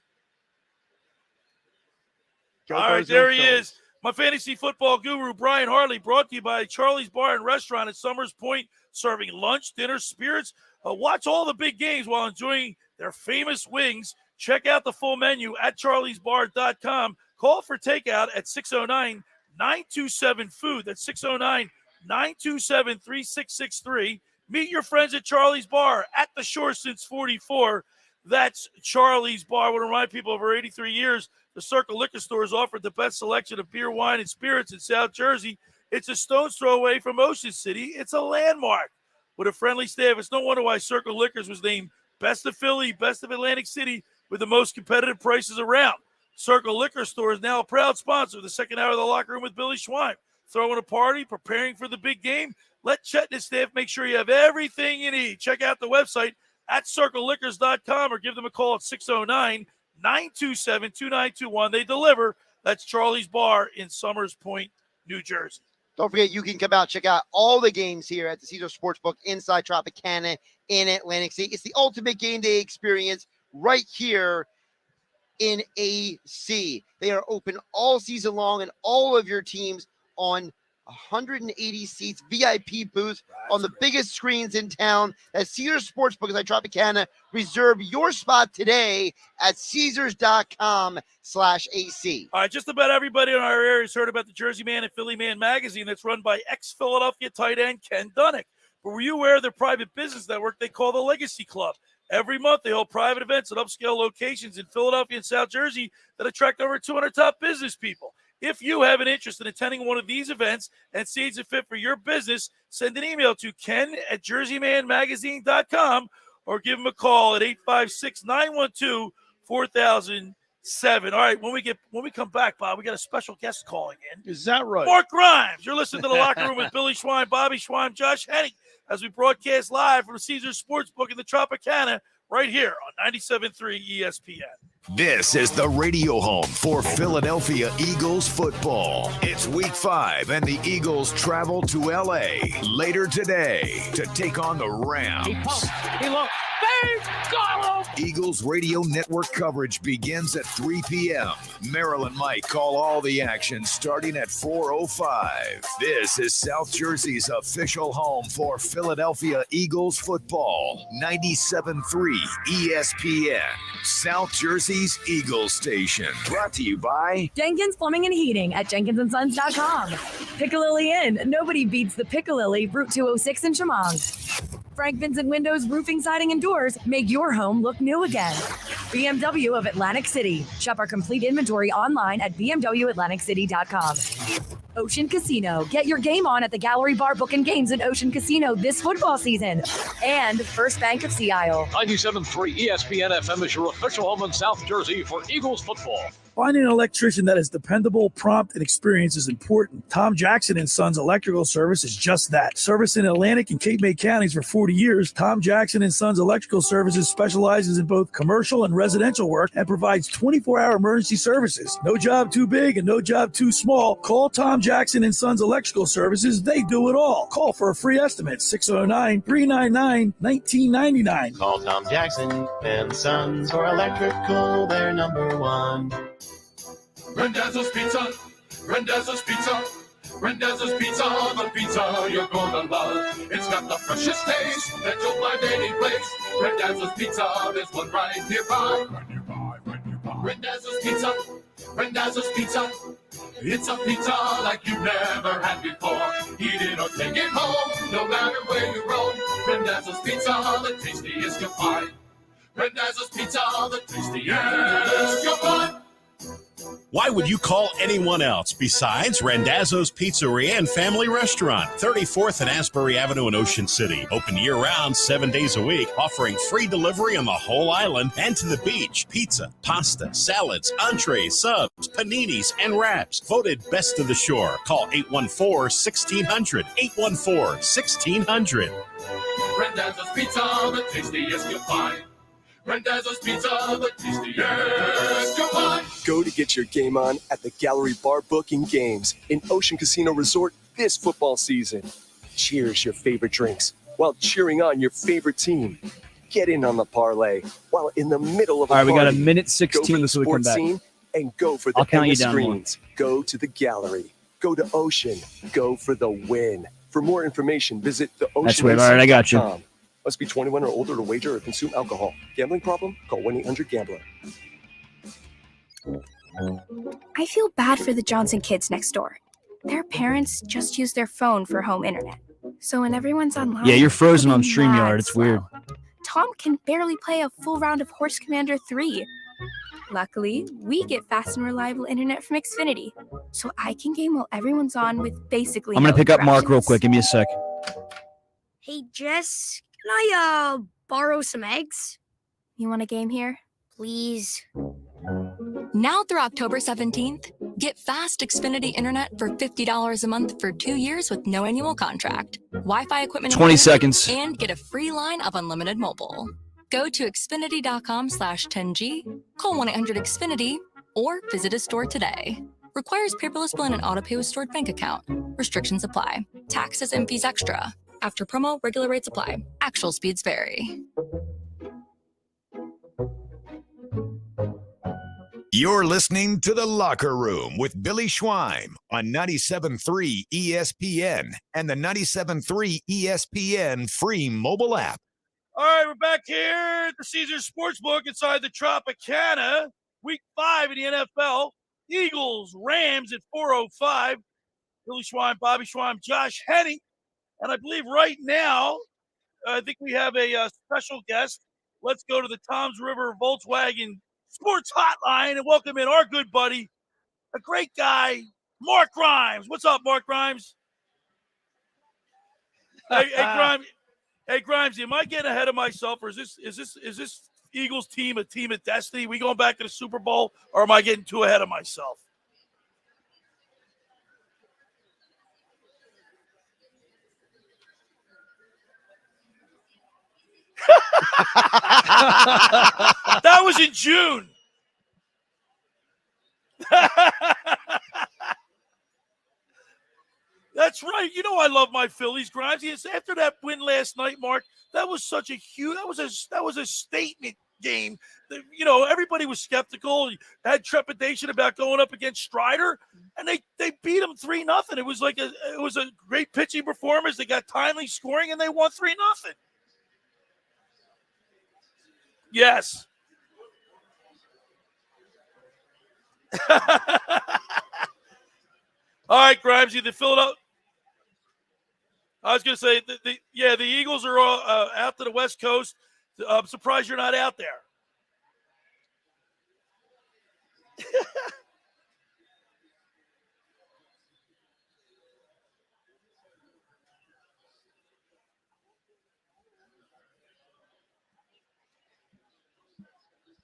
All right, there he is. My fantasy football guru, Brian Hartley, brought to you by Charlie's Bar and Restaurant at Summers Point, serving lunch, dinner, spirits. Watch all the big games while enjoying their famous wings. Check out the full menu at charliesbar.com. Call for takeout at 609-927-FOOD. That's 609-927-3663. Meet your friends at Charlie's Bar at the shore since 44. That's Charlie's Bar. I want to remind people over 83 years, the Circle Liquor Store has offered the best selection of beer, wine, and spirits in South Jersey. It's a stone's throw away from Ocean City. It's a landmark. with a friendly staff. It's no wonder why Circle Liquors was named Best of Philly, Best of Atlantic City, with the most competitive prices around. Circle Liquor Store is now a proud sponsor of the second hour of the Locker Room with Billy Schweim. Throwing a party, preparing for the big game? Let Chet and his staff make sure you have everything you need. Check out the website at circleliquors.com or give them a call at 609-927-2921. They deliver. That's Charlie's Bar in Summers Point, New Jersey. Don't forget, you can come out, check out all the games here at the Caesar Sportsbook inside Tropicana in Atlantic City. It's the ultimate game day experience right here in AC. They are open all season long, and all of your teams on 180 seats, VIP booths on the biggest screens in town. At Caesar Sportsbook inside Tropicana. Reserve your spot today at Caesars.com/AC. All right, just about everybody in our area has heard about the Jersey Man and Philly Man magazine that's run by ex-Philadelphia tight end Ken Dunnick. But were you aware of their private business network they call the Legacy Club? Every month, they hold private events at upscale locations in Philadelphia and South Jersey that attract over 200 top business people. If you have an interest in attending one of these events and see it's a fit for your business, send an email to ken@jerseymanmagazine.com or give him a call at 856-912-4007. All right, when we come back, Bob, we got a special guest calling in. Is that right? Mark Grimes. You're listening to the Locker Room with Billy Schweim, Bobby Schweim, Josh Hennig, as we broadcast live from Caesar Sportsbook in the Tropicana right here on 97.3 ESPN. This is the radio home for Philadelphia Eagles football. It's week 5, and the Eagles travel to L.A. later today to take on the Rams. He looks. Eagles radio network coverage begins at 3 p.m. Maryland Mike call all the action starting at 4:05. This is South Jersey's official home for Philadelphia Eagles football. 97.3 ESPN, South Jersey's Eagles station. Brought to you by Jenkins Plumbing and Heating at jenkinsandsons.com. Piccalilli Inn. Nobody beats the Piccalilli, Route 206 in Chemong. Frank Vincent Windows, Roofing, Siding, and Doors make your home look new again. BMW of Atlantic City. Shop our complete inventory online at bmwatlanticcity.com. Ocean Casino. Get your game on at the Gallery Bar Booking Games at Ocean Casino this football season. And First Bank of Sea Isle. 97.3 ESPN FM is your official home in South Jersey for Eagles football. Finding an electrician that is dependable, prompt, and experienced is important. Tom Jackson & Sons Electrical Service is just that. Service in Atlantic and Cape May counties for 40 years, Tom Jackson & Sons Electrical Services specializes in both commercial and residential work and provides 24-hour emergency services. No job too big and no job too small. Call Tom Jackson & Sons Electrical Services. They do it all. Call for a free estimate, 609-399-1999. Call Tom Jackson & Sons for electrical. They're number one. Rendezvous Pizza, Rendezvous Pizza, Rendezvous Pizza, the pizza you're gonna love. It's got the freshest taste that you'll find any place. Rendezvous Pizza, there's one right nearby. Rendezvous Pizza, Rendezvous Pizza. It's a pizza like you've never had before. Eat it or take it home, no matter where you roam. Rendezvous Pizza, the tastiest you'll find. Rendezvous Pizza, the tastiest you'll find. Why would you call anyone else besides Randazzo's Pizzeria and Family Restaurant, 34th and Asbury Avenue in Ocean City. Open year-round, 7 days a week, offering free delivery on the whole island and to the beach. Pizza, pasta, salads, entrees, subs, paninis, and wraps. Voted best of the shore. Call 814-1600. 814-1600. Randazzo's Pizza, the tastiest you'll find. Randazzo's Pizza, the tastiest you'll find. Go to get your game on at the Gallery Bar Booking Games in Ocean Casino Resort this football season. Cheers your favorite drinks while cheering on your favorite team. Get in on the parlay while in the middle of a party. All right, we got a minute 16 so we come back. Scene and go for the I'll count you endless down screens. Go to the Gallery. Go to Ocean. Go for the win. For more information, visit theoceanac.com. That's weird. All right, I got you. Must be 21 or older to wager or consume alcohol. Gambling problem? Call 1-800-GAMBLER. I feel bad for the Johnson kids next door. Their parents just use their phone for home internet. So when everyone's online... Yeah, you're frozen on StreamYard. It's weird. Tom can barely play a full round of Horse Commander 3. Luckily, we get fast and reliable internet from Xfinity. So I can game while everyone's on with basically I'm going to no pick up Mark real interruptions. quick. Give me a sec. Hey, Jess, can I borrow some eggs? You want a game here? Please. Now through October 17th, get fast Xfinity internet for $50 a month for 2 years with no annual contract, Wi-Fi equipment 20 included, seconds. and get a free line of unlimited mobile. Go to Xfinity.com/10G, call 1-800-XFINITY, or visit a store today. Requires paperless bill and an autopay with stored bank account. Restrictions apply. Taxes and fees extra. After promo, regular rates apply. Actual speeds vary. You're listening to The Locker Room with Billy Schweim on 97.3 ESPN and the 97.3 ESPN free mobile app. All right, we're back here at the Caesars Sportsbook inside the Tropicana. Week 5 in the NFL. Eagles, Rams at 4:05. Billy Schweim, Bobby Schweim, Josh Hennig. And I believe right now, I think we have a special guest. Let's go to the Toms River Volkswagen Sports Hotline and welcome in our good buddy, a great guy, Mark Grimes. What's up, Mark Grimes? Hey, Grimes, am I getting ahead of myself, or is this Eagles team a team of destiny? We going back to the Super Bowl, or am I getting too ahead of myself? That was in June. That's right. You know I love my Phillies, Grimes. Yes, after that win last night, Mark, that was such a huge. That was a statement game. You know, everybody was skeptical, had trepidation about going up against Strider, and they beat them 3-0. It was a great pitching performance. They got timely scoring, and they won 3-0. Yes. All right, Grimesy, the Philadelphia. I was going to say, the Eagles are out to the West Coast. I'm surprised you're not out there.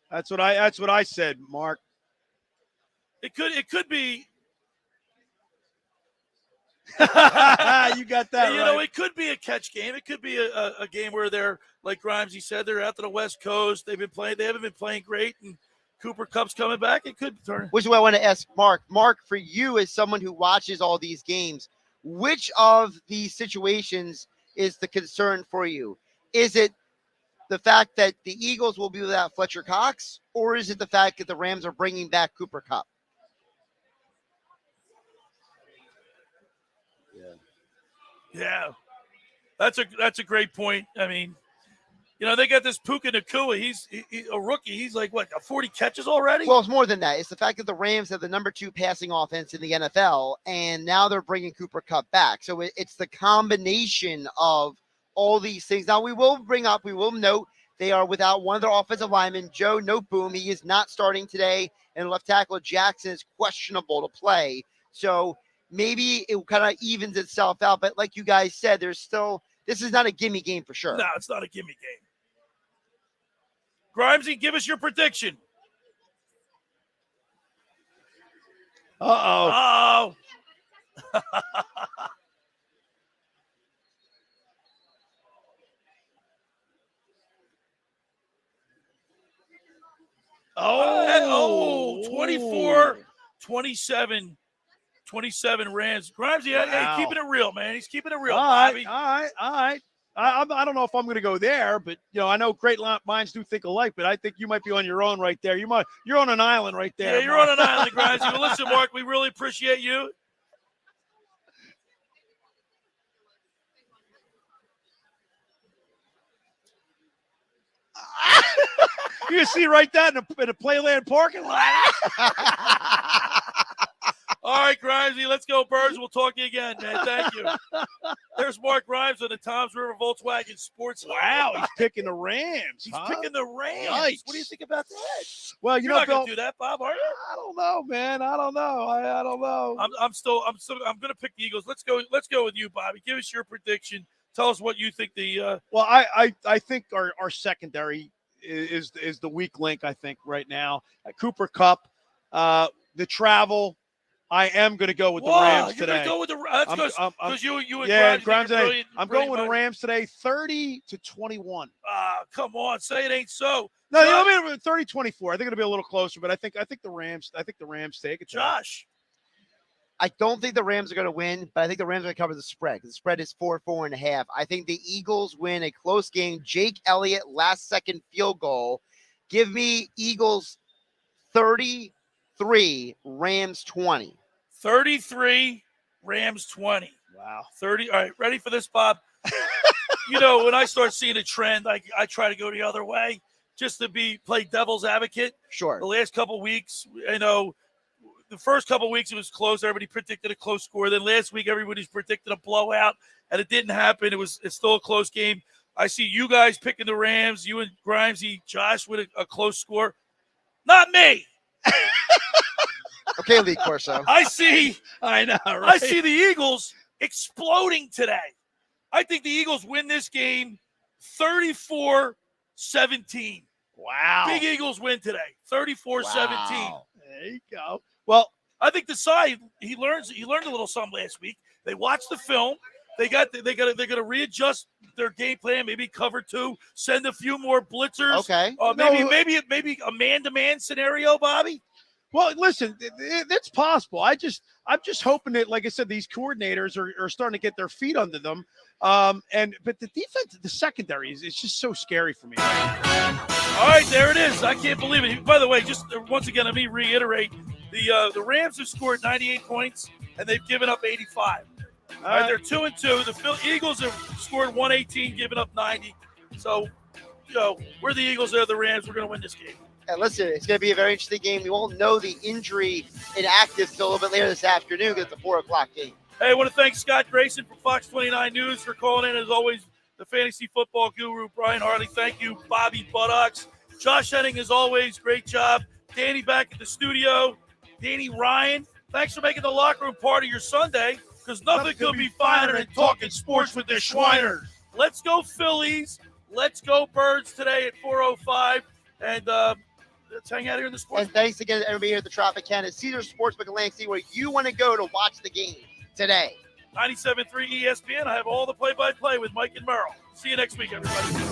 That's what I said, Mark. It could be. You got that. You right. know, it could be a catch game. It could be a game where they're, like Grimesy said, they're out to the West Coast. They haven't been playing great, and Cooper Kupp's coming back. It could turn. Which is what I want to ask Mark. Mark, for you as someone who watches all these games, which of these situations is the concern for you? Is it the fact that the Eagles will be without Fletcher Cox, or is it the fact that the Rams are bringing back Cooper Kupp? Yeah, that's a great point. I mean, you know, they got this Puka Nacua. He's a rookie. He's like, what, 40 catches already? Well, it's more than that. It's the fact that the Rams have the number 2 passing offense in the NFL, and now they're bringing Cooper Kupp back. So it's the combination of all these things. Now, we will note they are without one of their offensive linemen, Joe Noteboom. He is not starting today, and left tackle Jackson is questionable to play. So maybe it kind of evens itself out. But like you guys said, this is not a gimme game for sure. No, it's not a gimme game. Grimesy, give us your prediction. Uh-oh. Oh, 24-27 Rams. Grimesy, hey, keeping it real, man. He's keeping it real, Bobby. All right. I don't know if I'm going to go there, but I know great minds do think alike. But I think you might be on your own right there. You're on an island right there. Yeah, you're on an island, Grimesy. Well, listen, Mark, we really appreciate you. You see right that in a Playland parking lot. All right, Grimesy, let's go, Birds. We'll talk to you again, man. Thank you. There's Mark Grimes on the Toms River Volkswagen Sports. Wow, he's picking the Rams. He's picking the Rams. Yikes. What do you think about that? Well, You're not going to do that, Bob, are you? I don't know, man. I don't know. I don't know. I'm going to pick the Eagles. Let's go with you, Bobby. Give us your prediction. Tell us what you think the Well, I think our secondary is the weak link, I think, right now. Cooper Kupp, the travel. I am going to go with the Rams today. You're going to go with the Rams because you and Grimes today. I'm going with the Rams today, 30-21. Come on, say it ain't so. No, I mean 30-24. I think it'll be a little closer, but I think the Rams take it. Josh. I don't think the Rams are going to win, but I think the Rams are going to cover the spread. The spread is 4.5. I think the Eagles win a close game. Jake Elliott, last-second field goal. Give me Eagles 33, Rams 20. 33, Rams 20. Wow. 30. All right, ready for this, Bob? When I start seeing a trend, I try to go the other way just to play devil's advocate. Sure. The last couple weeks, the first couple of weeks it was close. Everybody predicted a close score. Then last week everybody's predicted a blowout, and it didn't happen. It's still a close game. I see you guys picking the Rams. You and Grimesy, Josh with a close score. Not me. Okay, Lee Corso. I see. I know. Right? I see the Eagles exploding today. I think the Eagles win this game 34-17. Wow. Big Eagles win today, 34-17. Wow. There you go. Well, I think Desai, he learned a little something last week. They watched the film. They're gonna readjust their game plan. Maybe cover 2, send a few more blitzers. Okay. Maybe a man-to-man scenario, Bobby. Well, listen, it's possible. I'm just hoping that, like I said, these coordinators are starting to get their feet under them. But the defense, the secondary is just so scary for me. All right, there it is. I can't believe it. By the way, just once again, let me reiterate: the Rams have scored 98 points and they've given up 85. All right, they're 2-2. The Eagles have scored 118, given up 90. So, we're the Eagles, they're the Rams. We're going to win this game. And listen, it's going to be a very interesting game. We won't know the injury inactive till a little bit later this afternoon because it's a 4 o'clock game. Hey, I want to thank Scott Grayson from Fox 29 News for calling in. As always, the fantasy football guru, Brian Hartley. Thank you, Bobby Buttocks. Josh Hennig, as always, great job. Danny back at the studio. Danny Ryan, thanks for making the locker room part of your Sunday because nothing could be finer than talking sports with the Schweiners. Let's go Phillies. Let's go Birds today at 4:05. And let's hang out here in the sports. And thanks again to everybody here at the Tropicana, Cedar Sportsbook Atlantic City, where you want to go to watch the game today. 97.3 ESPN. I have all the play-by-play with Mike and Merrill. See you next week, everybody.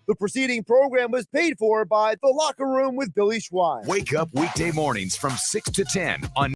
The preceding program was paid for by The Locker Room with Billy Schweim. Wake up weekday mornings from 6 to 10 on